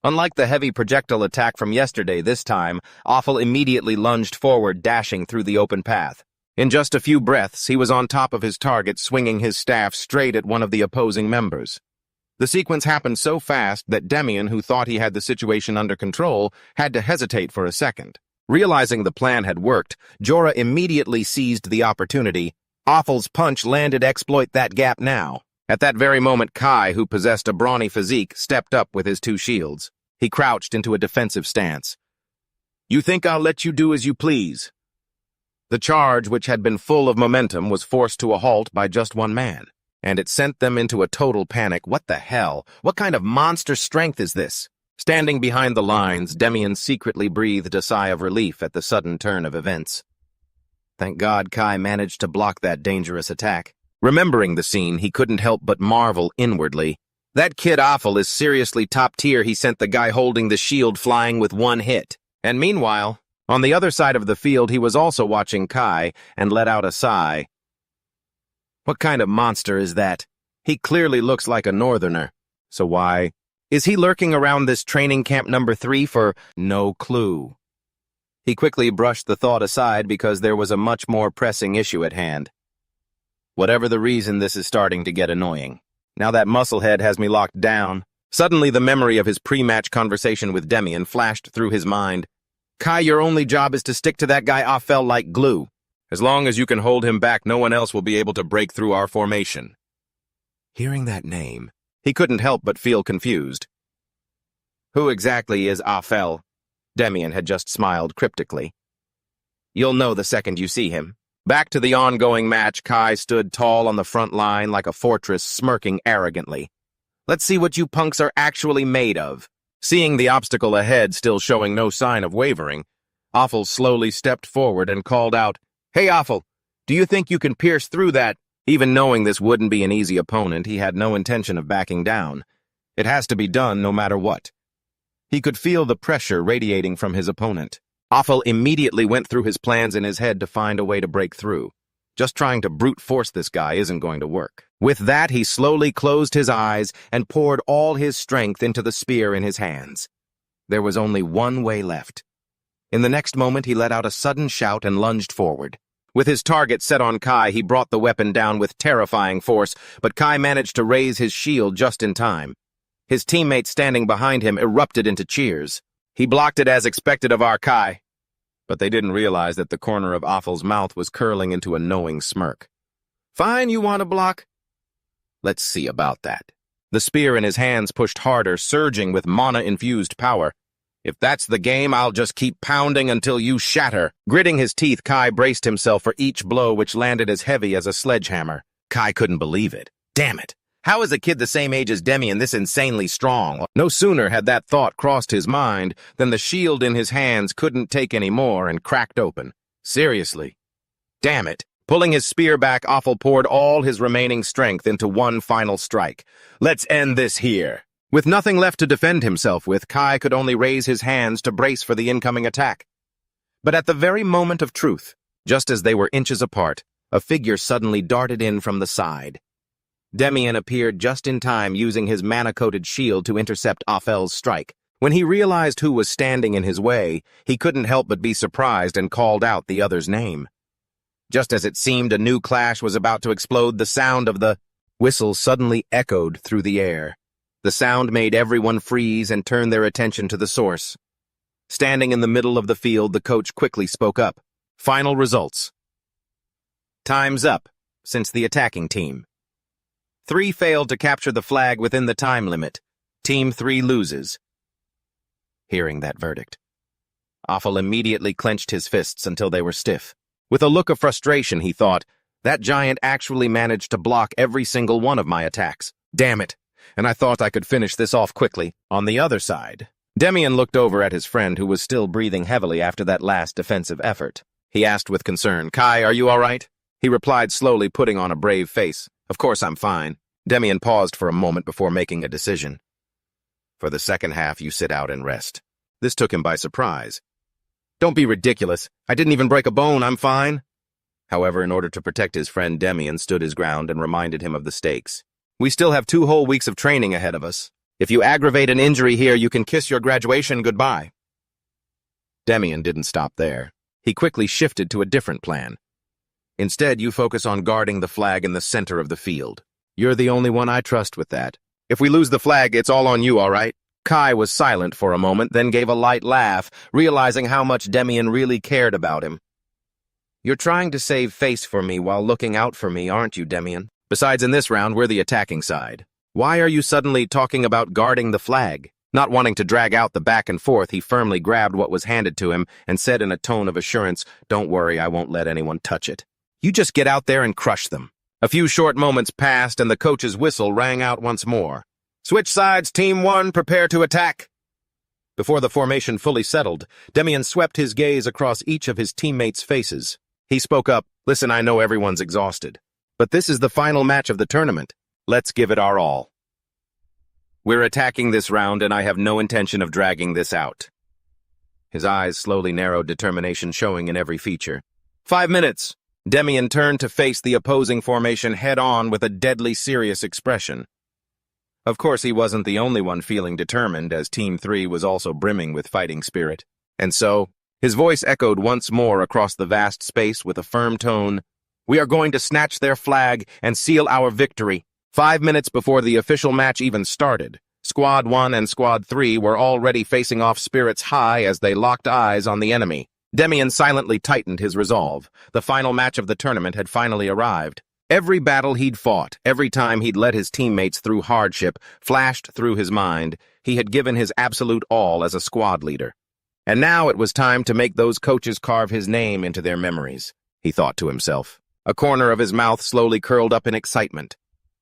Unlike the heavy projectile attack from yesterday, this time, Awful immediately lunged forward, dashing through the open path. In just a few breaths, he was on top of his target, swinging his staff straight at one of the opposing members. The sequence happened so fast that Demian, who thought he had the situation under control, had to hesitate for a second. Realizing the plan had worked, Jorah immediately seized the opportunity. Awful's punch landed. Exploit that gap now. At that very moment, Kai, who possessed a brawny physique, stepped up with his two shields. He crouched into a defensive stance. "You think I'll let you do as you please?" The charge, which had been full of momentum, was forced to a halt by just one man, and it sent them into a total panic. What the hell? What kind of monster strength is this? Standing behind the lines, Demian secretly breathed a sigh of relief at the sudden turn of events. Thank God Kai managed to block that dangerous attack. Remembering the scene, he couldn't help but marvel inwardly. That kid Awful is seriously top tier. He sent the guy holding the shield flying with one hit. And meanwhile, on the other side of the field, he was also watching Kai and let out a sigh. What kind of monster is that? He clearly looks like a northerner. So why? Is he lurking around this training camp number 3 for no clue? He quickly brushed the thought aside because there was a much more pressing issue at hand. Whatever the reason, this is starting to get annoying. Now that musclehead has me locked down. Suddenly, the memory of his pre-match conversation with Demian flashed through his mind. Kai, your only job is to stick to that guy Afel like glue. As long as you can hold him back, no one else will be able to break through our formation. Hearing that name, he couldn't help but feel confused. Who exactly is Afel? Demian had just smiled cryptically. You'll know the second you see him. Back to the ongoing match, Kai stood tall on the front line like a fortress, smirking arrogantly. Let's see what you punks are actually made of. Seeing the obstacle ahead still showing no sign of wavering, Awful slowly stepped forward and called out, "Hey, Awful, do you think you can pierce through that?" Even knowing this wouldn't be an easy opponent, he had no intention of backing down. It has to be done no matter what. He could feel the pressure radiating from his opponent. Awful immediately went through his plans in his head to find a way to break through. Just trying to brute force this guy isn't going to work. With that, he slowly closed his eyes and poured all his strength into the spear in his hands. There was only one way left. In the next moment, he let out a sudden shout and lunged forward. With his target set on Kai, he brought the weapon down with terrifying force, but Kai managed to raise his shield just in time. His teammates standing behind him erupted into cheers. He blocked it as expected of our Kai, but they didn't realize that the corner of Awful's mouth was curling into a knowing smirk. Fine, you want to block? Let's see about that. The spear in his hands pushed harder, surging with mana-infused power. If that's the game, I'll just keep pounding until you shatter. Gritting his teeth, Kai braced himself for each blow, which landed as heavy as a sledgehammer. Kai couldn't believe it. Damn it! How is a kid the same age as Demian this insanely strong? No sooner had that thought crossed his mind than the shield in his hands couldn't take any more and cracked open. Seriously. Damn it. Pulling his spear back, Awful poured all his remaining strength into one final strike. Let's end this here. With nothing left to defend himself with, Kai could only raise his hands to brace for the incoming attack. But at the very moment of truth, just as they were inches apart, a figure suddenly darted in from the side. Demian appeared just in time, using his mana-coated shield to intercept Afel's strike. When he realized who was standing in his way, he couldn't help but be surprised and called out the other's name. Just as it seemed a new clash was about to explode, the sound of the whistle suddenly echoed through the air. The sound made everyone freeze and turn their attention to the source. Standing in the middle of the field, the coach quickly spoke up. Final results. Time's up, since the attacking team. 3 failed to capture the flag within the time limit. Team 3 loses. hearing that verdict. Awful immediately clenched his fists until they were stiff. With a look of frustration, he thought, that giant actually managed to block every single one of my attacks. Damn it! And I thought I could finish this off quickly. On the other side, Demian looked over at his friend who was still breathing heavily after that last defensive effort. He asked with concern, Kai, are you all right? He replied slowly, putting on a brave face. Of course I'm fine. Demian paused for a moment before making a decision. For the second half, you sit out and rest. This took him by surprise. Don't be ridiculous. I didn't even break a bone. I'm fine. However, in order to protect his friend, Demian stood his ground and reminded him of the stakes. We still have 2 whole weeks of training ahead of us. If you aggravate an injury here, you can kiss your graduation goodbye. Demian didn't stop there. He quickly shifted to a different plan. Instead, you focus on guarding the flag in the center of the field. You're the only one I trust with that. If we lose the flag, it's all on you, all right? Kai was silent for a moment, then gave a light laugh, realizing how much Demian really cared about him. You're trying to save face for me while looking out for me, aren't you, Demian? Besides, in this round, we're the attacking side. Why are you suddenly talking about guarding the flag? Not wanting to drag out the back and forth, he firmly grabbed what was handed to him and said in a tone of assurance, Don't worry, I won't let anyone touch it. You just get out there and crush them. A few short moments passed and the coach's whistle rang out once more. Switch sides, Team 1, prepare to attack. Before the formation fully settled, Demian swept his gaze across each of his teammates' faces. He spoke up, Listen, I know everyone's exhausted, but this is the final match of the tournament. Let's give it our all. We're attacking this round and I have no intention of dragging this out. His eyes slowly narrowed, determination showing in every feature. 5 minutes. Demian turned to face the opposing formation head-on with a deadly serious expression. Of course, he wasn't the only one feeling determined, as Team 3 was also brimming with fighting spirit. And so, his voice echoed once more across the vast space with a firm tone. We are going to snatch their flag and seal our victory. 5 minutes before the official match even started, Squad 1 and Squad 3 were already facing off spirits high as they locked eyes on the enemy. Demian silently tightened his resolve. The final match of the tournament had finally arrived. Every battle he'd fought, every time he'd led his teammates through hardship, flashed through his mind. He had given his absolute all as a squad leader. And now it was time to make those coaches carve his name into their memories, he thought to himself. A corner of his mouth slowly curled up in excitement.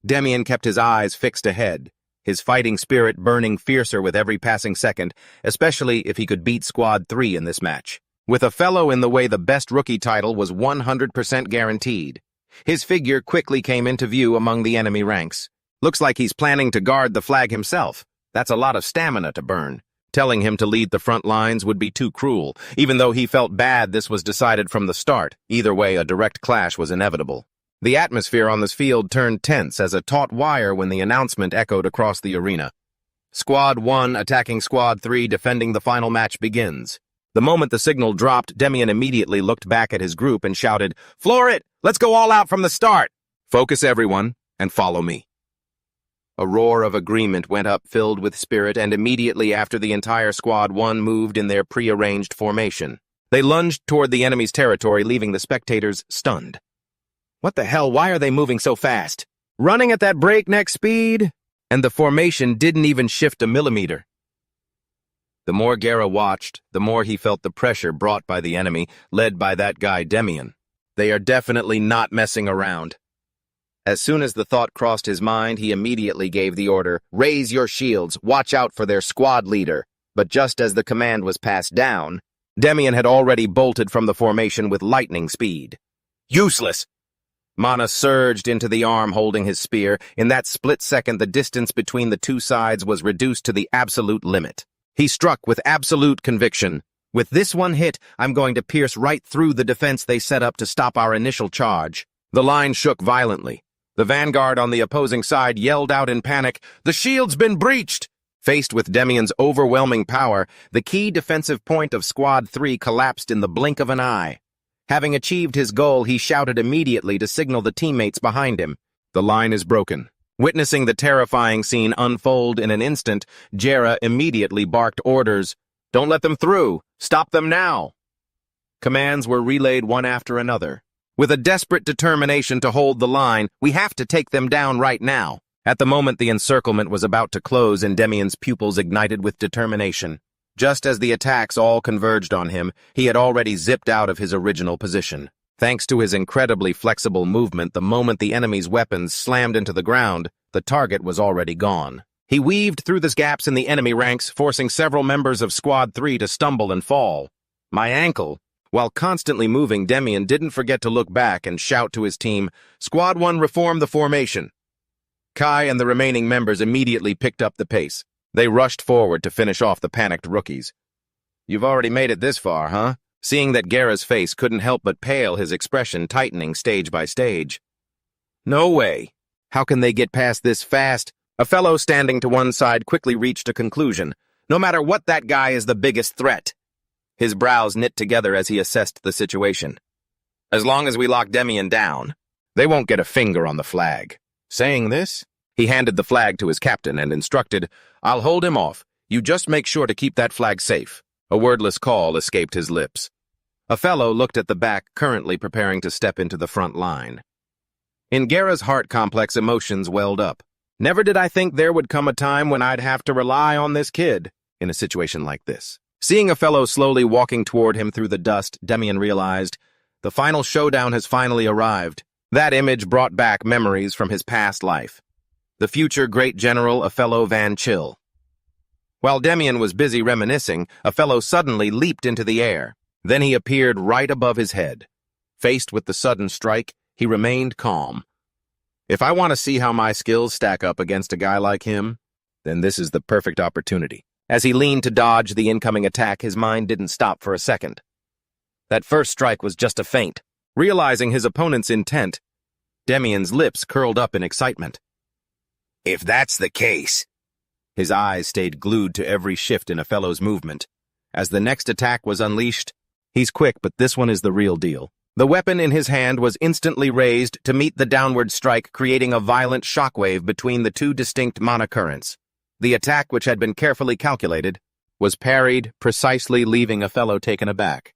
Demian kept his eyes fixed ahead, his fighting spirit burning fiercer with every passing second, especially if he could beat Squad 3 in this match. With a fellow in the way, the best rookie title was 100% guaranteed. His figure quickly came into view among the enemy ranks. Looks like he's planning to guard the flag himself. That's a lot of stamina to burn. Telling him to lead the front lines would be too cruel. Even though he felt bad this was decided from the start, either way a direct clash was inevitable. The atmosphere on this field turned tense as a taut wire when the announcement echoed across the arena. Squad 1 attacking Squad 3, defending the final match begins. The moment the signal dropped, Demian immediately looked back at his group and shouted, Floor it! Let's go all out from the start! Focus everyone, and follow me. A roar of agreement went up, filled with spirit, and immediately after the entire Squad 1 moved in their prearranged formation. They lunged toward the enemy's territory, leaving the spectators stunned. What the hell, why are they moving so fast? Running at that breakneck speed? And the formation didn't even shift a millimeter. The more Guerra watched, the more he felt the pressure brought by the enemy, led by that guy Demian. They are definitely not messing around. As soon as the thought crossed his mind, he immediately gave the order, Raise your shields, watch out for their squad leader. But just as the command was passed down, Demian had already bolted from the formation with lightning speed. Useless! Mana surged into the arm holding his spear. In that split second, the distance between the two sides was reduced to the absolute limit. He struck with absolute conviction. With this one hit, I'm going to pierce right through the defense they set up to stop our initial charge. The line shook violently. The vanguard on the opposing side yelled out in panic, The shield's been breached! Faced with Demian's overwhelming power, the key defensive point of Squad 3 collapsed in the blink of an eye. Having achieved his goal, he shouted immediately to signal the teammates behind him. The line is broken. Witnessing the terrifying scene unfold in an instant, Jera immediately barked orders. Don't let them through! Stop them now! Commands were relayed one after another. With a desperate determination to hold the line, we have to take them down right now. At the moment the encirclement was about to close and Demian's pupils ignited with determination. Just as the attacks all converged on him, he had already zipped out of his original position. Thanks to his incredibly flexible movement, the moment the enemy's weapons slammed into the ground, the target was already gone. He weaved through the gaps in the enemy ranks, forcing several members of Squad 3 to stumble and fall. My ankle. While constantly moving, Demian didn't forget to look back and shout to his team, "Squad 1, reform the formation." Kai and the remaining members immediately picked up the pace. They rushed forward to finish off the panicked rookies. "You've already made it this far, huh?" Seeing that Guerra's face couldn't help but pale, his expression tightening stage by stage. "No way. How can they get past this fast?" A fellow standing to one side quickly reached a conclusion. "No matter what, that guy is the biggest threat." His brows knit together as he assessed the situation. "As long as we lock Demian down, they won't get a finger on the flag." Saying this, he handed the flag to his captain and instructed, "I'll hold him off. You just make sure to keep that flag safe." A wordless call escaped his lips. A fellow looked at the back, currently preparing to step into the front line. In Guerra's heart, complex emotions welled up. "Never did I think there would come a time when I'd have to rely on this kid in a situation like this." Seeing a fellow slowly walking toward him through the dust, Demian realized, the final showdown has finally arrived. That image brought back memories from his past life. The future great general, a fellow Van Chill. While Demian was busy reminiscing, a fellow suddenly leaped into the air. Then he appeared right above his head. Faced with the sudden strike, he remained calm. If I want to see how my skills stack up against a guy like him, then this is the perfect opportunity. As he leaned to dodge the incoming attack, his mind didn't stop for a second. That first strike was just a feint. Realizing his opponent's intent, Demian's lips curled up in excitement. "If that's the case..." His eyes stayed glued to every shift in a fellow's movement. As the next attack was unleashed, "He's quick, but this one is the real deal." The weapon in his hand was instantly raised to meet the downward strike, creating a violent shockwave between the two distinct mana currents. The attack, which had been carefully calculated, was parried, precisely leaving a fellow taken aback.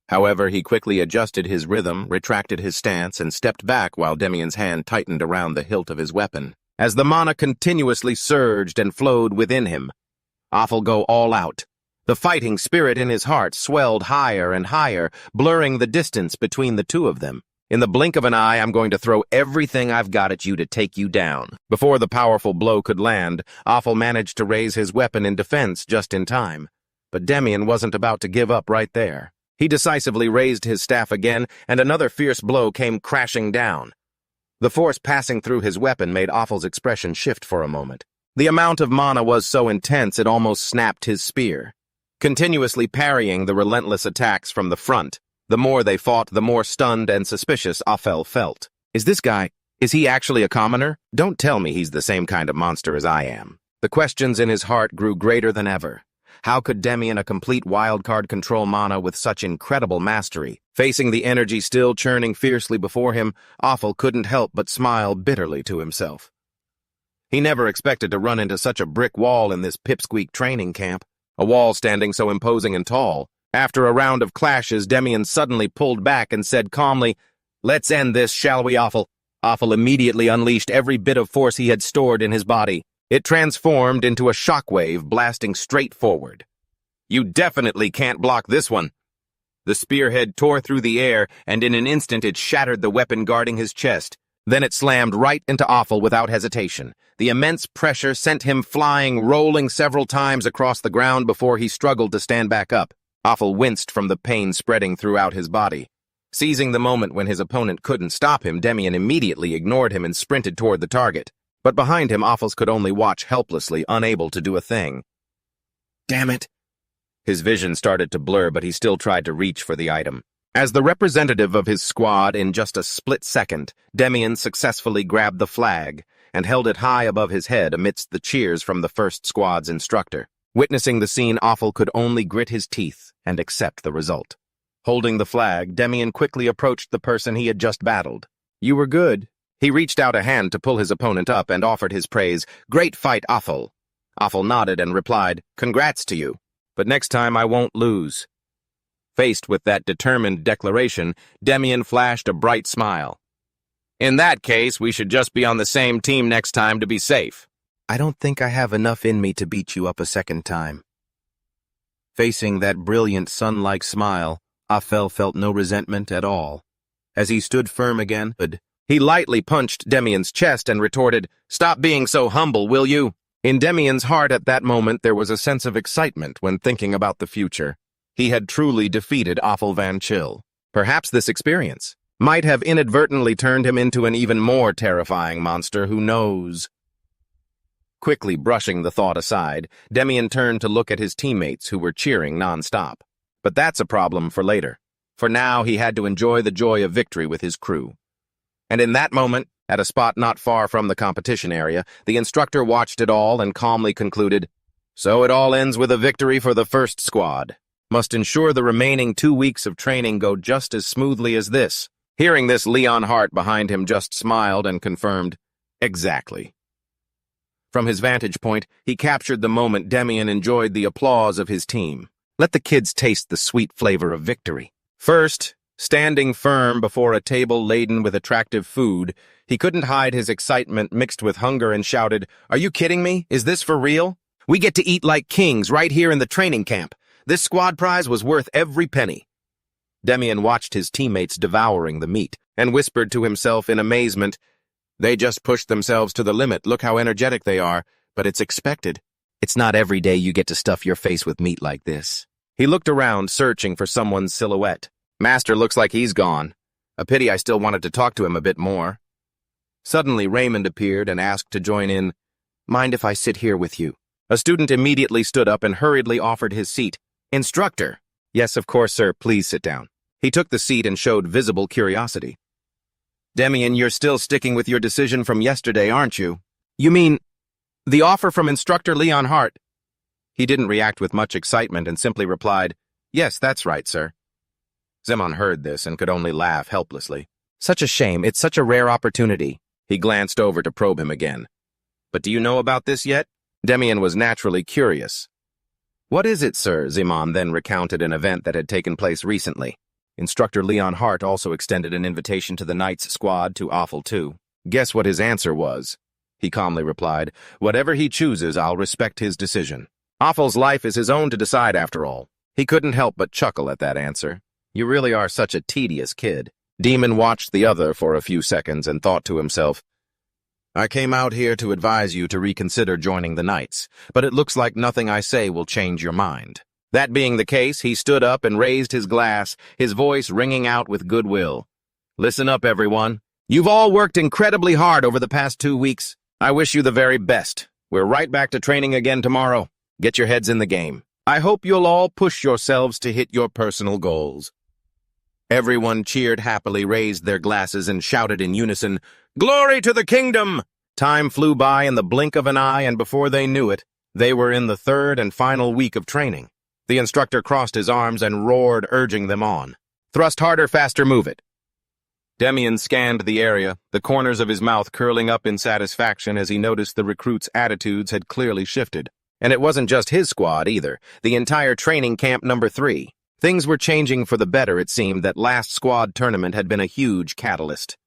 However, he quickly adjusted his rhythm, retracted his stance, and stepped back while Demian's hand tightened around the hilt of his weapon. As the mana continuously surged and flowed within him, Awful go all out. The fighting spirit in his heart swelled higher and higher, blurring the distance between the two of them. "In the blink of an eye, I'm going to throw everything I've got at you to take you down." Before the powerful blow could land, Awful managed to raise his weapon in defense just in time. But Demian wasn't about to give up right there. He decisively raised his staff again, and another fierce blow came crashing down. The force passing through his weapon made Awful's expression shift for a moment. The amount of mana was so intense it almost snapped his spear. Continuously parrying the relentless attacks from the front, the more they fought, the more stunned and suspicious Awful felt. Is he actually a commoner? Don't tell me he's the same kind of monster as I am. The questions in his heart grew greater than ever. How could Demian, a complete wildcard, control mana with such incredible mastery? Facing the energy still churning fiercely before him, Awful couldn't help but smile bitterly to himself. He never expected to run into such a brick wall in this pipsqueak training camp, a wall standing so imposing and tall. After a round of clashes, Demian suddenly pulled back and said calmly, "Let's end this, shall we, Awful?" Awful immediately unleashed every bit of force he had stored in his body. It transformed into a shockwave, blasting straight forward. "You definitely can't block this one." The spearhead tore through the air, and in an instant it shattered the weapon guarding his chest. Then it slammed right into Awful without hesitation. The immense pressure sent him flying, rolling several times across the ground before he struggled to stand back up. Awful winced from the pain spreading throughout his body. Seizing the moment when his opponent couldn't stop him, Demian immediately ignored him and sprinted toward the target. But behind him, Awful could only watch helplessly, unable to do a thing. "Damn it!" His vision started to blur, but he still tried to reach for the item. As the representative of his squad, in just a split second, Demian successfully grabbed the flag and held it high above his head amidst the cheers from the first squad's instructor. Witnessing the scene, Awful could only grit his teeth and accept the result. Holding the flag, Demian quickly approached the person he had just battled. "You were good." He reached out a hand to pull his opponent up and offered his praise. "Great fight, Awful." Awful nodded and replied, "Congrats to you, but next time I won't lose." Faced with that determined declaration, Demian flashed a bright smile. "In that case, we should just be on the same team next time to be safe." "I don't think I have enough in me to beat you up a second time." Facing that brilliant sun-like smile, Afel felt no resentment at all. As he stood firm again, he lightly punched Demian's chest and retorted, "Stop being so humble, will you?" In Demian's heart at that moment there was a sense of excitement when thinking about the future. He had truly defeated Offel Van Chill. Perhaps this experience might have inadvertently turned him into an even more terrifying monster, who knows? Quickly brushing the thought aside, Demian turned to look at his teammates who were cheering non-stop. But that's a problem for later. For now, he had to enjoy the joy of victory with his crew. And in that moment, at a spot not far from the competition area, the instructor watched it all and calmly concluded, "So it all ends with a victory for the first squad. Must ensure the remaining 2 weeks of training go just as smoothly as this." Hearing this, Leon Hart behind him just smiled and confirmed, "Exactly." From his vantage point, he captured the moment Demian enjoyed the applause of his team. Let the kids taste the sweet flavor of victory. First, standing firm before a table laden with attractive food, he couldn't hide his excitement mixed with hunger and shouted, "Are you kidding me? Is this for real? We get to eat like kings right here in the training camp. This squad prize was worth every penny." Demian watched his teammates devouring the meat and whispered to himself in amazement, "They just pushed themselves to the limit. Look how energetic they are. But it's expected. It's not every day you get to stuff your face with meat like this." He looked around, searching for someone's silhouette. "Master looks like he's gone. A pity I still wanted to talk to him a bit more." Suddenly, Raymond appeared and asked to join in. "Mind if I sit here with you?" A student immediately stood up and hurriedly offered his seat. "Instructor." "Yes, of course, sir. Please sit down." He took the seat and showed visible curiosity. "Demian, you're still sticking with your decision from yesterday, aren't you?" "You mean the offer from Instructor Leon Hart?" He didn't react with much excitement and simply replied, "Yes, that's right, sir." Zemon heard this and could only laugh helplessly. "Such a shame. It's such a rare opportunity." He glanced over to probe him again. "But do you know about this yet?" Demian was naturally curious. "What is it, sir?" Zemon then recounted an event that had taken place recently. Instructor Leon Hart also extended an invitation to the Knights squad to Offel too. Guess what his answer was? He calmly replied, "Whatever he chooses, I'll respect his decision. Offel's life is his own to decide after all." He couldn't help but chuckle at that answer. "You really are such a tedious kid." Demon watched the other for a few seconds and thought to himself, "I came out here to advise you to reconsider joining the Knights, but it looks like nothing I say will change your mind." That being the case, he stood up and raised his glass, his voice ringing out with goodwill. "Listen up, everyone. You've all worked incredibly hard over the past 2 weeks. I wish you the very best. We're right back to training again tomorrow. Get your heads in the game. I hope you'll all push yourselves to hit your personal goals." Everyone cheered happily, raised their glasses, and shouted in unison, "Glory to the kingdom!" Time flew by in the blink of an eye, and before they knew it, they were in the 3rd and final week of training. The instructor crossed his arms and roared, urging them on. "Thrust harder, faster, move it." Demian scanned the area, the corners of his mouth curling up in satisfaction as he noticed the recruits' attitudes had clearly shifted. And it wasn't just his squad, either. The entire training camp number 3. Things were changing for the better, it seemed. That last squad tournament had been a huge catalyst.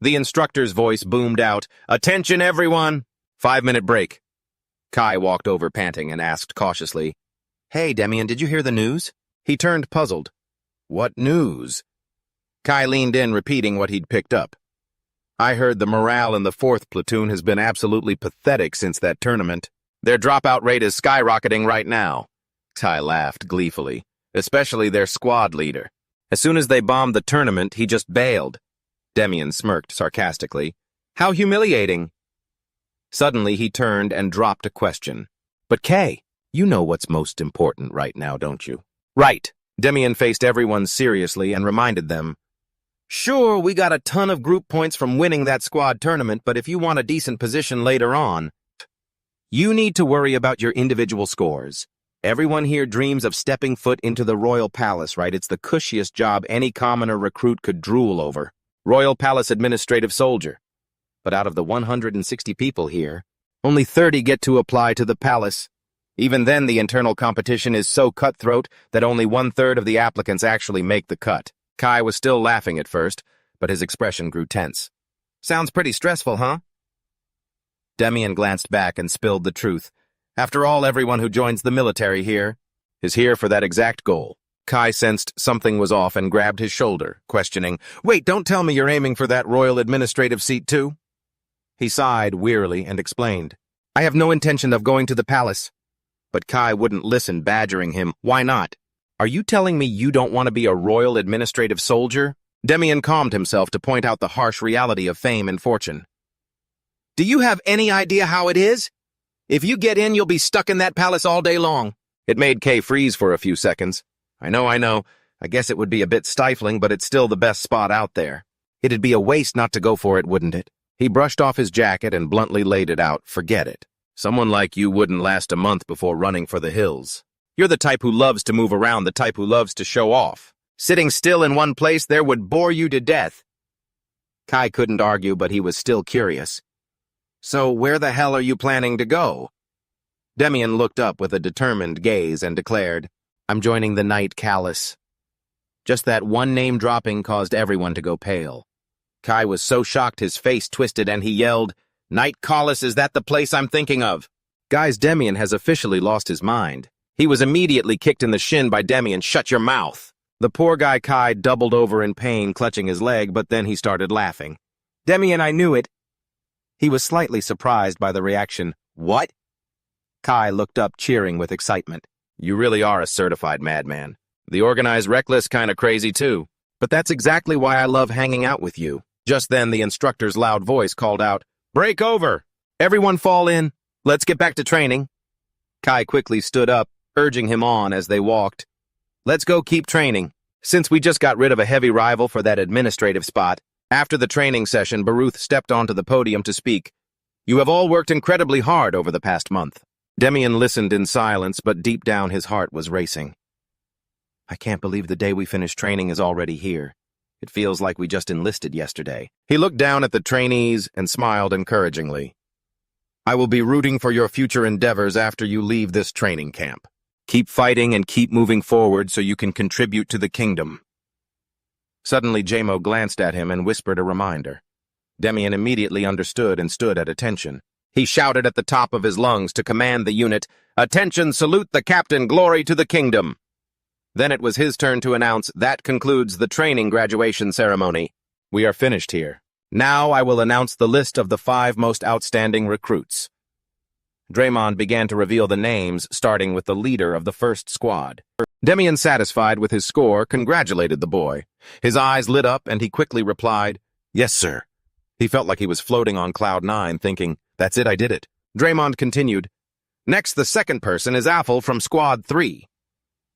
The instructor's voice boomed out, "Attention, everyone! 5-minute break." Kai walked over panting and asked cautiously, "Hey, Demian, did you hear the news?" He turned puzzled. "What news?" Kai leaned in, repeating what he'd picked up. "I heard the morale in the 4th platoon has been absolutely pathetic since that tournament. Their dropout rate is skyrocketing right now." Kai laughed gleefully, "Especially their squad leader. As soon as they bombed the tournament, he just bailed." Demian smirked sarcastically. "How humiliating." Suddenly, he turned and dropped a question. "But Kay, you know what's most important right now, don't you?" "Right." Demian faced everyone seriously and reminded them, "Sure, we got a ton of group points from winning that squad tournament, but if you want a decent position later on, you need to worry about your individual scores. Everyone here dreams of stepping foot into the Royal Palace, right? It's the cushiest job any commoner recruit could drool over. Royal Palace Administrative Soldier. But out of the 160 people here, only 30 get to apply to the palace. Even then, the internal competition is so cutthroat that only 1/3 of the applicants actually make the cut." Kai was still laughing at first, but his expression grew tense. "Sounds pretty stressful, huh?" Demian glanced back and spilled the truth. "After all, everyone who joins the military here is here for that exact goal. Kai sensed something was off and grabbed his shoulder, questioning, "Wait, don't tell me you're aiming for that royal administrative seat too?" He sighed wearily and explained, "I have no intention of going to the palace." But Kai wouldn't listen, badgering him, "Why not? Are you telling me you don't want to be a royal administrative soldier?" Demian calmed himself to point out the harsh reality of fame and fortune. "Do you have any idea how it is? If you get in, you'll be stuck in that palace all day long." It made Kay freeze for a few seconds. I know. I guess it would be a bit stifling, but it's still the best spot out there. It'd be a waste not to go for it, wouldn't it? He brushed off his jacket and bluntly laid it out. "Forget it. Someone like you wouldn't last a month before running for the hills. You're the type who loves to move around, the type who loves to show off. Sitting still in one place there would bore you to death." Kai couldn't argue, but he was still curious. "So where the hell are you planning to go?" Demian looked up with a determined gaze and declared, "I'm joining the Knight Callus." Just that one name dropping caused everyone to go pale. Kai was so shocked his face twisted and he yelled, "Knight Callus, is that the place I'm thinking of?" Guys, Demian has officially lost his mind. He was immediately kicked in the shin by Demian. "Shut your mouth." The poor guy Kai doubled over in pain, clutching his leg, but then he started laughing. "Demian, I knew it." He was slightly surprised by the reaction. "What?" Kai looked up, cheering with excitement. "You really are a certified madman. The organized reckless kinda crazy too. But that's exactly why I love hanging out with you." Just then the instructor's loud voice called out, "Break over! Everyone fall in! Let's get back to training." Kai quickly stood up, urging him on as they walked. "Let's go keep training. Since we just got rid of a heavy rival for that administrative spot." After the training session, Baruth stepped onto the podium to speak. "You have all worked incredibly hard over the past month." Demian listened in silence, but deep down his heart was racing. "I can't believe the day we finish training is already here. It feels like we just enlisted yesterday." He looked down at the trainees and smiled encouragingly. "I will be rooting for your future endeavors after you leave this training camp. Keep fighting and keep moving forward so you can contribute to the kingdom." Suddenly, Jamo glanced at him and whispered a reminder. Demian immediately understood and stood at attention. He shouted at the top of his lungs to command the unit, "Attention, salute the captain, glory to the kingdom." Then it was his turn to announce, "That concludes the training graduation ceremony. We are finished here. Now I will announce the list of the 5 most outstanding recruits." Draymond began to reveal the names, starting with the leader of the first squad. Demian, satisfied with his score, congratulated the boy. His eyes lit up and he quickly replied, "Yes, sir." He felt like he was floating on cloud 9, thinking, "That's it, I did it." Draymond continued, "Next, the second person is Affle from Squad 3.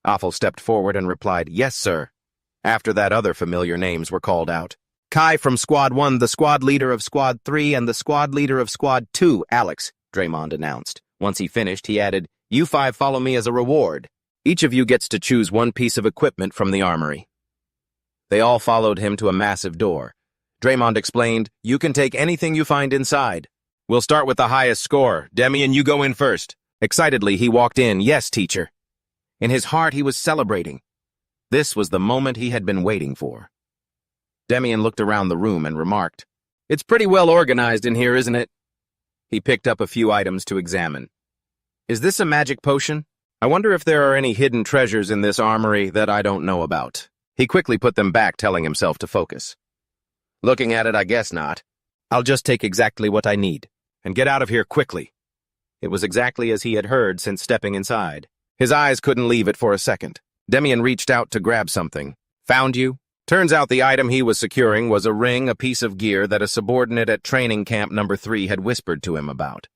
Affle stepped forward and replied, "Yes, sir." After that, other familiar names were called out. "Kai from Squad 1, the squad leader of Squad 3, and the squad leader of Squad 2, Alex," Draymond announced. Once he finished, he added, "You 5 follow me as a reward. Each of you gets to choose one piece of equipment from the armory." They all followed him to a massive door. Draymond explained, "You can take anything you find inside. We'll start with the highest score. Demian, you go in first." Excitedly, he walked in. "Yes, teacher." In his heart, he was celebrating. This was the moment he had been waiting for. Demian looked around the room and remarked, "It's pretty well organized in here, isn't it?" He picked up a few items to examine. "Is this a magic potion? I wonder if there are any hidden treasures in this armory that I don't know about." He quickly put them back, telling himself to focus. "Looking at it, I guess not. I'll just take exactly what I need, and get out of here quickly." It was exactly as he had heard since stepping inside. His eyes couldn't leave it for a second. Demian reached out to grab something. "Found you?" Turns out the item he was securing was a ring, a piece of gear that a subordinate at training camp number 3 had whispered to him about.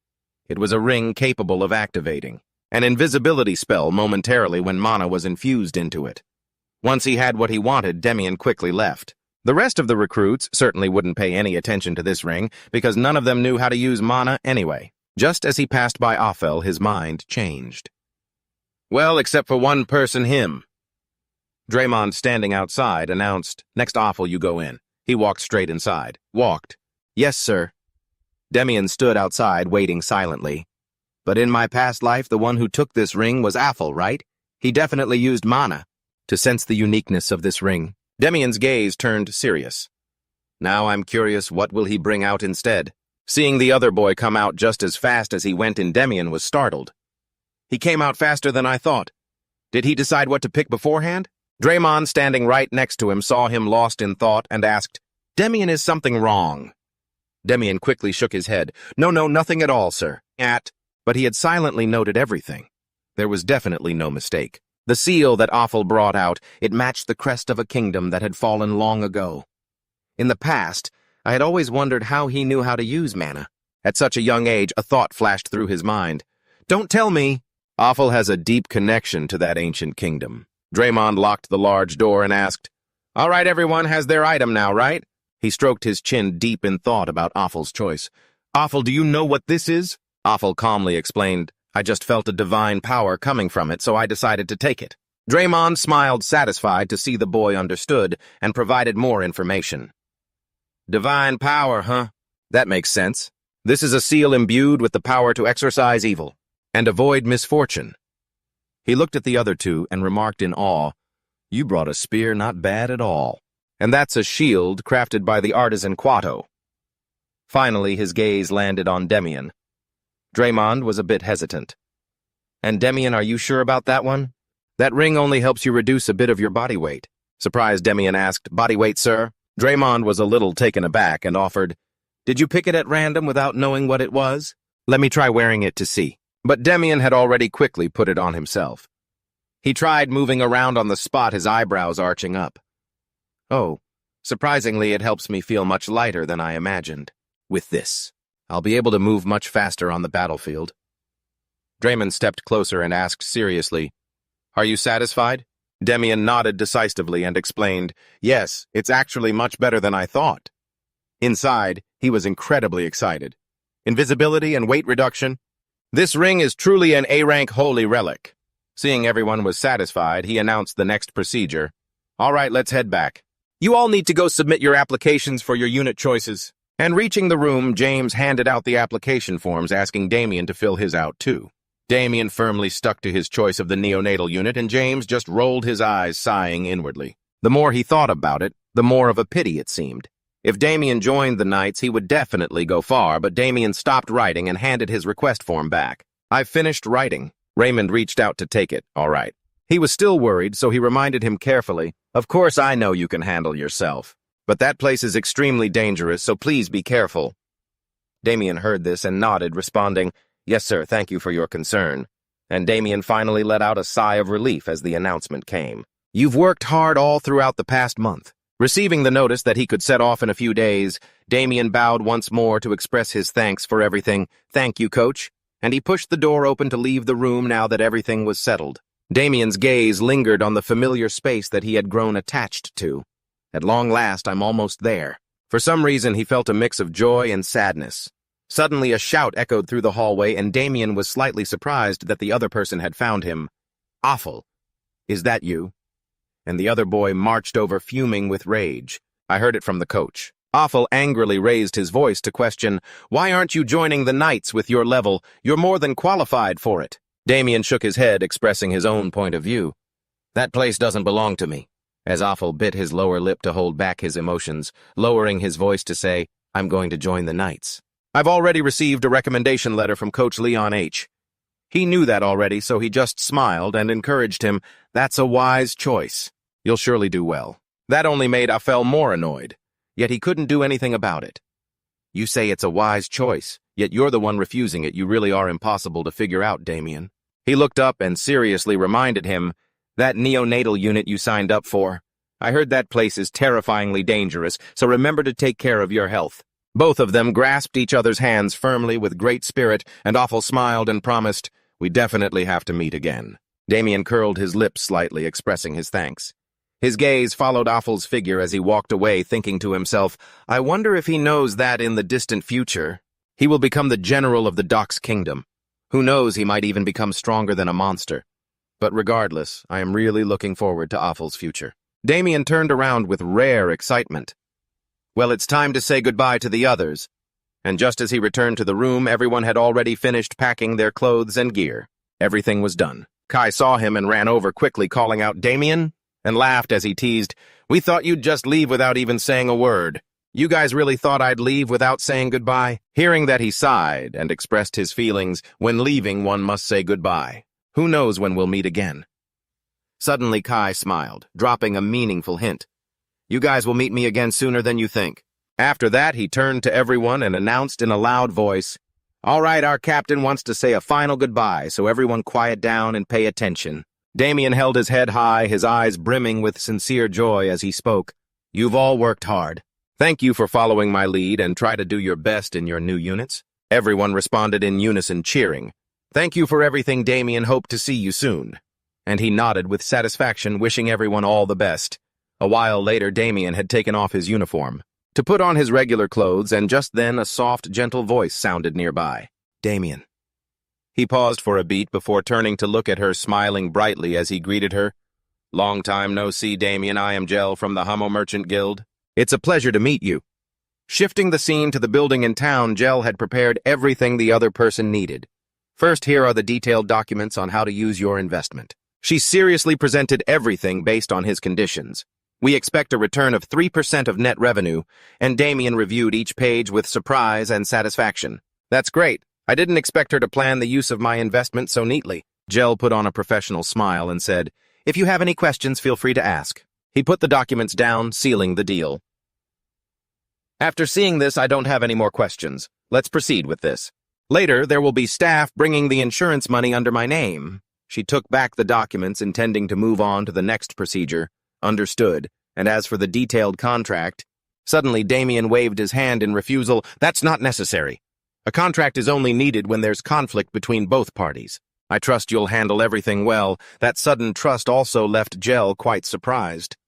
It was a ring capable of activating an invisibility spell momentarily when mana was infused into it. Once he had what he wanted, Demian quickly left. The rest of the recruits certainly wouldn't pay any attention to this ring, because none of them knew how to use mana anyway. Just as he passed by Affle, his mind changed. "Well, except for one person, him." Draymond, standing outside, announced, "Next Affle, you go in." He walked straight inside. Walked. "Yes, sir." Demian stood outside, waiting silently. "But in my past life, the one who took this ring was Affle, right? He definitely used mana." To sense the uniqueness of this ring, Demian's gaze turned serious. "Now I'm curious, what will he bring out instead?" Seeing the other boy come out just as fast as he went in, Demian was startled. "He came out faster than I thought." Did he decide what to pick beforehand? Draymond, standing right next to him, saw him lost in thought and asked, "Demian, is something wrong?" Demian quickly shook his head. No, nothing at all, sir. But he had silently noted everything. There was definitely no mistake. The seal that Offal brought out, it matched the crest of a kingdom that had fallen long ago. In the past, I had always wondered how he knew how to use mana. At such a young age, a thought flashed through his mind. Don't tell me! Offal has a deep connection to that ancient kingdom. Draymond locked the large door and asked, "All right, everyone has their item now, right?" He stroked his chin deep in thought about Offal's choice. "Offal, do you know what this is?" Offal calmly explained, "I just felt a divine power coming from it, so I decided to take it." Draymond smiled, satisfied to see the boy understood, and provided more information. Divine power, huh? That makes sense. This is a seal imbued with the power to exorcise evil and avoid misfortune. He looked at the other two and remarked in awe, "You brought a spear not bad at all. And that's a shield crafted by the artisan Quato." Finally, his gaze landed on Demian. Draymond was a bit hesitant. "And Demian, are you sure about that one? That ring only helps you reduce a bit of your body weight." Surprised, Demian asked, "Body weight, sir?" Draymond was a little taken aback and offered, "Did you pick it at random without knowing what it was? Let me try wearing it to see." But Demian had already quickly put it on himself. He tried moving around on the spot, his eyebrows arching up. "Oh, surprisingly, it helps me feel much lighter than I imagined. With this, I'll be able to move much faster on the battlefield." Draymond stepped closer and asked seriously, "Are you satisfied?" Demian nodded decisively and explained, "Yes, it's actually much better than I thought." Inside, he was incredibly excited. Invisibility and weight reduction. This ring is truly an A-rank holy relic. Seeing everyone was satisfied, he announced the next procedure. "All right, let's head back. You all need to go submit your applications for your unit choices." And reaching the room, James handed out the application forms, asking Damian to fill his out too. Damian firmly stuck to his choice of the neonatal unit, and James just rolled his eyes, sighing inwardly. The more he thought about it, the more of a pity it seemed. If Damian joined the Knights, he would definitely go far, but Damian stopped writing and handed his request form back. "I've finished writing." Raymond reached out to take it. "All right." He was still worried, so he reminded him carefully, "Of course I know you can handle yourself, but that place is extremely dangerous, so please be careful." Damian heard this and nodded, responding, "Yes, sir, thank you for your concern." And Damian finally let out a sigh of relief as the announcement came. "You've worked hard all throughout the past month." Receiving the notice that he could set off in a few days, Damian bowed once more to express his thanks for everything. "Thank you, Coach." And he pushed the door open to leave the room now that everything was settled. Damian's gaze lingered on the familiar space that he had grown attached to. At long last, I'm almost there. For some reason, he felt a mix of joy and sadness. Suddenly, a shout echoed through the hallway, and Damian was slightly surprised that the other person had found him. "Offal, is that you?" And the other boy marched over, fuming with rage. I heard it from the coach. Offal angrily raised his voice to question, "Why aren't you joining the Knights with your level? You're more than qualified for it." Damian shook his head, expressing his own point of view. "That place doesn't belong to me." As Offal bit his lower lip to hold back his emotions, lowering his voice to say, "I'm going to join the Knights. I've already received a recommendation letter from Coach Leon H. He knew that already, so he just smiled and encouraged him. "That's a wise choice. You'll surely do well." That only made Offal more annoyed, yet he couldn't do anything about it. "You say it's a wise choice, yet you're the one refusing it. You really are impossible to figure out, Damian." He looked up and seriously reminded him, "That neonatal unit you signed up for. I heard that place is terrifyingly dangerous, so remember to take care of your health." Both of them grasped each other's hands firmly with great spirit, and Offal smiled and promised, "We definitely have to meet again." Damian curled his lips slightly, expressing his thanks. His gaze followed Offal's figure as he walked away, thinking to himself, "I wonder if he knows that in the distant future, he will become the general of the Doc's kingdom. Who knows, he might even become stronger than a monster. But regardless, I am really looking forward to Offal's future." Damian turned around with rare excitement. Well, it's time to say goodbye to the others. And just as he returned to the room, everyone had already finished packing their clothes and gear. Everything was done. Kai saw him and ran over quickly, calling out, "Damian?" and laughed as he teased, "We thought you'd just leave without even saying a word. You guys really thought I'd leave without saying goodbye?" Hearing that, he sighed and expressed his feelings. When leaving, one must say goodbye. Who knows when we'll meet again? Suddenly Kai smiled, dropping a meaningful hint. You guys will meet me again sooner than you think. After that, he turned to everyone and announced in a loud voice, All right, our captain wants to say a final goodbye, so everyone quiet down and pay attention. Damien held his head high, his eyes brimming with sincere joy as he spoke. You've all worked hard. Thank you for following my lead and try to do your best in your new units. Everyone responded in unison, cheering. Thank you for everything, Damien. Hope to see you soon. And he nodded with satisfaction, wishing everyone all the best. A while later, Damien had taken off his uniform to put on his regular clothes, and just then a soft, gentle voice sounded nearby. Damien. He paused for a beat before turning to look at her, smiling brightly as he greeted her. Long time no see, Damien. I am Jell from the Homo Merchant Guild. It's a pleasure to meet you. Shifting the scene to the building in town, Jell had prepared everything the other person needed. First, here are the detailed documents on how to use your investment. She seriously presented everything based on his conditions. We expect a return of 3% of net revenue, and Damien reviewed each page with surprise and satisfaction. That's great. I didn't expect her to plan the use of my investment so neatly. Jell put on a professional smile and said, If you have any questions, feel free to ask. He put the documents down, sealing the deal. After seeing this, I don't have any more questions. Let's proceed with this. Later, there will be staff bringing the insurance money under my name. She took back the documents, intending to move on to the next procedure. Understood. And as for the detailed contract, suddenly Damien waved his hand in refusal. That's not necessary. A contract is only needed when there's conflict between both parties. I trust you'll handle everything well. That sudden trust also left Jell quite surprised.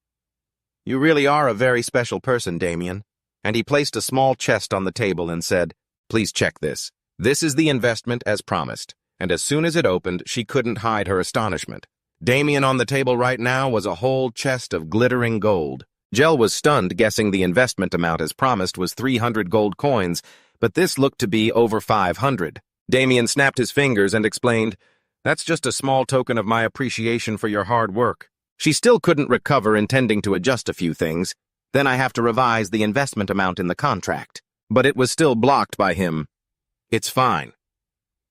You really are a very special person, Damien. And he placed a small chest on the table and said, Please check this. This is the investment as promised. And as soon as it opened, she couldn't hide her astonishment. Damien on the table right now was a whole chest of glittering gold. Jell was stunned, guessing the investment amount as promised was 300 gold coins, but this looked to be over 500. Damien snapped his fingers and explained, That's just a small token of my appreciation for your hard work. She still couldn't recover, intending to adjust a few things. Then I have to revise the investment amount in the contract. But it was still blocked by him. It's fine.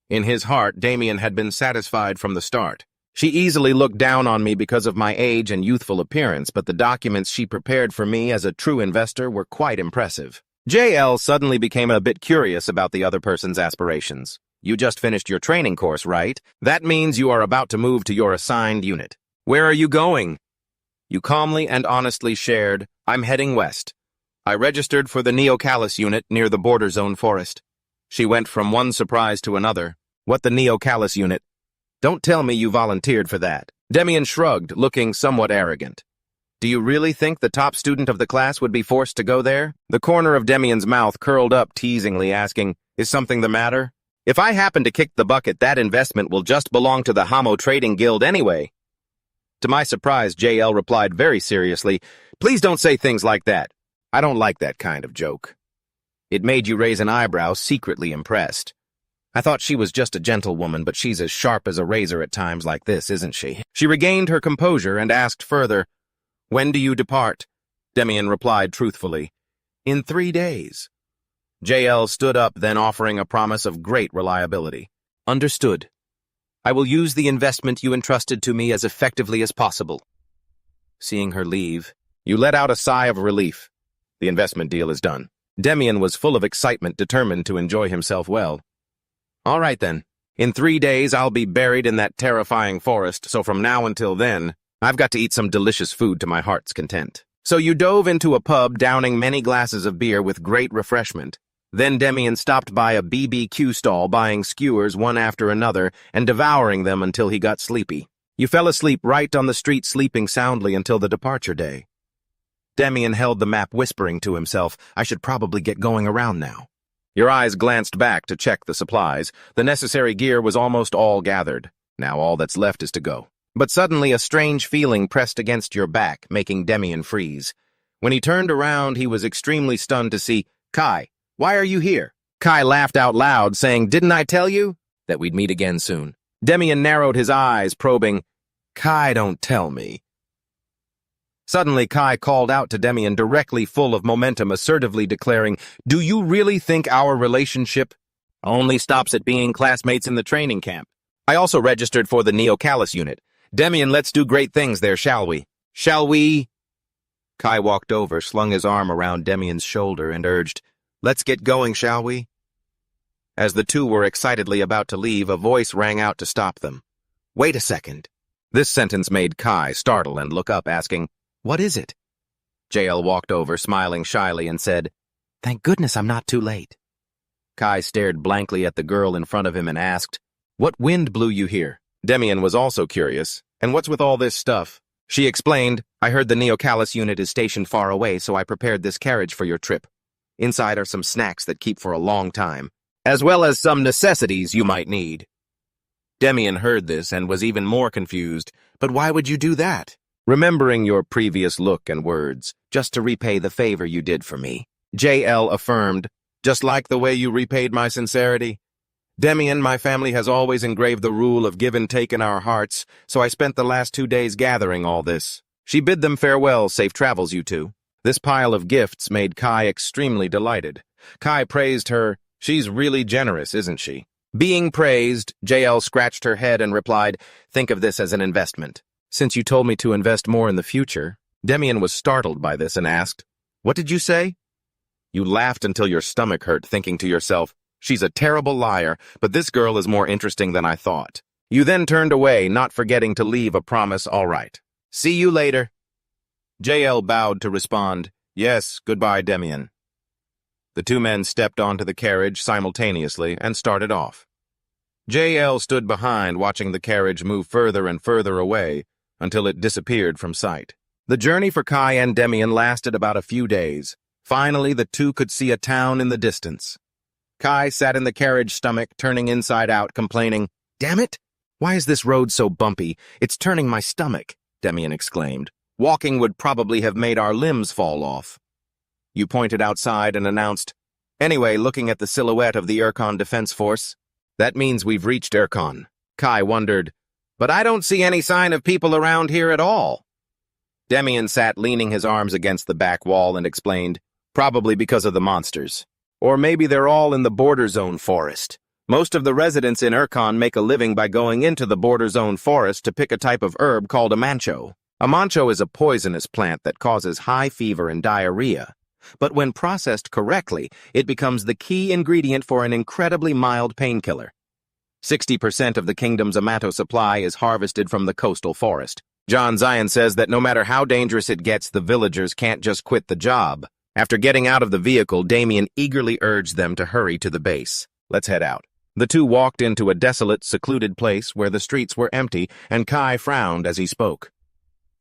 In his heart, Damien had been satisfied from the start. She easily looked down on me because of my age and youthful appearance, but the documents she prepared for me as a true investor were quite impressive. JL suddenly became a bit curious about the other person's aspirations. You just finished your training course, right? That means you are about to move to your assigned unit. Where are you going? You calmly and honestly shared, I'm heading west. I registered for the Neo-Callus unit near the border zone forest. She went from one surprise to another. What, the Neo-Callus unit? Don't tell me you volunteered for that. Damien shrugged, looking somewhat arrogant. Do you really think the top student of the class would be forced to go there? The corner of Damien's mouth curled up teasingly, asking, Is something the matter? If I happen to kick the bucket, that investment will just belong to the Homo Trading Guild anyway. To my surprise, JL replied very seriously, Please don't say things like that. I don't like that kind of joke. It made you raise an eyebrow, secretly impressed. I thought she was just a gentlewoman, but she's as sharp as a razor at times like this, isn't she? She regained her composure and asked further, When do you depart? Damien replied truthfully, In 3 days. JL stood up, then offering a promise of great reliability. Understood. I will use the investment you entrusted to me as effectively as possible. Seeing her leave, you let out a sigh of relief. The investment deal is done. Damien was full of excitement, determined to enjoy himself well. All right, then. In 3 days, I'll be buried in that terrifying forest, so from now until then, I've got to eat some delicious food to my heart's content. So you dove into a pub, downing many glasses of beer with great refreshment. Then Damien stopped by a BBQ stall, buying skewers one after another and devouring them until he got sleepy. You fell asleep right on the street, sleeping soundly until the departure day. Damien held the map, whispering to himself, I should probably get going around now. Your eyes glanced back to check the supplies. The necessary gear was almost all gathered. Now all that's left is to go. But suddenly a strange feeling pressed against your back, making Damien freeze. When he turned around, he was extremely stunned to see, Kai, why are you here? Kai laughed out loud, saying, Didn't I tell you that we'd meet again soon? Damien narrowed his eyes, probing, Kai, don't tell me. Suddenly, Kai called out to Damien, directly, full of momentum, assertively declaring, Do you really think our relationship only stops at being classmates in the training camp? I also registered for the Neo-Callus unit. Demian, let's do great things there, shall we? Shall we? Kai walked over, slung his arm around Demian's shoulder, and urged, "Let's get going, shall we?" As the two were excitedly about to leave, a voice rang out to stop them. "Wait a second." This sentence made Kai startle and look up, asking, "What is it?" JL walked over, smiling shyly, and said, "Thank goodness I'm not too late." Kai stared blankly at the girl in front of him and asked, "What wind blew you here?" Demian was also curious. "And what's with all this stuff?" She explained, "I heard the Neocalis unit is stationed far away, so I prepared this carriage for your trip. Inside are some snacks that keep for a long time, as well as some necessities you might need." Demian heard this and was even more confused. "But why would you do that?" "Remembering your previous look and words, just to repay the favor you did for me," JL affirmed, "just like the way you repaid my sincerity. Demian, my family has always engraved the rule of give and take in our hearts, so I spent the last 2 days gathering all this." She bid them farewell, "Safe travels, you two." This pile of gifts made Kai extremely delighted. Kai praised her. "She's really generous, isn't she?" Being praised, JL scratched her head and replied, "Think of this as an investment. Since you told me to invest more in the future." Demian was startled by this and asked, "What did you say?" You laughed until your stomach hurt, thinking to yourself, "She's a terrible liar, but this girl is more interesting than I thought." You then turned away, not forgetting to leave a promise, "All right. See you later." JL bowed to respond, "Yes, goodbye, Demian." The two men stepped onto the carriage simultaneously and started off. JL stood behind, watching the carriage move further and further away until it disappeared from sight. The journey for Kai and Demian lasted about a few days. Finally, the two could see a town in the distance. Kai sat in the carriage stomach, turning inside out, complaining, "Damn it! Why is this road so bumpy? It's turning my stomach," Demian exclaimed. "Walking would probably have made our limbs fall off." You pointed outside and announced, "Anyway, looking at the silhouette of the Urkon Defense Force, that means we've reached Urkon." Kai wondered, "But I don't see any sign of people around here at all." Demian sat leaning his arms against the back wall and explained, "Probably because of the monsters. Or maybe they're all in the border zone forest. Most of the residents in Urkon make a living by going into the border zone forest to pick a type of herb called a mancho. A mancho is a poisonous plant that causes high fever and diarrhea. But when processed correctly, it becomes the key ingredient for an incredibly mild painkiller. 60% of the kingdom's amato supply is harvested from the coastal forest. John Zion says that no matter how dangerous it gets, the villagers can't just quit the job. After getting out of the vehicle, Demian eagerly urged them to hurry to the base. "Let's head out." The two walked into a desolate, secluded place where the streets were empty, and Kai frowned as he spoke.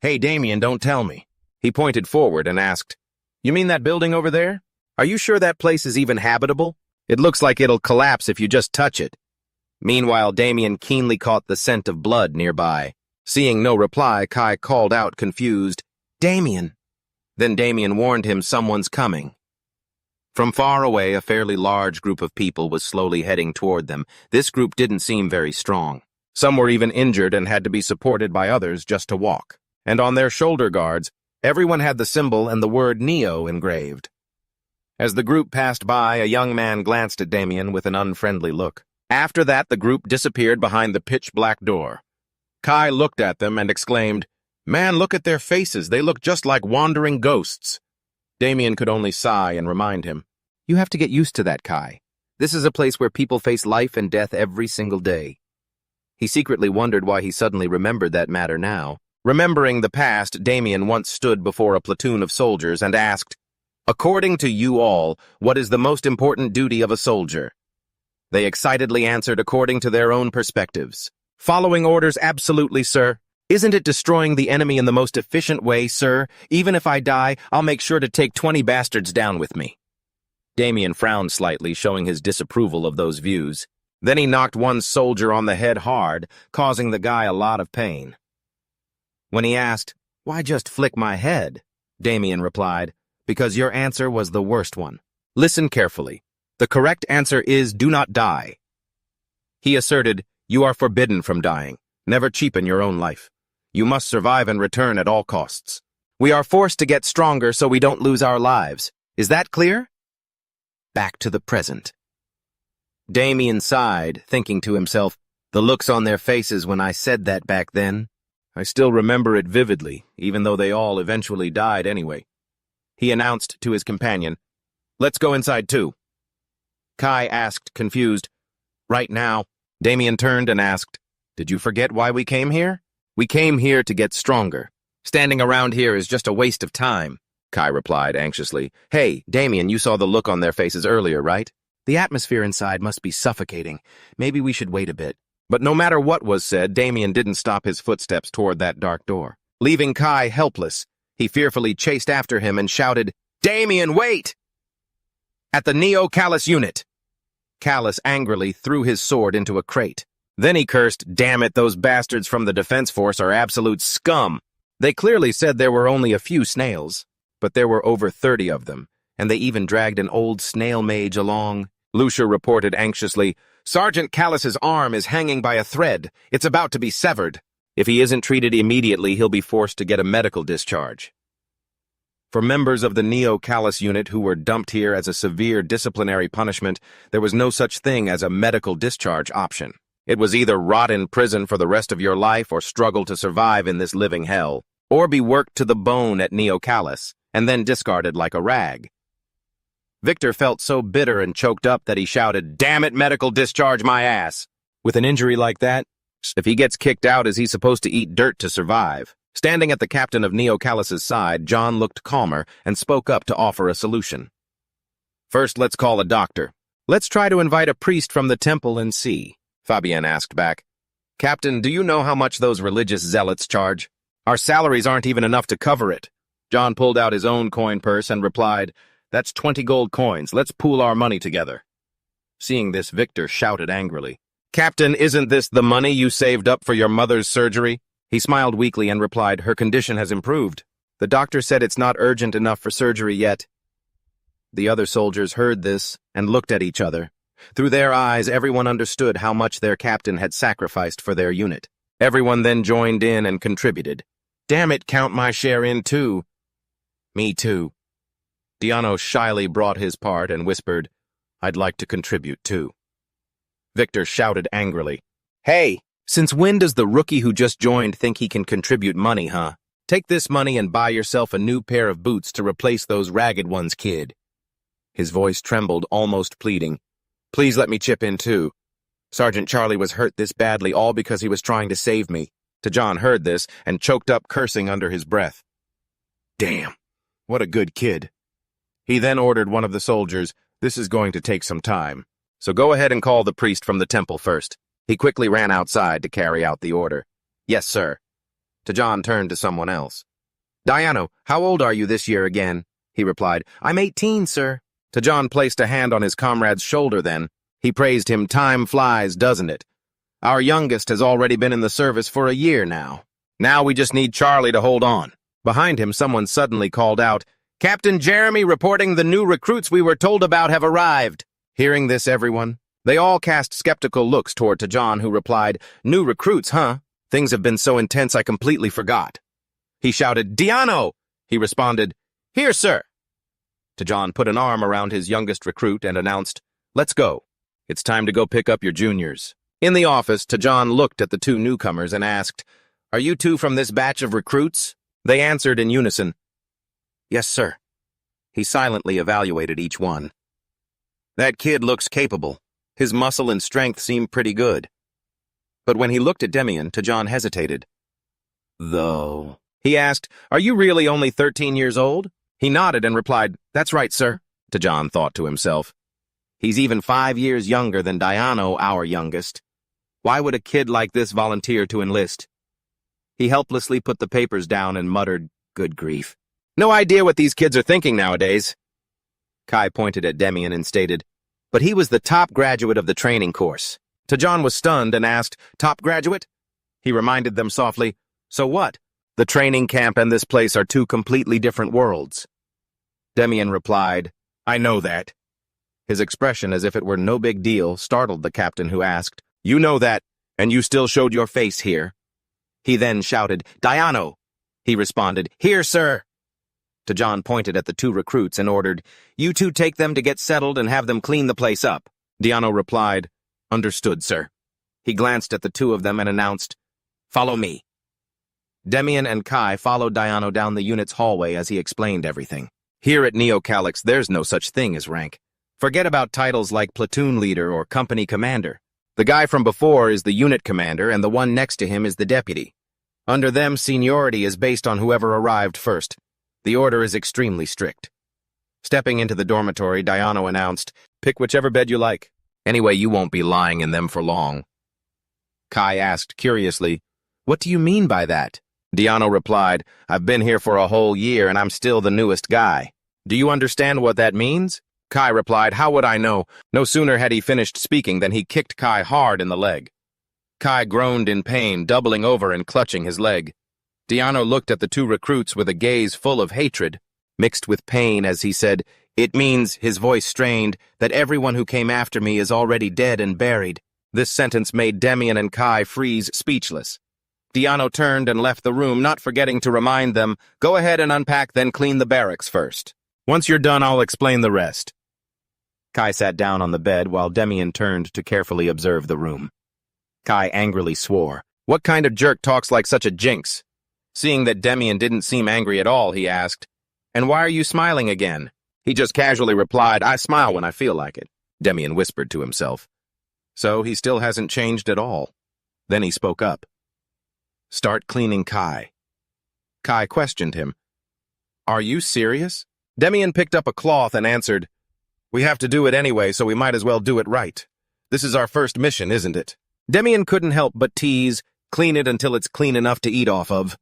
"Hey, Demian, don't tell me." He pointed forward and asked, "You mean that building over there? Are you sure that place is even habitable? It looks like it'll collapse if you just touch it." Meanwhile, Demian keenly caught the scent of blood nearby. Seeing no reply, Kai called out, confused, "Demian." Then Demian warned him someone's coming. From far away, a fairly large group of people was slowly heading toward them. This group didn't seem very strong. Some were even injured and had to be supported by others just to walk. And on their shoulder guards, everyone had the symbol and the word Neo engraved. As the group passed by, a young man glanced at Demian with an unfriendly look. After that, the group disappeared behind the pitch-black door. Kai looked at them and exclaimed, "Man, look at their faces. They look just like wandering ghosts." Demian could only sigh and remind him, "You have to get used to that, Kai. This is a place where people face life and death every single day." He secretly wondered why he suddenly remembered that matter now. Remembering the past, Demian once stood before a platoon of soldiers and asked, "According to you all, what is the most important duty of a soldier?" They excitedly answered according to their own perspectives. "Following orders, absolutely, sir. Isn't it destroying the enemy in the most efficient way, sir? Even if I die, I'll make sure to take 20 bastards down with me." Demian frowned slightly, showing his disapproval of those views. Then he knocked one soldier on the head hard, causing the guy a lot of pain. When he asked, "Why just flick my head?" Demian replied, "Because your answer was the worst one. Listen carefully. The correct answer is do not die." He asserted, "You are forbidden from dying. Never cheapen your own life. You must survive and return at all costs. We are forced to get stronger so we don't lose our lives. Is that clear?" Back to the present. Demian sighed, thinking to himself, "The looks on their faces when I said that back then. I still remember it vividly, even though they all eventually died anyway. He announced to his companion, "Let's go inside too." Kai asked, confused, "Right now?" Damien turned and asked, "Did you forget why we came here?" "We came here to get stronger. Standing around here is just a waste of time," Kai replied anxiously. "Hey, Damien, you saw the look on their faces earlier, right? The atmosphere inside must be suffocating. Maybe we should wait a bit." But no matter what was said, Damien didn't stop his footsteps toward that dark door. Leaving Kai helpless, he fearfully chased after him and shouted, "Damien, wait!" "At the Neo-Callus unit." Callus angrily threw his sword into a crate. Then he cursed, "Damn it, those bastards from the defense force are absolute scum." They clearly said there were only a few snails, but there were over 30 of them, and they even dragged an old snail mage along. Lucia reported anxiously, "Sergeant Callus's arm is hanging by a thread. It's about to be severed. If he isn't treated immediately, he'll be forced to get a medical discharge." For members of the Neo-Callus unit who were dumped here as a severe disciplinary punishment, there was no such thing as a medical discharge option. It was either rot in prison for the rest of your life or struggle to survive in this living hell, or be worked to the bone at Neo-Callus and then discarded like a rag. Victor felt so bitter and choked up that he shouted, "Damn it, medical discharge my ass!" With an injury like that, if he gets kicked out, is he supposed to eat dirt to survive? Standing at the captain of Neo-Callus's side, John looked calmer and spoke up to offer a solution. "First, let's call a doctor. Let's try to invite a priest from the temple and see." Fabienne asked back, "Captain, do you know how much those religious zealots charge? Our salaries aren't even enough to cover it." John pulled out his own coin purse and replied, "That's 20 gold coins. Let's pool our money together." Seeing this, Victor shouted angrily, "Captain, isn't this the money you saved up for your mother's surgery?" He smiled weakly and replied, "Her condition has improved. The doctor said it's not urgent enough for surgery yet." The other soldiers heard this and looked at each other. Through their eyes, everyone understood how much their captain had sacrificed for their unit. Everyone then joined in and contributed. "Damn it, count my share in too." "Me too." Diano shyly brought his part and whispered, "I'd like to contribute too." Victor shouted angrily, "Hey, since when does the rookie who just joined think he can contribute money, huh? Take this money and buy yourself a new pair of boots to replace those ragged ones, kid." His voice trembled, almost pleading. "Please let me chip in too. Sergeant Charlie was hurt this badly all because he was trying to save me." Tajan heard this and choked up, cursing under his breath. "Damn, what a good kid." He then ordered one of the soldiers, "This is going to take some time, so go ahead and call the priest from the temple first." He quickly ran outside to carry out the order. "Yes, sir." Tajan turned to someone else. "Diano, how old are you this year again?" He replied, "I'm 18, sir." Tajan placed a hand on his comrade's shoulder then. He praised him. "Time flies, doesn't it? Our youngest has already been in the service for a year now. Now we just need Charlie to hold on." Behind him, someone suddenly called out, "Captain Jeremy reporting the new recruits we were told about have arrived." Hearing this, they all cast skeptical looks toward Tajan, who replied, "New recruits, huh? Things have been so intense I completely forgot." He shouted, "Diano!" He responded, "Here, sir." Tajan put an arm around his youngest recruit and announced, "Let's go. It's time to go pick up your juniors." In the office, Tajan looked at the two newcomers and asked, "Are you two from this batch of recruits?" They answered in unison, "Yes, sir." He silently evaluated each one. "That kid looks capable. His muscle and strength seem pretty good." But when he looked at Demian, Tajan hesitated. "Though," he asked, "are you really only 13 years old?" He nodded and replied, "That's right, sir." Tajan thought to himself, "He's even 5 years younger than Diano, our youngest. Why would a kid like this volunteer to enlist?" He helplessly put the papers down and muttered, "Good grief. No idea what these kids are thinking nowadays." Kai pointed at Demian and stated, "But he was the top graduate of the training course." Tajan was stunned and asked, "Top graduate?" He reminded them softly, "So what? The training camp and this place are two completely different worlds." Demian replied, "I know that." His expression, as if it were no big deal, startled the captain, who asked, "You know that, and you still showed your face here?" He then shouted, "Diano!" He responded, "Here, sir." Tajan pointed at the two recruits and ordered, "You two take them to get settled and have them clean the place up." Diano replied, "Understood, sir." He glanced at the two of them and announced, "Follow me." Demian and Kai followed Diano down the unit's hallway as he explained everything. Here at Neocalix, there's no such thing as rank. Forget about titles like platoon leader or company commander. The guy from before is the unit commander, and the one next to him is the deputy. Under them, seniority is based on whoever arrived first. The order is extremely strict. Stepping into the dormitory, Diano announced, "Pick whichever bed you like. Anyway, you won't be lying in them for long." Kai asked curiously, "What do you mean by that?" Diano replied, "I've been here for a whole year and I'm still the newest guy." "Do you understand what that means?" Kai replied, "How would I know?" No sooner had he finished speaking than he kicked Kai hard in the leg. Kai groaned in pain, doubling over and clutching his leg. Diano looked at the two recruits with a gaze full of hatred, mixed with pain as he said, "It means," his voice strained, "that everyone who came after me is already dead and buried." This sentence made Demian and Kai freeze speechless. Diano turned and left the room, not forgetting to remind them, "Go ahead and unpack, then clean the barracks first. Once you're done, I'll explain the rest." Kai sat down on the bed while Demian turned to carefully observe the room. Kai angrily swore. "What kind of jerk talks like such a jinx?" Seeing that Demian didn't seem angry at all, he asked, "And why are you smiling again?" He just casually replied, "I smile when I feel like it," Demian whispered to himself. So he still hasn't changed at all. Then he spoke up. "Start cleaning Kai." Kai questioned him. "Are you serious?" Demian picked up a cloth and answered, "We have to do it anyway, so we might as well do it right. This is our first mission, isn't it?" Demian couldn't help but tease, "Clean it until it's clean enough to eat off of."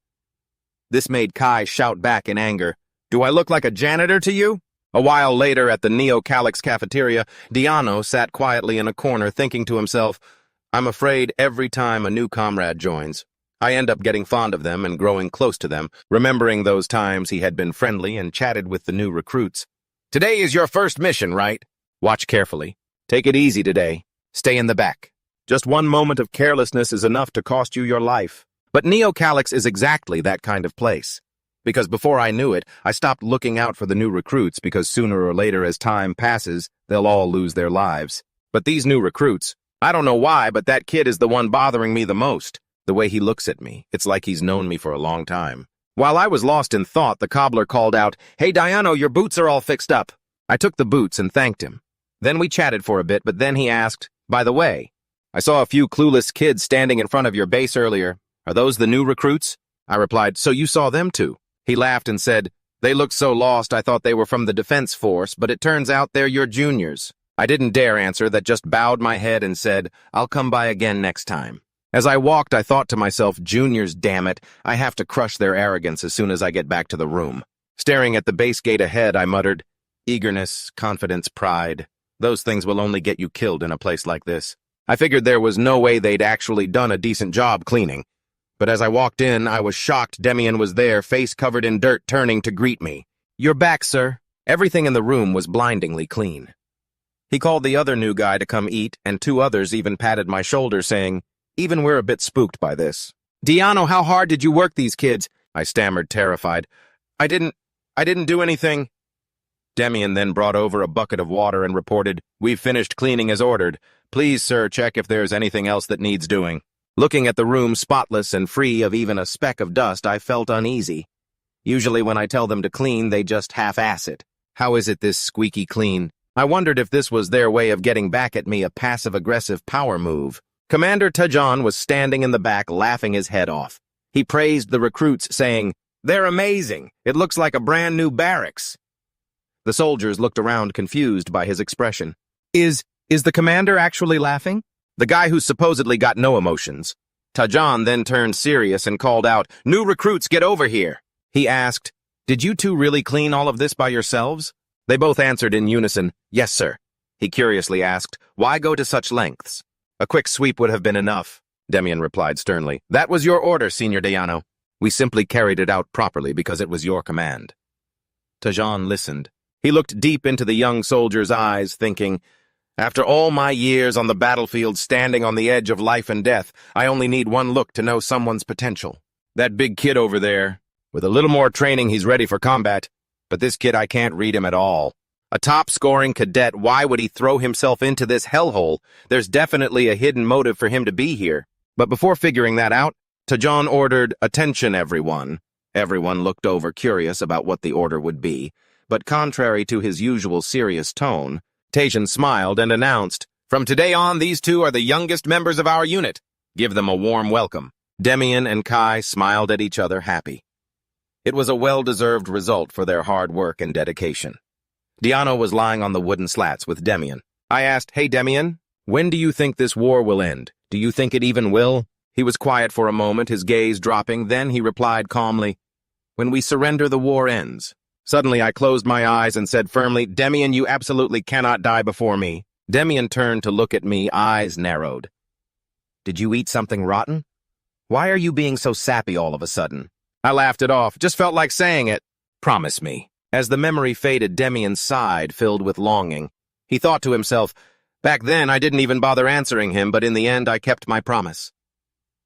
This made Kai shout back in anger, "Do I look like a janitor to you?" A while later at the Neocalix cafeteria, Diano sat quietly in a corner thinking to himself, "I'm afraid every time a new comrade joins, I end up getting fond of them and growing close to them, remembering those times he had been friendly and chatted with the new recruits. Today is your first mission, right? Watch carefully. Take it easy today. Stay in the back. Just one moment of carelessness is enough to cost you your life." But Neocalix is exactly that kind of place. Because before I knew it, I stopped looking out for the new recruits because sooner or later as time passes, they'll all lose their lives. But these new recruits, I don't know why, but that kid is the one bothering me the most. The way he looks at me, it's like he's known me for a long time. While I was lost in thought, the cobbler called out, "Hey, Diano, your boots are all fixed up." I took the boots and thanked him. Then we chatted for a bit, but then he asked, "By the way, I saw a few clueless kids standing in front of your base earlier. Are those the new recruits?" I replied, "So you saw them too?" He laughed and said, "They looked so lost I thought they were from the defense force, but it turns out they're your juniors." I didn't dare answer, that just bowed my head and said, "I'll come by again next time." As I walked, I thought to myself, juniors, damn it, I have to crush their arrogance as soon as I get back to the room. Staring at the base gate ahead, I muttered, "Eagerness, confidence, pride. Those things will only get you killed in a place like this." I figured there was no way they'd actually done a decent job cleaning. But as I walked in, I was shocked Demian was there, face covered in dirt, turning to greet me. "You're back, sir." Everything in the room was blindingly clean. He called the other new guy to come eat, and two others even patted my shoulder, saying, "Even we're a bit spooked by this." "Diano, how hard did you work these kids?" I stammered, terrified. I didn't do anything." Demian then brought over a bucket of water and reported, "We've finished cleaning as ordered. Please, sir, check if there's anything else that needs doing." Looking at the room spotless and free of even a speck of dust, I felt uneasy. Usually when I tell them to clean, they just half-ass it. How is it this squeaky clean? I wondered if this was their way of getting back at me, a passive-aggressive power move. Commander Tajan was standing in the back, laughing his head off. He praised the recruits, saying, "They're amazing. It looks like a brand new barracks." The soldiers looked around confused by his expression. Is the commander actually laughing? The guy who supposedly got no emotions. Tajan then turned serious and called out, "New recruits, get over here." He asked, "Did you two really clean all of this by yourselves?" They both answered in unison, "Yes, sir." He curiously asked, "Why go to such lengths?" "A quick sweep would have been enough," Demian replied sternly. "That was your order, Senior Diano. We simply carried it out properly because it was your command." Tajan listened. He looked deep into the young soldier's eyes, thinking, "After all my years on the battlefield standing on the edge of life and death, I only need one look to know someone's potential. That big kid over there, with a little more training, he's ready for combat. But this kid, I can't read him at all. A top-scoring cadet, why would he throw himself into this hellhole? There's definitely a hidden motive for him to be here." But before figuring that out, Tajon ordered, "Attention, everyone." Everyone looked over, curious about what the order would be, but contrary to his usual serious tone, Tajon smiled and announced, "From today on, these two are the youngest members of our unit. Give them a warm welcome." Demian and Kai smiled at each other, happy. It was a well-deserved result for their hard work and dedication. Diano was lying on the wooden slats with Demian. I asked, "Hey, Demian, when do you think this war will end? Do you think it even will?" He was quiet for a moment, his gaze dropping. Then he replied calmly, "When we surrender, the war ends." Suddenly, I closed my eyes and said firmly, "Demian, you absolutely cannot die before me." Demian turned to look at me, eyes narrowed. "Did you eat something rotten? Why are you being so sappy all of a sudden?" I laughed it off, just felt like saying it. "Promise me." As the memory faded, Demian sighed, filled with longing. He thought to himself, "Back then I didn't even bother answering him, but in the end I kept my promise."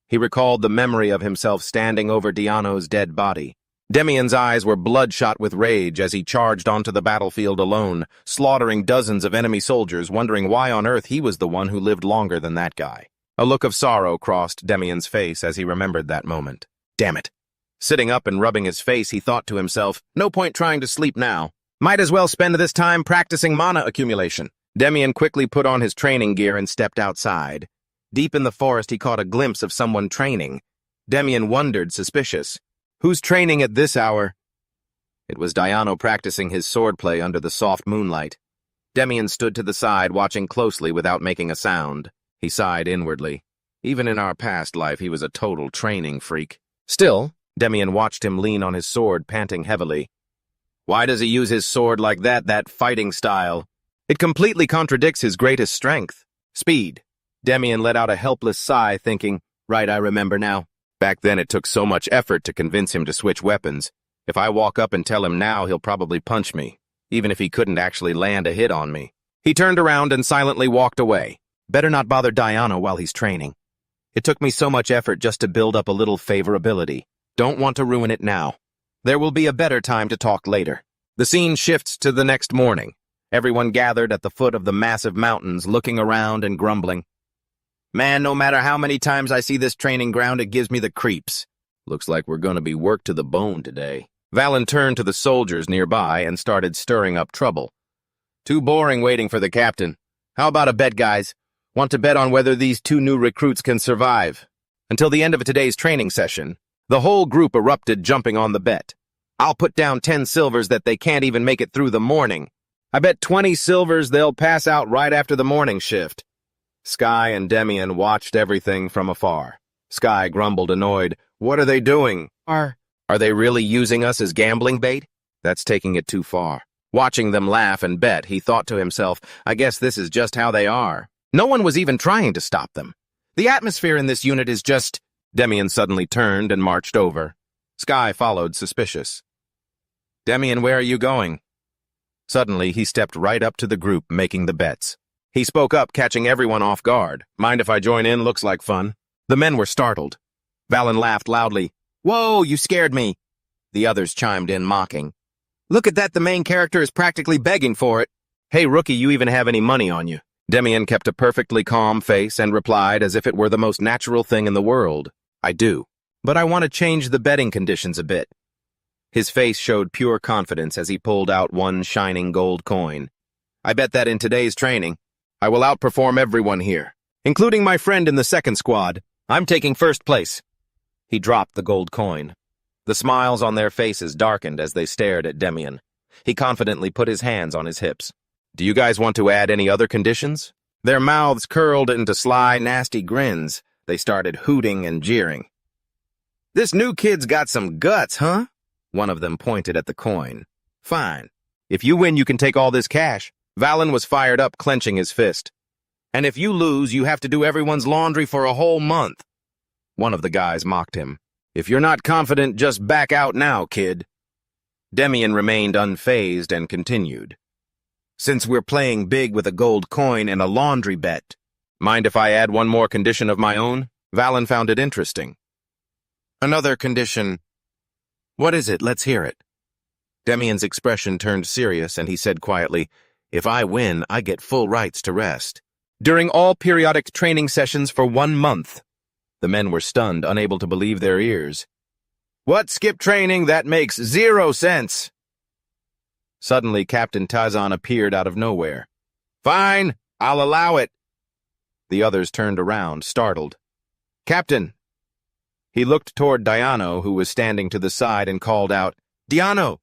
He recalled the memory of himself standing over Diano's dead body. Demian's eyes were bloodshot with rage as he charged onto the battlefield alone, slaughtering dozens of enemy soldiers, wondering why on earth he was the one who lived longer than that guy. A look of sorrow crossed Demian's face as he remembered that moment. Damn it. Sitting up and rubbing his face, he thought to himself, no point trying to sleep now. Might as well spend this time practicing mana accumulation. Demian quickly put on his training gear and stepped outside. Deep in the forest, he caught a glimpse of someone training. Demian wondered, suspicious. Who's training at this hour? It was Diano practicing his swordplay under the soft moonlight. Demian stood to the side, watching closely without making a sound. He sighed inwardly. Even in our past life, he was a total training freak. Still, Demian watched him lean on his sword, panting heavily. Why does he use his sword like that fighting style? It completely contradicts his greatest strength. Speed. Demian let out a helpless sigh, thinking, right, I remember now. Back then it took so much effort to convince him to switch weapons. If I walk up and tell him now, he'll probably punch me, even if he couldn't actually land a hit on me. He turned around and silently walked away. Better not bother Diano while he's training. It took me so much effort just to build up a little favorability. Don't want to ruin it now. There will be a better time to talk later. The scene shifts to the next morning. Everyone gathered at the foot of the massive mountains, looking around and grumbling. Man, no matter how many times I see this training ground, it gives me the creeps. Looks like we're going to be worked to the bone today. Valen turned to the soldiers nearby and started stirring up trouble. Too boring waiting for the captain. How about a bet, guys? Want to bet on whether these two new recruits can survive? Until the end of today's training session, the whole group erupted, jumping on the bet. I'll put down 10 silvers that they can't even make it through the morning. I bet 20 silvers they'll pass out right after the morning shift. Sky and Demian watched everything from afar. Sky grumbled, annoyed. What are they doing? Are they really using us as gambling bait? That's taking it too far. Watching them laugh and bet, he thought to himself, I guess this is just how they are. No one was even trying to stop them. The atmosphere in this unit is just... Demian suddenly turned and marched over. Sky followed, suspicious. Demian, where are you going? Suddenly, he stepped right up to the group, making the bets. He spoke up, catching everyone off guard. Mind if I join in? Looks like fun. The men were startled. Valen laughed loudly. Whoa, you scared me. The others chimed in, mocking. Look at that, the main character is practically begging for it. Hey, rookie, you even have any money on you? Demian kept a perfectly calm face and replied as if it were the most natural thing in the world. I do. But I want to change the betting conditions a bit. His face showed pure confidence as he pulled out one shining gold coin. I bet that in today's training, I will outperform everyone here, including my friend in the second squad. I'm taking first place. He dropped the gold coin. The smiles on their faces darkened as they stared at Demian. He confidently put his hands on his hips. Do you guys want to add any other conditions? Their mouths curled into sly, nasty grins. They started hooting and jeering. This new kid's got some guts, huh? One of them pointed at the coin. Fine. If you win, you can take all this cash. Valen was fired up, clenching his fist. And if you lose, you have to do everyone's laundry for a whole month. One of the guys mocked him. If you're not confident, just back out now, kid. Demian remained unfazed and continued. Since we're playing big with a gold coin and a laundry bet, mind if I add one more condition of my own? Valen found it interesting. Another condition. What is it? Let's hear it. Demian's expression turned serious and he said quietly, If I win, I get full rights to rest. During all periodic training sessions for 1 month. The men were stunned, unable to believe their ears. What skip training? That makes 0 sense. Suddenly, Captain Tazan appeared out of nowhere. Fine, I'll allow it. The others turned around, startled. Captain! He looked toward Diano, who was standing to the side, and called out, Diano!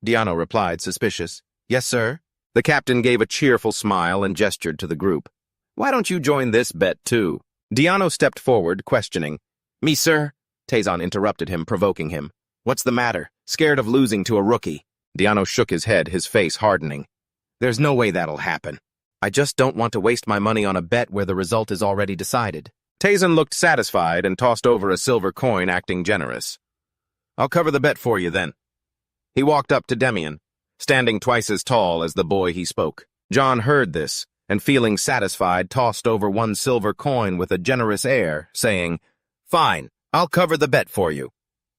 Diano replied, suspicious. Yes, sir. The captain gave a cheerful smile and gestured to the group. Why don't you join this bet, too? Diano stepped forward, questioning. Me, sir? Tazan interrupted him, provoking him. What's the matter? Scared of losing to a rookie? Diano shook his head, his face hardening. There's no way that'll happen. I just don't want to waste my money on a bet where the result is already decided. Tazan looked satisfied and tossed over a silver coin, acting generous. I'll cover the bet for you, then. He walked up to Demian, standing twice as tall as the boy he spoke. John heard this, and feeling satisfied, tossed over 1 silver coin with a generous air, saying, Fine, I'll cover the bet for you.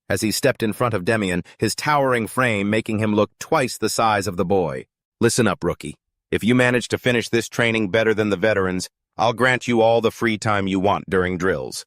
As he stepped in front of Demian, his towering frame making him look twice the size of the boy. Listen up, rookie. If you manage to finish this training better than the veterans, I'll grant you all the free time you want during drills.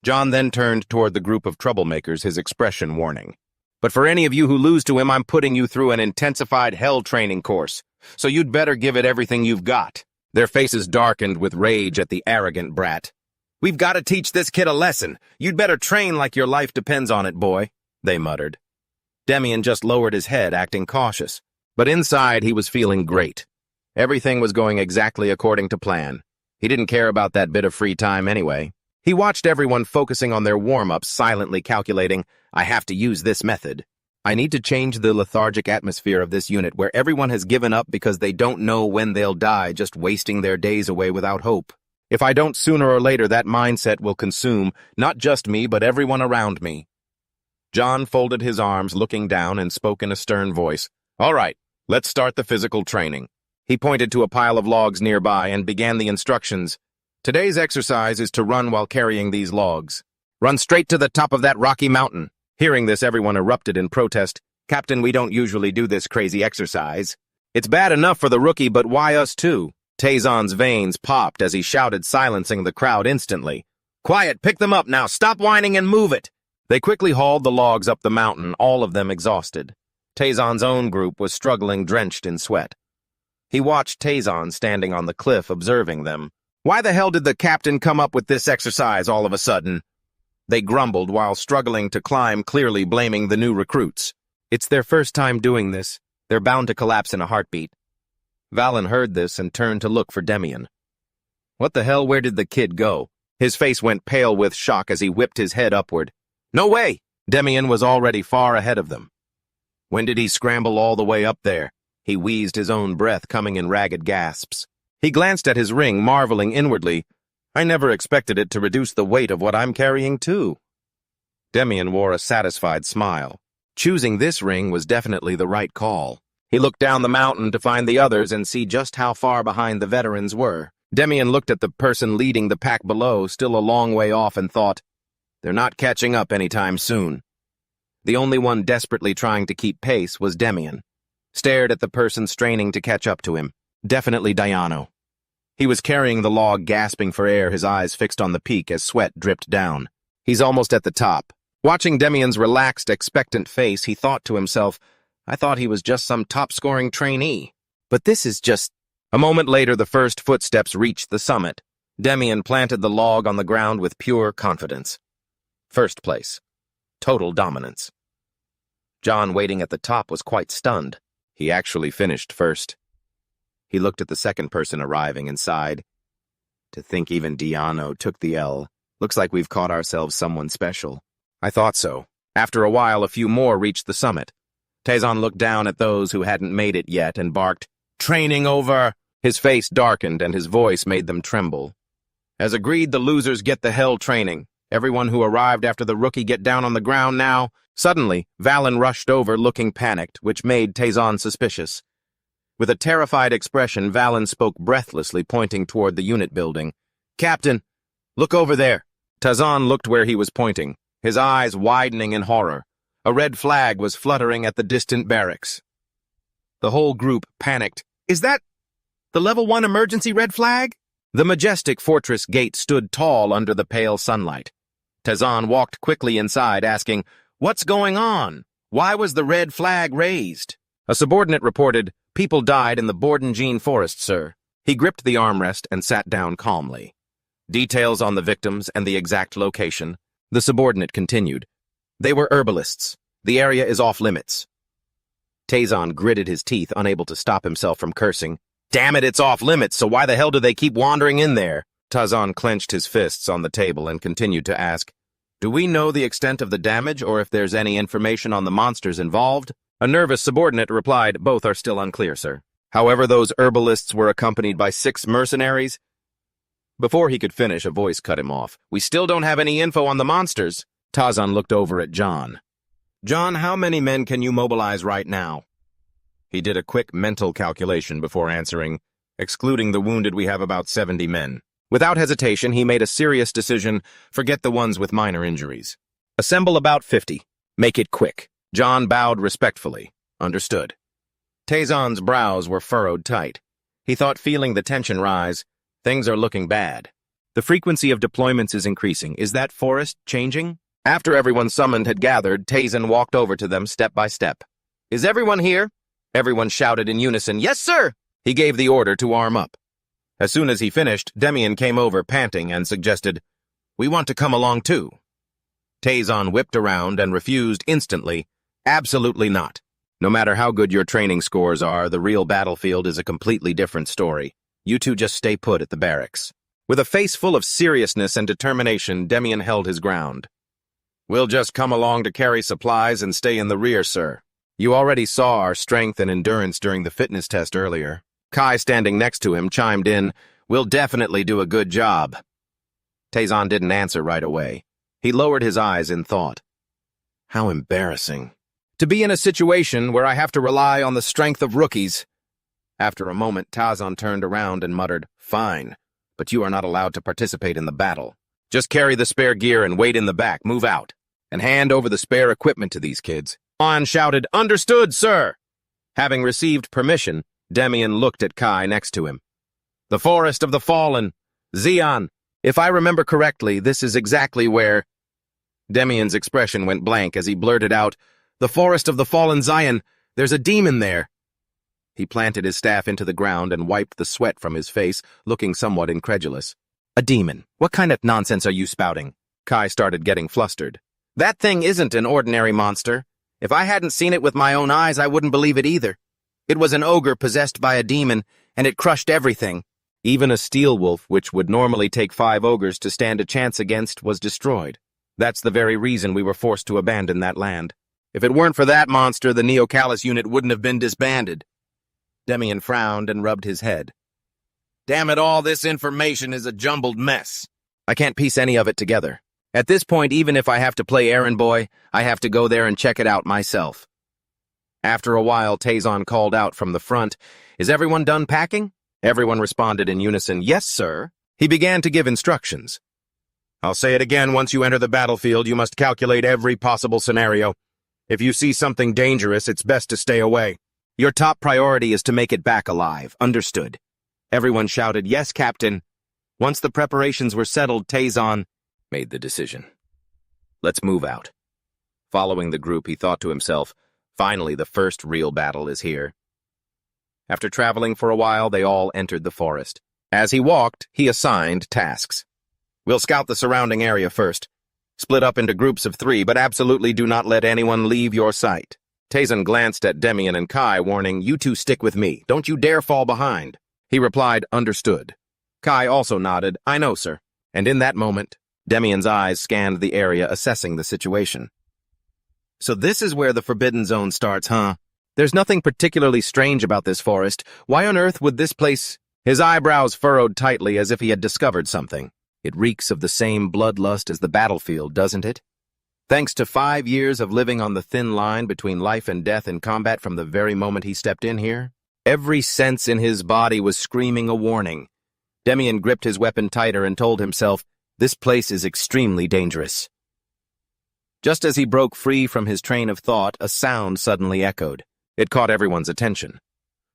John then turned toward the group of troublemakers, his expression warning. But for any of you who lose to him, I'm putting you through an intensified hell training course, so you'd better give it everything you've got. Their faces darkened with rage at the arrogant brat. We've got to teach this kid a lesson. You'd better train like your life depends on it, boy, they muttered. Demian just lowered his head, acting cautious. But inside, he was feeling great. Everything was going exactly according to plan. He didn't care about that bit of free time anyway. He watched everyone focusing on their warm-ups, silently calculating, I have to use this method. I need to change the lethargic atmosphere of this unit where everyone has given up because they don't know when they'll die, just wasting their days away without hope. If I don't, sooner or later, that mindset will consume not just me, but everyone around me. John folded his arms, looking down, and spoke in a stern voice. All right, let's start the physical training. He pointed to a pile of logs nearby and began the instructions. Today's exercise is to run while carrying these logs. Run straight to the top of that rocky mountain. Hearing this, everyone erupted in protest. Captain, we don't usually do this crazy exercise. It's bad enough for the rookie, but why us too? Tazan's veins popped as he shouted, silencing the crowd instantly. Quiet, pick them up now, stop whining and move it. They quickly hauled the logs up the mountain, all of them exhausted. Tazan's own group was struggling, drenched in sweat. He watched Tazan standing on the cliff, observing them. Why the hell did the captain come up with this exercise all of a sudden? They grumbled while struggling to climb, clearly blaming the new recruits. It's their first time doing this. They're bound to collapse in a heartbeat. Valen heard this and turned to look for Demian. What the hell, where did the kid go? His face went pale with shock as he whipped his head upward. No way! Demian was already far ahead of them. When did he scramble all the way up there? He wheezed his own breath, coming in ragged gasps. He glanced at his ring, marveling inwardly. I never expected it to reduce the weight of what I'm carrying, too. Demian wore a satisfied smile. Choosing this ring was definitely the right call. He looked down the mountain to find the others and see just how far behind the veterans were. Demian looked at the person leading the pack below, still a long way off, and thought, they're not catching up anytime soon. The only one desperately trying to keep pace was Demian. Stared at the person straining to catch up to him. Definitely Diano. He was carrying the log, gasping for air, his eyes fixed on the peak as sweat dripped down. He's almost at the top. Watching Demian's relaxed, expectant face, he thought to himself, I thought he was just some top-scoring trainee. But this is just... A moment later, the first footsteps reached the summit. Demian planted the log on the ground with pure confidence. First place. Total dominance. John, waiting at the top, was quite stunned. He actually finished first. He looked at the second person arriving and sighed. To think even Diano took the L. Looks like we've caught ourselves someone special. I thought so. After a while, a few more reached the summit. Tazan looked down at those who hadn't made it yet and barked, Training over! His face darkened and his voice made them tremble. As agreed, the losers get the hell training. Everyone who arrived after the rookie get down on the ground now. Suddenly, Valen rushed over, looking panicked, which made Tazan suspicious. With a terrified expression, Valen spoke breathlessly, pointing toward the unit building. Captain, look over there. Tazan looked where he was pointing, his eyes widening in horror. A red flag was fluttering at the distant barracks. The whole group panicked. Is that the level 1 emergency red flag? The majestic fortress gate stood tall under the pale sunlight. Tazan walked quickly inside, asking, "What's going on? Why was the red flag raised?" A subordinate reported, "People died in the Bordenjean forest, sir." He gripped the armrest and sat down calmly. Details on the victims and the exact location. The subordinate continued. "They were herbalists. The area is off limits." Tazan gritted his teeth, unable to stop himself from cursing. "Damn it, it's off limits, so why the hell do they keep wandering in there?" Tazan clenched his fists on the table and continued to ask, "Do we know the extent of the damage or if there's any information on the monsters involved?" A nervous subordinate replied, "Both are still unclear, sir. However, those herbalists were accompanied by 6 mercenaries." Before he could finish, a voice cut him off. "We still don't have any info on the monsters." Tazan looked over at John. "John, how many men can you mobilize right now?" He did a quick mental calculation before answering. "Excluding the wounded, we have about 70 men." Without hesitation, he made a serious decision. "Forget the ones with minor injuries. Assemble about 50. Make it quick." John bowed respectfully. "Understood." Tazan's brows were furrowed tight. He thought, feeling the tension rise, "Things are looking bad. The frequency of deployments is increasing. Is that forest changing?" After everyone summoned had gathered, Tazan walked over to them step by step. "Is everyone here?" Everyone shouted in unison, "Yes, sir!" He gave the order to arm up. As soon as he finished, Demian came over panting and suggested, "We want to come along too." Tazan whipped around and refused instantly, "Absolutely not. No matter how good your training scores are, the real battlefield is a completely different story. You two just stay put at the barracks." With a face full of seriousness and determination, Demian held his ground. "We'll just come along to carry supplies and stay in the rear, sir. You already saw our strength and endurance during the fitness test earlier." Kai, standing next to him, chimed in, "We'll definitely do a good job." Tazan didn't answer right away. He lowered his eyes in thought. How embarrassing. To be in a situation where I have to rely on the strength of rookies. After a moment, Tazan turned around and muttered, "Fine, but you are not allowed to participate in the battle. Just carry the spare gear and wait in the back, move out, and hand over the spare equipment to these kids." An shouted, "Understood, sir!" Having received permission, Demian looked at Kai next to him. "The Forest of the Fallen. Xian. If I remember correctly, this is exactly where—" Demian's expression went blank as he blurted out, "The Forest of the Fallen Xian. There's a demon there." He planted his staff into the ground and wiped the sweat from his face, looking somewhat incredulous. "A demon? What kind of nonsense are you spouting?" Kai started getting flustered. "That thing isn't an ordinary monster. If I hadn't seen it with my own eyes, I wouldn't believe it either. It was an ogre possessed by a demon, and it crushed everything. Even a steel wolf, which would normally take 5 ogres to stand a chance against, was destroyed. That's the very reason we were forced to abandon that land. If it weren't for that monster, the Neo-Callus unit wouldn't have been disbanded." Demian frowned and rubbed his head. "Damn it all, this information is a jumbled mess. I can't piece any of it together. At this point, even if I have to play errand boy, I have to go there and check it out myself." After a while, Tazan called out from the front, "Is everyone done packing?" Everyone responded in unison, "Yes, sir." He began to give instructions. "I'll say it again, once you enter the battlefield, you must calculate every possible scenario. If you see something dangerous, it's best to stay away. Your top priority is to make it back alive. Understood?" Everyone shouted, "Yes, Captain." Once the preparations were settled, Tazan made the decision. "Let's move out." Following the group, he thought to himself, "Finally, the first real battle is here." After traveling for a while, they all entered the forest. As he walked, he assigned tasks. "We'll scout the surrounding area first. Split up into groups of 3, but absolutely do not let anyone leave your sight." Tazan glanced at Demian and Kai, warning, "You two stick with me. Don't you dare fall behind." He replied, "Understood." Kai also nodded, "I know, sir." And in that moment, Demian's eyes scanned the area, assessing the situation. "So this is where the Forbidden Zone starts, huh? There's nothing particularly strange about this forest. Why on earth would this place—" His eyebrows furrowed tightly as if he had discovered something. "It reeks of the same bloodlust as the battlefield, doesn't it? Thanks to 5 years of living on the thin line between life and death in combat from the very moment he stepped in here, every sense in his body was screaming a warning." Demian gripped his weapon tighter and told himself, "This place is extremely dangerous." Just as he broke free from his train of thought, a sound suddenly echoed. It caught everyone's attention.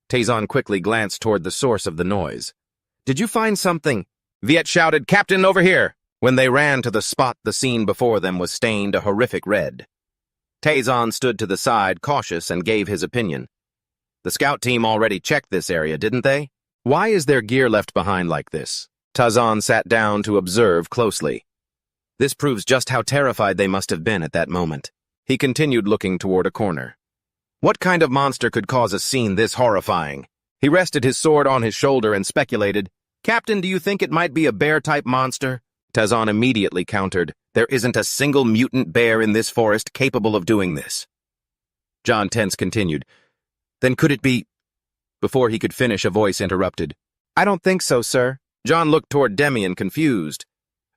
Tazan quickly glanced toward the source of the noise. Did you find something? Viet shouted, "Captain, over here!" When they ran to the spot, the scene before them was stained a horrific red. Tazon stood to the side, cautious, and gave his opinion. The scout team already checked this area, didn't they? Why is their gear left behind like this? Tazon sat down to observe closely. This proves just how terrified they must have been at that moment. He continued looking toward a corner. What kind of monster could cause a scene this horrifying? He rested his sword on his shoulder and speculated, "Captain, do you think it might be a bear-type monster?" Tazon immediately countered, "There isn't a single mutant bear in this forest capable of doing this." John Tense continued, "Then could it be—" Before he could finish, a voice interrupted. "I don't think so, sir." John looked toward Demian, confused.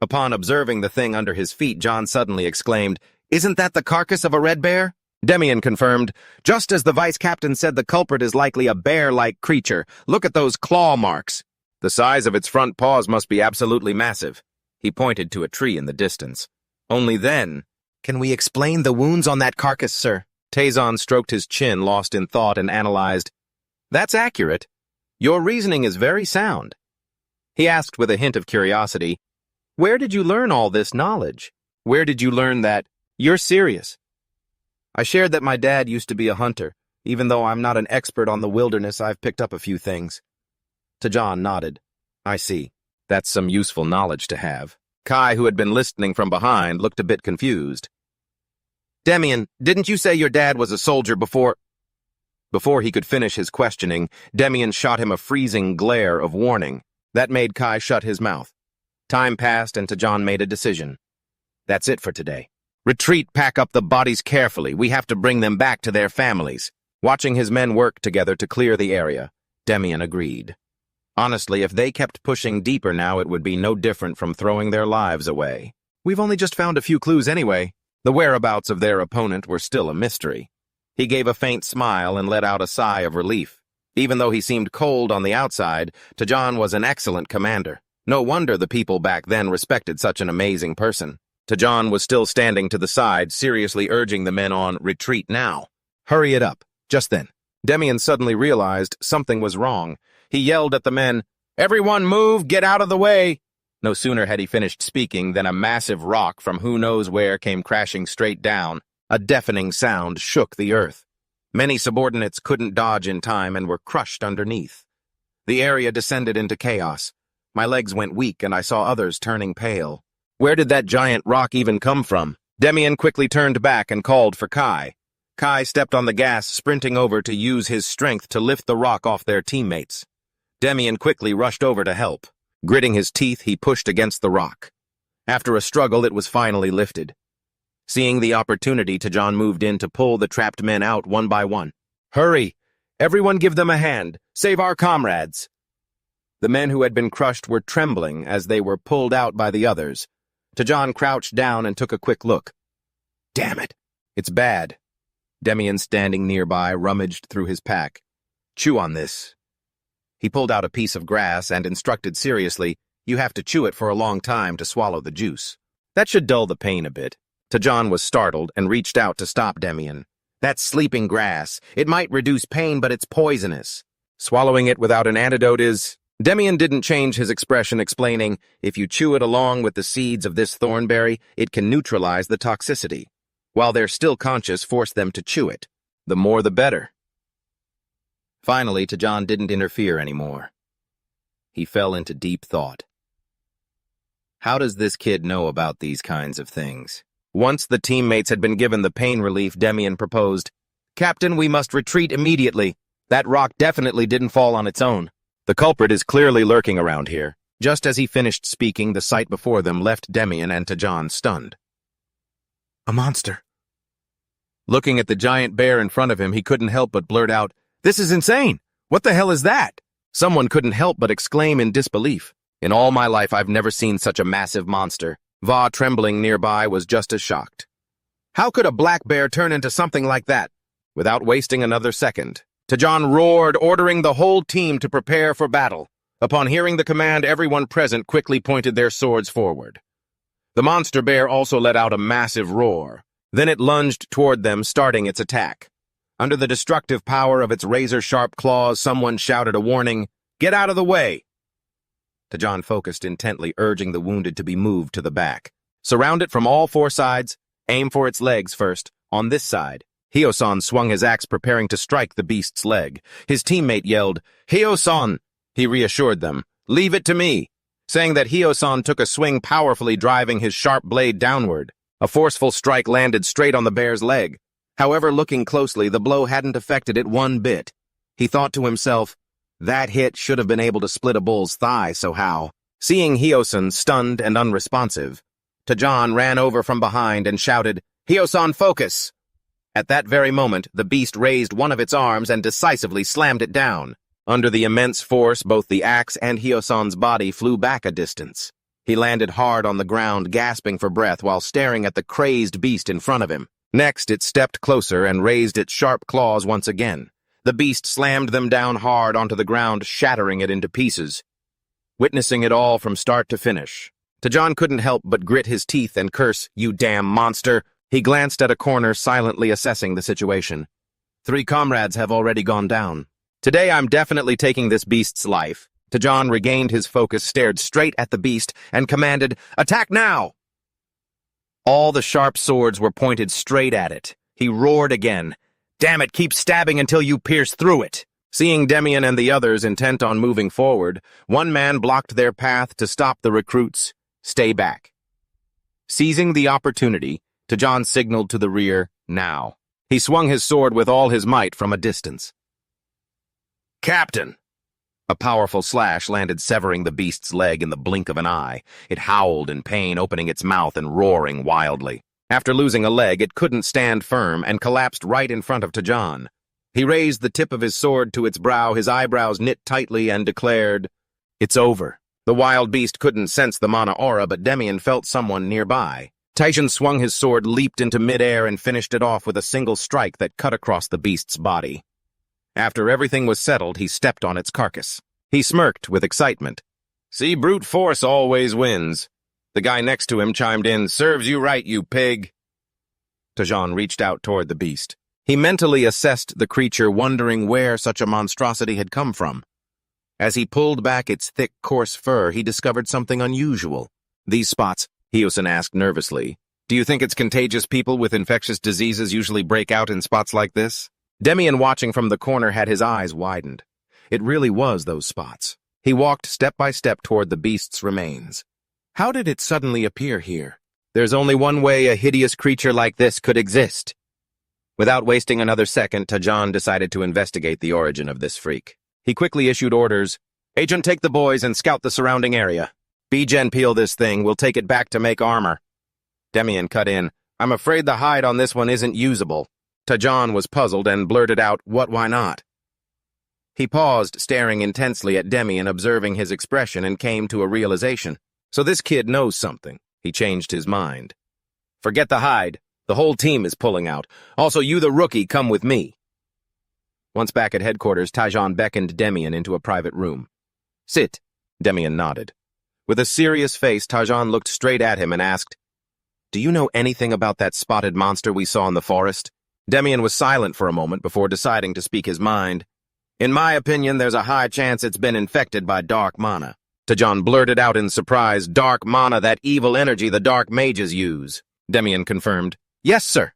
Upon observing the thing under his feet, John suddenly exclaimed, "Isn't that the carcass of a red bear?" Demian confirmed, "Just as the vice-captain said, the culprit is likely a bear-like creature. Look at those claw marks. The size of its front paws must be absolutely massive." He pointed to a tree in the distance. Only then, "Can we explain the wounds on that carcass, sir?" Tazon stroked his chin, lost in thought, and analyzed. "That's accurate. Your reasoning is very sound." He asked with a hint of curiosity, "Where did you learn all this knowledge? Where did you learn that? You're serious?" "I shared that my dad used to be a hunter. Even though I'm not an expert on the wilderness, I've picked up a few things." Tajan nodded. "I see. That's some useful knowledge to have." Kai, who had been listening from behind, looked a bit confused. "Demian, didn't you say your dad was a soldier before—" Before he could finish his questioning, Demian shot him a freezing glare of warning. That made Kai shut his mouth. Time passed, and Tajan made a decision. "That's it for today. Retreat, pack up the bodies carefully. We have to bring them back to their families." Watching his men work together to clear the area, Demian agreed. Honestly, if they kept pushing deeper now, it would be no different from throwing their lives away. "We've only just found a few clues anyway." The whereabouts of their opponent were still a mystery. He gave a faint smile and let out a sigh of relief. Even though he seemed cold on the outside, Tajan was an excellent commander. No wonder the people back then respected such an amazing person. Tajan was still standing to the side, seriously urging the men on, "Retreat now. Hurry it up." Just then, Demian suddenly realized something was wrong. He yelled at the men, "Everyone move, get out of the way!" No sooner had he finished speaking than a massive rock from who knows where came crashing straight down. A deafening sound shook the earth. Many subordinates couldn't dodge in time and were crushed underneath. The area descended into chaos. My legs went weak and I saw others turning pale. Where did that giant rock even come from? Demian quickly turned back and called for Kai. Kai stepped on the gas, sprinting over to use his strength to lift the rock off their teammates. Demian quickly rushed over to help. Gritting his teeth, he pushed against the rock. After a struggle, it was finally lifted. Seeing the opportunity, Tajan moved in to pull the trapped men out one by one. "Hurry! Everyone give them a hand! Save our comrades!" The men who had been crushed were trembling as they were pulled out by the others. Tajan crouched down and took a quick look. "Damn it! It's bad." Demian, standing nearby, rummaged through his pack. "Chew on this." He pulled out a piece of grass and instructed seriously, "You have to chew it for a long time to swallow the juice. That should dull the pain a bit." Tajan was startled and reached out to stop Demian. "That's sleeping grass. It might reduce pain, but it's poisonous. Swallowing it without an antidote is—" Demian didn't change his expression, explaining, "If you chew it along with the seeds of this thornberry, it can neutralize the toxicity. While they're still conscious, force them to chew it. The more the better." Finally, Tajan didn't interfere anymore. He fell into deep thought. How does this kid know about these kinds of things? Once the teammates had been given the pain relief, Demian proposed, "Captain, we must retreat immediately. That rock definitely didn't fall on its own. The culprit is clearly lurking around here." Just as he finished speaking, the sight before them left Demian and Tajan stunned. "A monster." Looking at the giant bear in front of him, he couldn't help but blurt out, "This is insane! What the hell is that?" Someone couldn't help but exclaim in disbelief. "In all my life, I've never seen such a massive monster." Va, trembling nearby, was just as shocked. "How could a black bear turn into something like that?" Without wasting another second, Tajan roared, ordering the whole team to prepare for battle. Upon hearing the command, everyone present quickly pointed their swords forward. The monster bear also let out a massive roar. Then it lunged toward them, starting its attack. Under the destructive power of its razor-sharp claws, someone shouted a warning, "Get out of the way!" Tajan focused intently, urging the wounded to be moved to the back. Surround it from all four sides. Aim for its legs first. On this side. Hyo-san swung his axe, preparing to strike the beast's leg. His teammate yelled, "Hyo-san!" He reassured them, "Leave it to me," saying that Hyo-san took a swing, powerfully driving his sharp blade downward. A forceful strike landed straight on the bear's leg. However, looking closely, the blow hadn't affected it one bit. He thought to himself, that hit should have been able to split a bull's thigh, so how? Seeing Hyo-san stunned and unresponsive, Tajan ran over from behind and shouted, "Hyo-san, focus!" At that very moment, the beast raised one of its arms and decisively slammed it down. Under the immense force, both the axe and Hyo-san's body flew back a distance. He landed hard on the ground, gasping for breath while staring at the crazed beast in front of him. Next, it stepped closer and raised its sharp claws once again. The beast slammed them down hard onto the ground, shattering it into pieces. Witnessing it all from start to finish, Tajan couldn't help but grit his teeth and curse, "You damn monster!" He glanced at a corner, silently assessing the situation. 3 comrades have already gone down. Today I'm definitely taking this beast's life. Tajan regained his focus, stared straight at the beast, and commanded, "Attack now!" All the sharp swords were pointed straight at it. He roared again, "Damn it, keep stabbing until you pierce through it!" Seeing Demian and the others intent on moving forward, one man blocked their path to stop the recruits. "Stay back." Seizing the opportunity, Tajan signaled to the rear, "Now." He swung his sword with all his might from a distance. "Captain!" A powerful slash landed, severing the beast's leg in the blink of an eye. It howled in pain, opening its mouth and roaring wildly. After losing a leg, it couldn't stand firm and collapsed right in front of Tajan. He raised the tip of his sword to its brow, his eyebrows knit tightly, and declared, "It's over." The wild beast couldn't sense the mana aura, but Demian felt someone nearby. Taishan swung his sword, leaped into midair, and finished it off with a single strike that cut across the beast's body. After everything was settled, he stepped on its carcass. He smirked with excitement. "See, brute force always wins." The guy next to him chimed in, "Serves you right, you pig." Tajan reached out toward the beast. He mentally assessed the creature, wondering where such a monstrosity had come from. As he pulled back its thick, coarse fur, he discovered something unusual. "These spots," Hyo-san asked nervously, "do you think it's contagious? People with infectious diseases usually break out in spots like this?" Demian, watching from the corner, had his eyes widened. It really was those spots. He walked step by step toward the beast's remains. How did it suddenly appear here? There's only one way a hideous creature like this could exist. Without wasting another second, Tajan decided to investigate the origin of this freak. He quickly issued orders, "Agent, take the boys and scout the surrounding area. B-Gen, peel this thing. We'll take it back to make armor." Demian cut in, "I'm afraid the hide on this one isn't usable." Tajan was puzzled and blurted out, "What, why not?" He paused, staring intensely at Demian, observing his expression, and came to a realization. So this kid knows something. He changed his mind. "Forget the hide. The whole team is pulling out. Also, you the rookie, come with me." Once back at headquarters, Tajan beckoned Demian into a private room. "Sit." Demian nodded. With a serious face, Tajan looked straight at him and asked, "Do you know anything about that spotted monster we saw in the forest?" Demian was silent for a moment before deciding to speak his mind. "In my opinion, there's a high chance it's been infected by dark mana." Tajan blurted out in surprise, "Dark mana, that evil energy the dark mages use." Demian confirmed, "Yes, sir."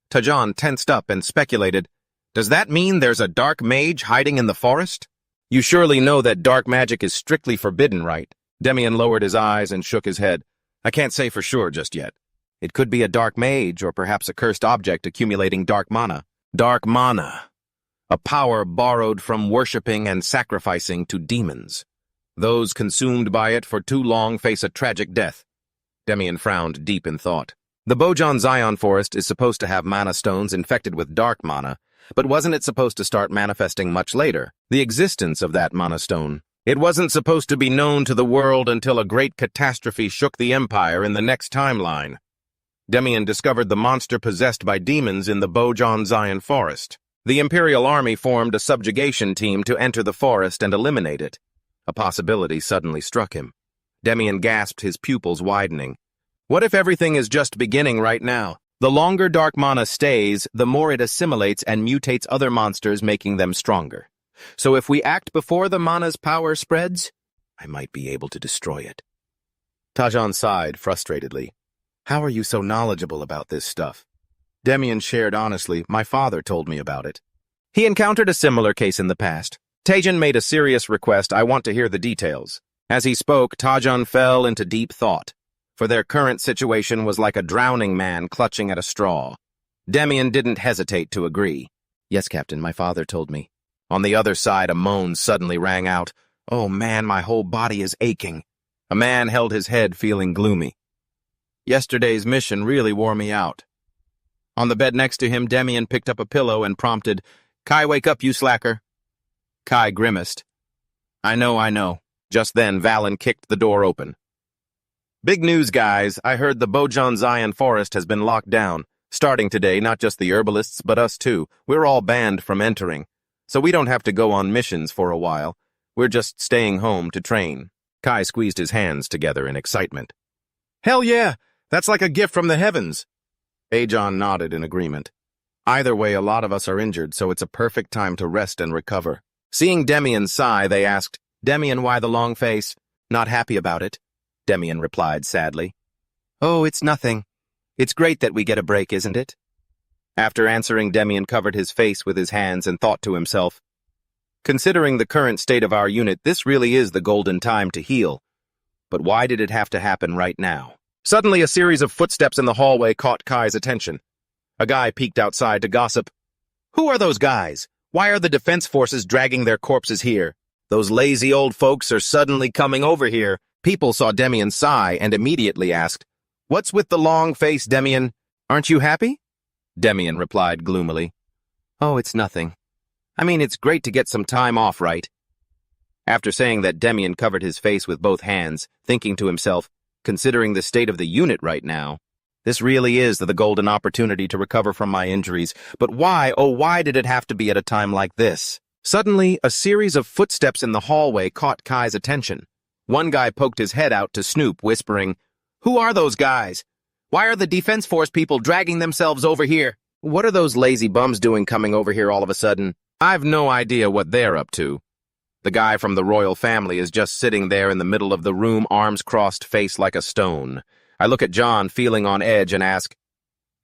Tajan tensed up and speculated, "Does that mean there's a dark mage hiding in the forest? You surely know that dark magic is strictly forbidden, right?" Demian lowered his eyes and shook his head. "I can't say for sure just yet. It could be a dark mage or perhaps a cursed object accumulating dark mana." Dark mana. A power borrowed from worshipping and sacrificing to demons. Those consumed by it for too long face a tragic death. Demian frowned deep in thought. The Bojan Zion forest is supposed to have mana stones infected with dark mana, but wasn't it supposed to start manifesting much later? The existence of that mana stone. It wasn't supposed to be known to the world until a great catastrophe shook the empire in the next timeline. Demian discovered the monster possessed by demons in the Bojan Zion forest. The Imperial Army formed a subjugation team to enter the forest and eliminate it. A possibility suddenly struck him. Demian gasped, his pupils widening. What if everything is just beginning right now? The longer dark mana stays, the more it assimilates and mutates other monsters, making them stronger. So if we act before the mana's power spreads? I might be able to destroy it. Tajan sighed frustratedly. How are you so knowledgeable about this stuff? Demian shared honestly, my father told me about it. He encountered a similar case in the past. Tajan made a serious request, I want to hear the details. As he spoke, Tajan fell into deep thought, for their current situation was like a drowning man clutching at a straw. Demian didn't hesitate to agree. Yes, Captain, my father told me. On the other side, a moan suddenly rang out. Oh man, my whole body is aching. A man held his head, feeling gloomy. Yesterday's mission really wore me out. On the bed next to him, Demian picked up a pillow and prompted, Kai, wake up, you slacker. Kai grimaced. I know. Just then, Valen kicked the door open. Big news, guys. I heard the Bojan Zion forest has been locked down. Starting today, not just the herbalists, but us too. We're all banned from entering. So we don't have to go on missions for a while. We're just staying home to train. Kai squeezed his hands together in excitement. Hell yeah! That's like a gift from the heavens. Ajon nodded in agreement. Either way, a lot of us are injured, so it's a perfect time to rest and recover. Seeing Demian sigh, they asked, Demian, why the long face? Not happy about it, Demian replied sadly. Oh, it's nothing. It's great that we get a break, isn't it? After answering, Demian covered his face with his hands and thought to himself, considering the current state of our unit, this really is the golden time to heal. But why did it have to happen right now? Suddenly, a series of footsteps in the hallway caught Kai's attention. A guy peeked outside to gossip. Who are those guys? Why are the defense forces dragging their corpses here? Those lazy old folks are suddenly coming over here. People saw Demian sigh and immediately asked, What's with the long face, Demian? Aren't you happy? Demian replied gloomily. Oh, it's nothing. I mean, it's great to get some time off, right? After saying that, Demian covered his face with both hands, thinking to himself, considering the state of the unit right now, this really is the golden opportunity to recover from my injuries. But why, oh why did it have to be at a time like this? Suddenly, a series of footsteps in the hallway caught Kai's attention. One guy poked his head out to snoop, whispering, Who are those guys? Why are the Defense Force people dragging themselves over here? What are those lazy bums doing coming over here all of a sudden? I've no idea what they're up to. The guy from the royal family is just sitting there in the middle of the room, arms crossed, face like a stone. I look at John, feeling on edge, and ask,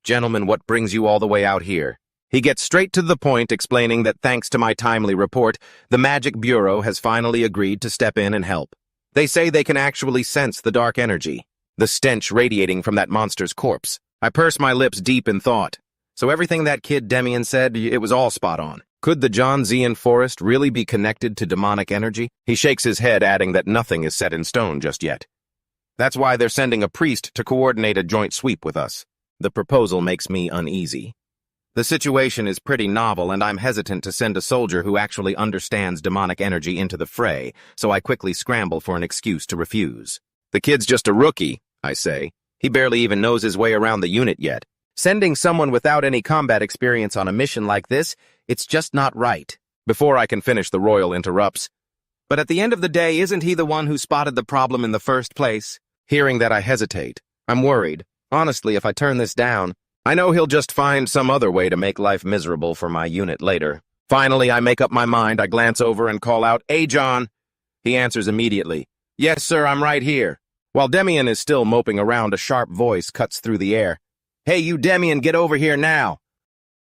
Gentlemen, what brings you all the way out here? He gets straight to the point, explaining that thanks to my timely report, the Magic Bureau has finally agreed to step in and help. They say they can actually sense the dark energy, the stench radiating from that monster's corpse. I purse my lips deep in thought. So everything that kid Demian said, it was all spot on. Could the John Zion forest really be connected to demonic energy? He shakes his head, adding that nothing is set in stone just yet. That's why they're sending a priest to coordinate a joint sweep with us. The proposal makes me uneasy. The situation is pretty novel, and I'm hesitant to send a soldier who actually understands demonic energy into the fray, so I quickly scramble for an excuse to refuse. The kid's just a rookie, I say. He barely even knows his way around the unit yet. Sending someone without any combat experience on a mission like this, it's just not right. Before I can finish, the Royal interrupts. But at the end of the day, isn't he the one who spotted the problem in the first place? Hearing that, I hesitate. I'm worried. Honestly, if I turn this down, I know he'll just find some other way to make life miserable for my unit later. Finally, I make up my mind. I glance over and call out, Hey, John. He answers immediately. Yes, sir, I'm right here. While Demian is still moping around, a sharp voice cuts through the air. Hey, you Demian, get over here now.